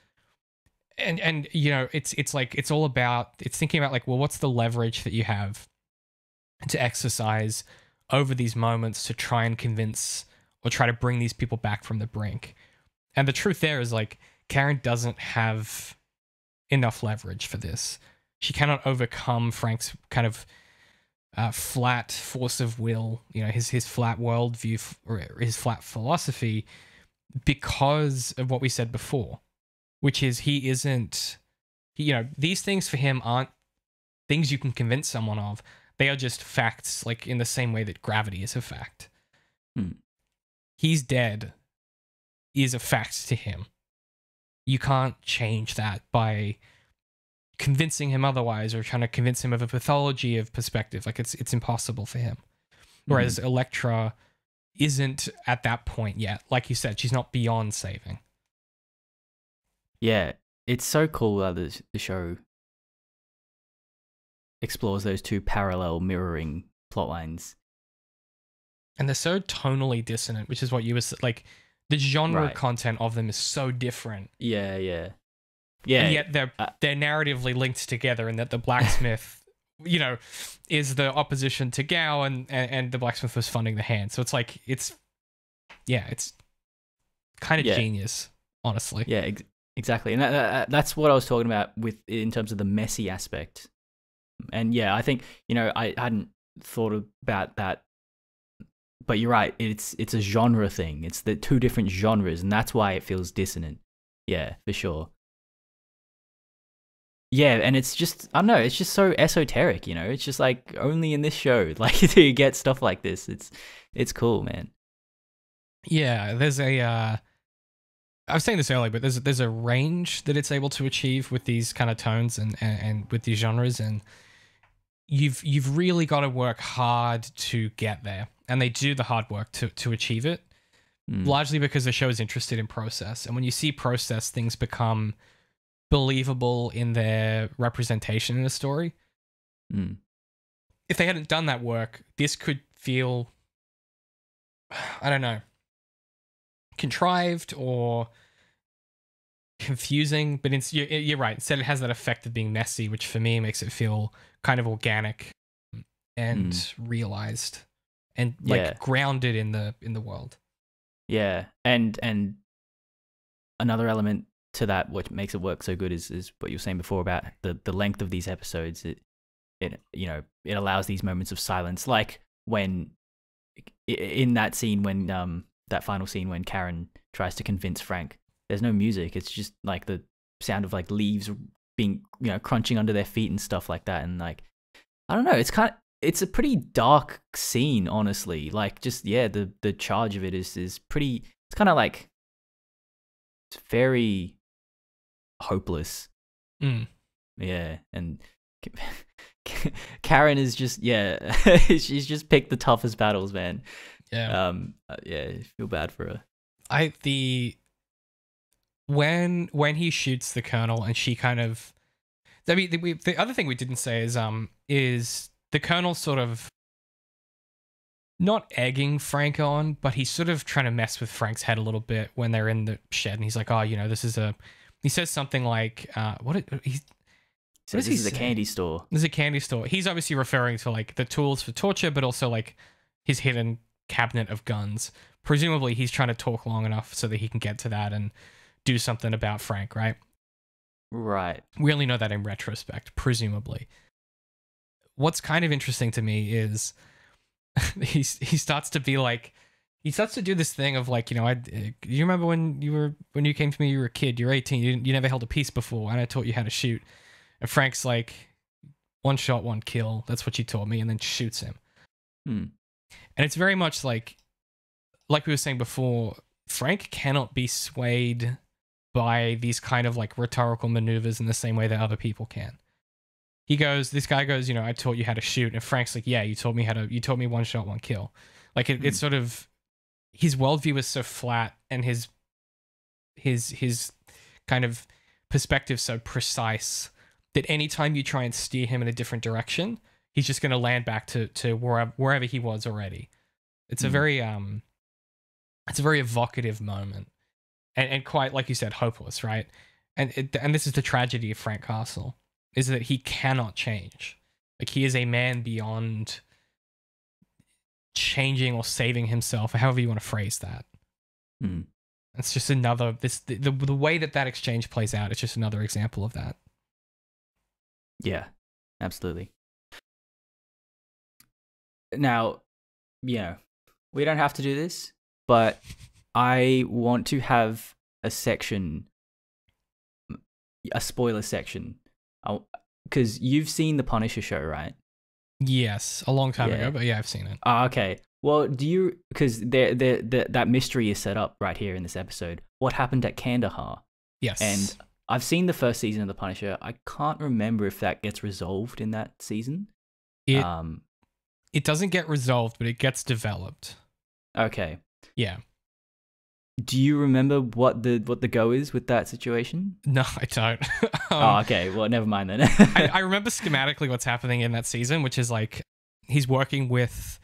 and you know, it's like, it's all about, it's thinking about like, well, what's the leverage that you have to exercise over these moments to try and convince or try to bring these people back from the brink. And the truth there is, like, Karen doesn't have enough leverage for this. She cannot overcome Frank's kind of flat force of will, you know, his flat worldview or his flat philosophy, because of what we said before, which is you know, these things for him aren't things you can convince someone of. They are just facts, like in the same way that gravity is a fact. He's dead is a fact to him. You can't change that by convincing him otherwise or trying to convince him of a pathology of perspective. Like, it's impossible for him. Whereas Elektra isn't at that point yet. Like you said, she's not beyond saving. Yeah, it's so cool that the show explores those two parallel mirroring plot lines. And they're so tonally dissonant, which is what you were like. The genre content of them is so different. Yeah. And yet they're narratively linked together, in that the blacksmith, you know, is the opposition to Gaoh, and the blacksmith was funding the hand. So it's like, it's kind of genius, honestly. Yeah, exactly. And that's what I was talking about in terms of the messy aspect. And yeah, I think, you know, I hadn't thought about that, but you're right. It's a genre thing. It's the two different genres, and that's why it feels dissonant. Yeah, for sure. Yeah, and it's just, I don't know, it's just so esoteric, you know? It's just like, only in this show, like, do you get stuff like this. It's cool, man. Yeah, there's a I was saying this earlier, but there's a range that it's able to achieve with these kind of tones and with these genres, and you've really got to work hard to get there, and they do the hard work to achieve it, largely because the show is interested in process, and when you see process, things become believable in their representation in a story. If they hadn't done that work, this could feel, I don't know, contrived or confusing, but you're right. Instead, it has that effect of being messy, which for me makes it feel kind of organic and realized and like grounded in the world. Yeah, and another element to that, what makes it work so good, is what you were saying before about the length of these episodes. It it allows these moments of silence, like when in that scene when that final scene when Karen tries to convince Frank. There's no music. It's just like the sound of like leaves being crunching under their feet and stuff like that. And like, I don't know. It's a pretty dark scene, honestly. Like, just the charge of it is pretty. It's kind of like, it's very hopeless. Yeah, and Karen is just she's just picked the toughest battles, man. Yeah. I feel bad for her. When he shoots the colonel and she kind of, I mean, the other thing we didn't say is the colonel sort of not egging Frank on, but he's sort of trying to mess with Frank's head a little bit when they're in the shed, and he's like, oh, he says something like, this is a candy store. This is a candy store. He's obviously referring to like the tools for torture, but also like his hidden cabinet of guns. Presumably he's trying to talk long enough so that he can get to that and do something about Frank, right? Right. We only know that in retrospect, presumably. What's kind of interesting to me is he starts to be like, he starts to do this thing of like, you remember when you came to me, you were a kid, you're 18, you never held a piece before, and I taught you how to shoot. And Frank's like, one shot, one kill. That's what you taught me, and then shoots him. And it's very much like we were saying before, Frank cannot be swayed by these kind of like rhetorical maneuvers in the same way that other people can. This guy goes, I taught you how to shoot. And Frank's like, yeah, you taught me one shot, one kill. Like it's sort of, his worldview is so flat and his kind of perspective so precise that anytime you try and steer him in a different direction, he's just going to land back to wherever he was already. It's a very evocative moment, and quite, like you said, hopeless, right? And this is the tragedy of Frank Castle, is that he cannot change. Like, he is a man beyond changing or saving himself, or however you want to phrase that. It's just another, the way that exchange plays out, it's just another example of that. Yeah, absolutely. Now, we don't have to do this, but I want to have a spoiler section, because you've seen the Punisher show, right? Yes, a long time ago, but yeah, I've seen it. Okay. Well, because that mystery is set up right here in this episode. What happened at Kandahar? Yes. And I've seen the first season of the Punisher. I can't remember if that gets resolved in that season. It doesn't get resolved, but it gets developed. Okay. Yeah. Do you remember what the go is with that situation? No, I don't. Okay. Well, never mind then. I remember schematically what's happening in that season, which is like he's working with,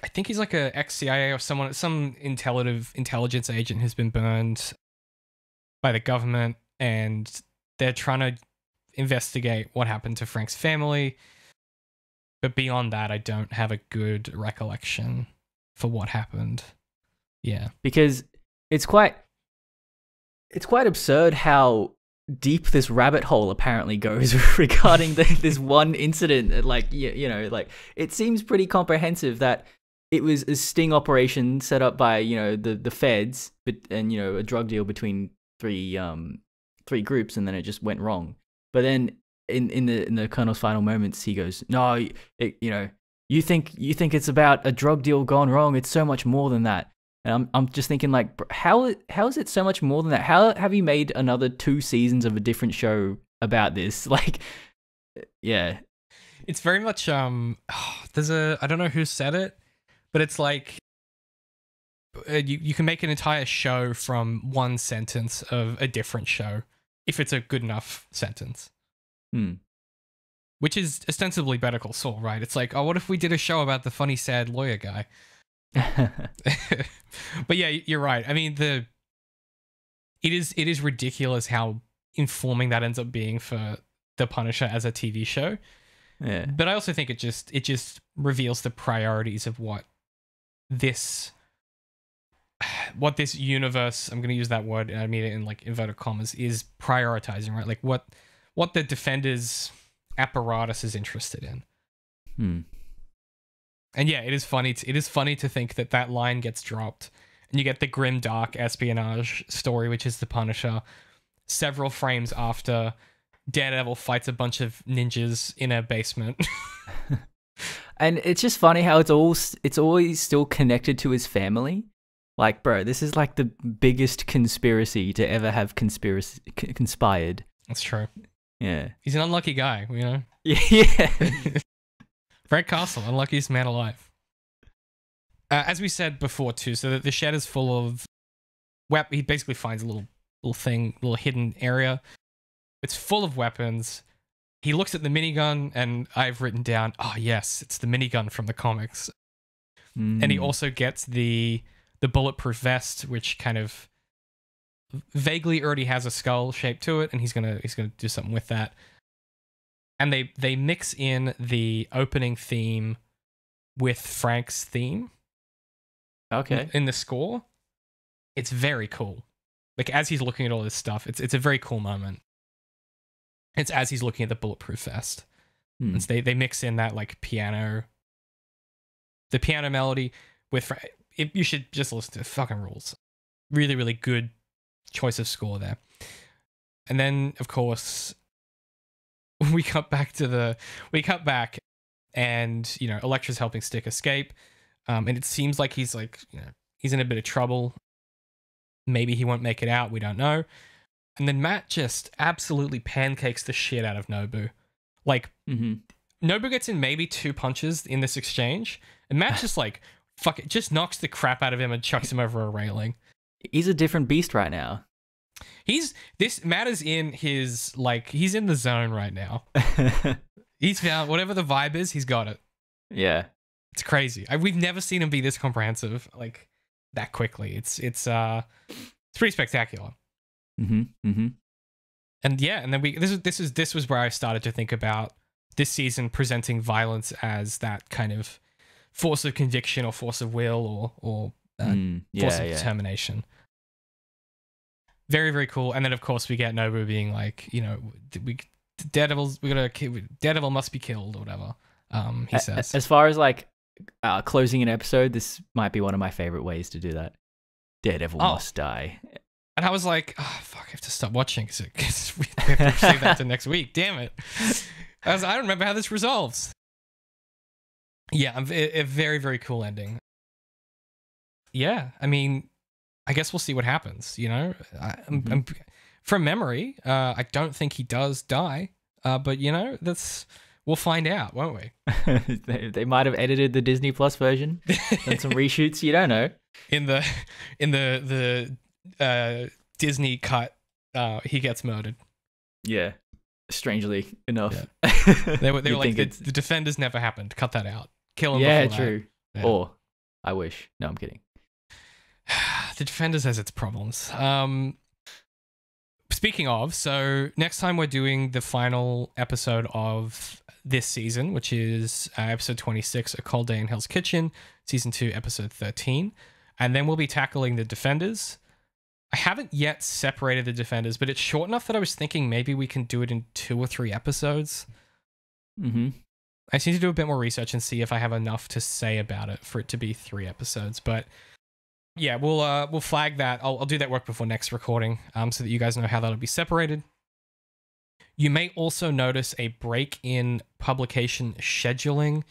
I think he's like a ex-CIA or some intelligence agent who's been burned by the government, and they're trying to investigate what happened to Frank's family. But beyond that, I don't have a good recollection for what happened. Yeah. Because it's quite absurd how deep this rabbit hole apparently goes regarding this one incident. Like, like it seems pretty comprehensive that it was a sting operation set up by, the feds, and a drug deal between three groups, and then it just went wrong. But then in the Colonel's final moments, he goes, "No, you think it's about a drug deal gone wrong? It's so much more than that." And I'm just thinking, like, how is it so much more than that? How have you made another 2 seasons of a different show about this? Like, yeah. It's very much there's I don't know who said it, but it's like you can make an entire show from one sentence of a different show if it's a good enough sentence. Which is ostensibly Better Call Saul, right? It's like, oh, what if we did a show about the funny, sad lawyer guy? But yeah, you're right. I mean, it is ridiculous how informing that ends up being for The Punisher as a TV show. Yeah. But I also think it just reveals the priorities of what this universe, I'm going to use that word, I mean it in like inverted commas, is prioritizing, right? Like what the Defenders apparatus is interested in. And yeah, it is funny to think that line gets dropped and you get the grim dark espionage story, which is The Punisher, several frames after Daredevil fights a bunch of ninjas in a basement. And it's just funny how it's always still connected to his family. Like, bro, this is like the biggest conspiracy to ever have conspired. That's true. Yeah. He's an unlucky guy, you know? Yeah. Frank Castle, unluckiest man alive. As we said before too, so the shed is full of he basically finds a little hidden area. It's full of weapons. He looks at the minigun, and I've written down, oh yes, it's the minigun from the comics. And he also gets the bulletproof vest, which kind of vaguely already has a skull shape to it, and he's gonna do something with that. And they mix in the opening theme with Frank's theme. Okay. In the score. It's very cool. Like, as he's looking at all this stuff, it's a very cool moment. It's as he's looking at the bulletproof vest. And so they mix in that like piano melody with you should just listen to it. Fucking rules. Really, really good choice of score there. And then, of course, we cut back and, you know, Elektra's helping Stick escape. And it seems like he's like, you know, he's in a bit of trouble. Maybe he won't make it out. We don't know. And then Matt just absolutely pancakes the shit out of Nobu. Like, Nobu gets in maybe 2 punches in this exchange. And Matt just like, fuck it, just knocks the crap out of him and chucks him over a railing. He's a different beast right now. Matt is in his, like, he's in the zone right now. He's found whatever the vibe is, he's got it. Yeah. It's crazy. We've never seen him be this comprehensive, like, that quickly. It's pretty spectacular. And yeah, and then this was where I started to think about this season presenting violence as that kind of force of conviction or force of will or force of determination. Very, very cool. And then of course we get Nobu being like, you know, Daredevil must be killed or whatever. He says. As far as like closing an episode, this might be one of my favorite ways to do that. Daredevil must die. And I was like, oh, fuck, I have to stop watching because we have to save that to next week. Damn it. I don't remember how this resolves. Yeah, a very, very cool ending. Yeah, I mean, I guess we'll see what happens, you know? I'm, from memory, I don't think he does die, but, you know, we'll find out, won't we? They might have edited the Disney Plus version, done some reshoots, you don't know. In the Disney cut, he gets murdered. Yeah, strangely enough. Yeah. They were like, the Defenders never happened. Cut that out. Kill him. Yeah, before true. That. Yeah. Or I wish. No, I'm kidding. The Defenders has its problems. Speaking of, so next time we're doing the final episode of this season, which is episode 26, A Cold Day in Hell's Kitchen, season 2, episode 13. And then we'll be tackling the Defenders. I haven't yet separated the Defenders, but it's short enough that I was thinking maybe we can do it in 2 or 3 episodes. I just need to do a bit more research and see if I have enough to say about it for it to be 3 episodes. But yeah, we'll flag that. I'll do that work before next recording, so that you guys know how that'll be separated. You may also notice a break in publication scheduling.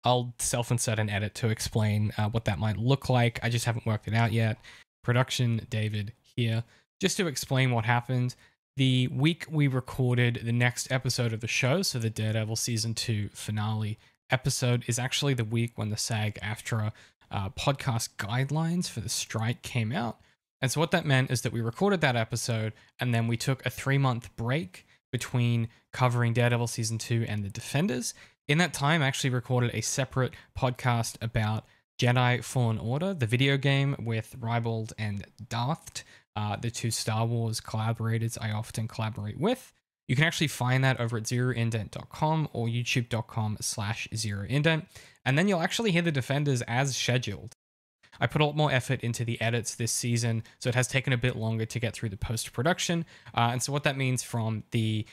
I'll self-insert an edit to explain what that might look like. I just haven't worked it out yet. Production, David here. Just to explain what happened, the week we recorded the next episode of the show, so the Daredevil Season 2 finale episode, is actually the week when the SAG-AFTRA podcast guidelines for the strike came out. And so what that meant is that we recorded that episode, and then we took a 3-month break between covering Daredevil Season 2 and The Defenders. In that time, I actually recorded a separate podcast about Jedi Fallen Order, the video game with Rybold and Darth, the 2 Star Wars collaborators I often collaborate with. You can actually find that over at ZeroIndent.com or youtube.com/ZeroIndent. And then you'll actually hear The Defenders as scheduled. I put a lot more effort into the edits this season, so it has taken a bit longer to get through the post-production. And so what that means from the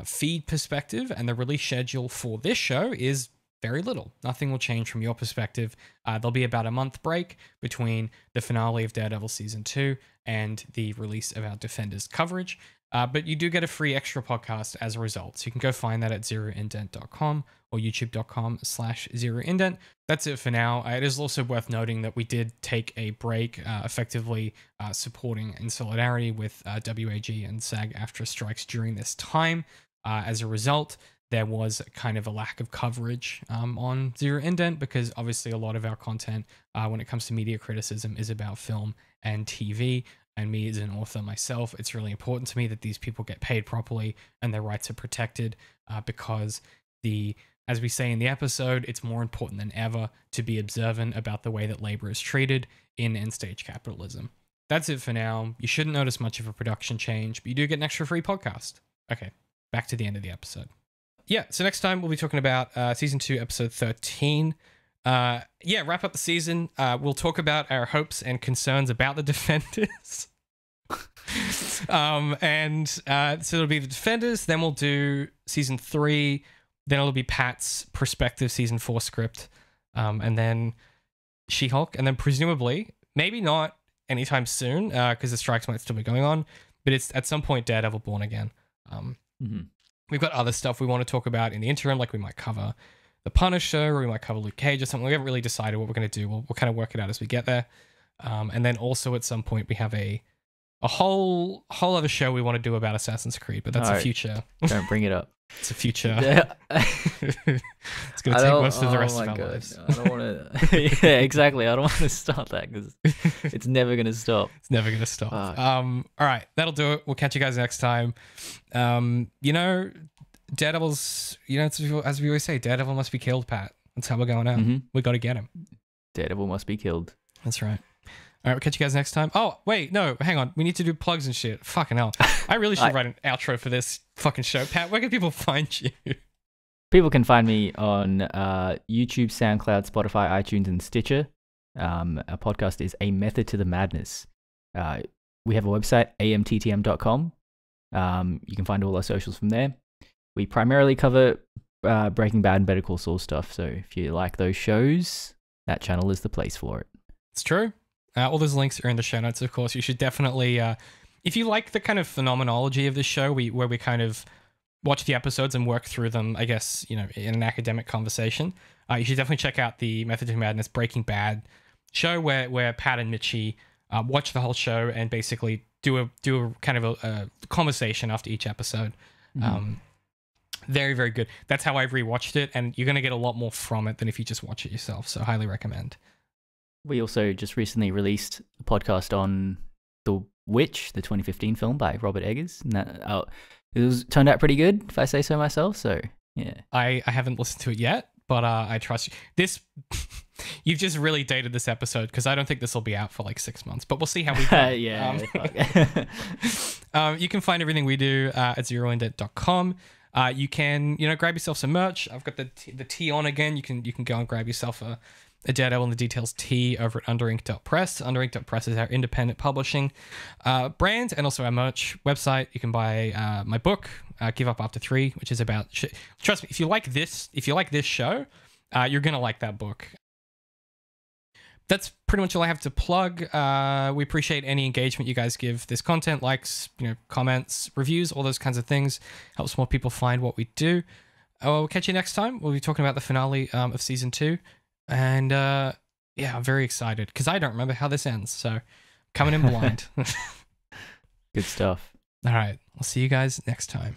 feed perspective and the release schedule for this show is very little. Nothing will change from your perspective. There'll be about a month break between the finale of Daredevil Season 2 and the release of our Defenders coverage. But you do get a free extra podcast as a result. So you can go find that at ZeroIndent.com or youtube.com/ZeroIndent. That's it for now. It is also worth noting that we did take a break, effectively supporting in solidarity with WAG and SAG-AFTRA strikes during this time. As a result, there was kind of a lack of coverage on Zero Indent because obviously a lot of our content when it comes to media criticism is about film and TV. And me as an author myself, it's really important to me that these people get paid properly and their rights are protected because as we say in the episode, it's more important than ever to be observant about the way that labor is treated in end-stage capitalism. That's it for now. You shouldn't notice much of a production change, but you do get an extra free podcast. Okay, back to the end of the episode. Yeah, so next time we'll be talking about Season 2, Episode 13. Wrap up the season. We'll talk about our hopes and concerns about the Defenders. So it'll be the Defenders, then we'll do Season 3, then it'll be Pat's prospective Season 4 script, and then She-Hulk, and then presumably, maybe not anytime soon, because the strikes might still be going on, but it's at some point Daredevil Born Again. We've got other stuff we want to talk about in the interim, like we might cover The Punisher, or we might cover Luke Cage or something. We haven't really decided what we're going to do. We'll kind of work it out as we get there. And then also at some point we have a whole other show we want to do about Assassin's Creed, but that's a future. Don't bring it up. It's a future. It's going to take most of the rest of our lives. I don't want to. Yeah, exactly. I don't want to start that because it's never going to stop. It's never going to stop. All right, that'll do it. We'll catch you guys next time. Daredevil's, as we always say, Daredevil must be killed, Pat. That's how we're going out. We got to get him. Daredevil must be killed. That's right. All right, we'll catch you guys next time. Oh, wait, no, hang on. We need to do plugs and shit. Fucking hell. I really should write an outro for this fucking show. Pat, where can people find you? People can find me on YouTube, SoundCloud, Spotify, iTunes, and Stitcher. Our podcast is A Method to the Madness. We have a website, AMTTM.com. You can find all our socials from there. We primarily cover Breaking Bad and Better Call Saul stuff, so if you like those shows, that channel is the place for it. It's true. All those links are in the show notes, of course. You should definitely, if you like the kind of phenomenology of this show, where we kind of watch the episodes and work through them, I guess, in an academic conversation, you should definitely check out the Method to Madness Breaking Bad show where Pat and Mitchie watch the whole show and basically do a kind of a conversation after each episode. Very, very good. That's how I rewatched it, and you're going to get a lot more from it than if you just watch it yourself, so highly recommend. We also just recently released a podcast on The Witch, the 2015 film by Robert Eggers, and that it turned out pretty good, if I say so myself. So yeah, I haven't listened to it yet, but I trust you. You've just really dated this episode because I don't think this will be out for like 6 months, but we'll see how we go. You can find everything we do at ZeroIndent.com. You can grab yourself some merch. I've got the tee on again. You can go and grab yourself a Daredevil in the Details tee over at Underink.press. Underink.press is our independent publishing brand, and also our merch website. You can buy my book, Give Up After 3, which is about trust me, if you like this show, you're gonna like that book. That's pretty much all I have to plug. We appreciate any engagement you guys give this content, likes, comments, reviews, all those kinds of things. Helps more people find what we do. we'll catch you next time. We'll be talking about the finale of season 2. And yeah, I'm very excited because I don't remember how this ends. So coming in blind. Good stuff. All right. We'll see you guys next time.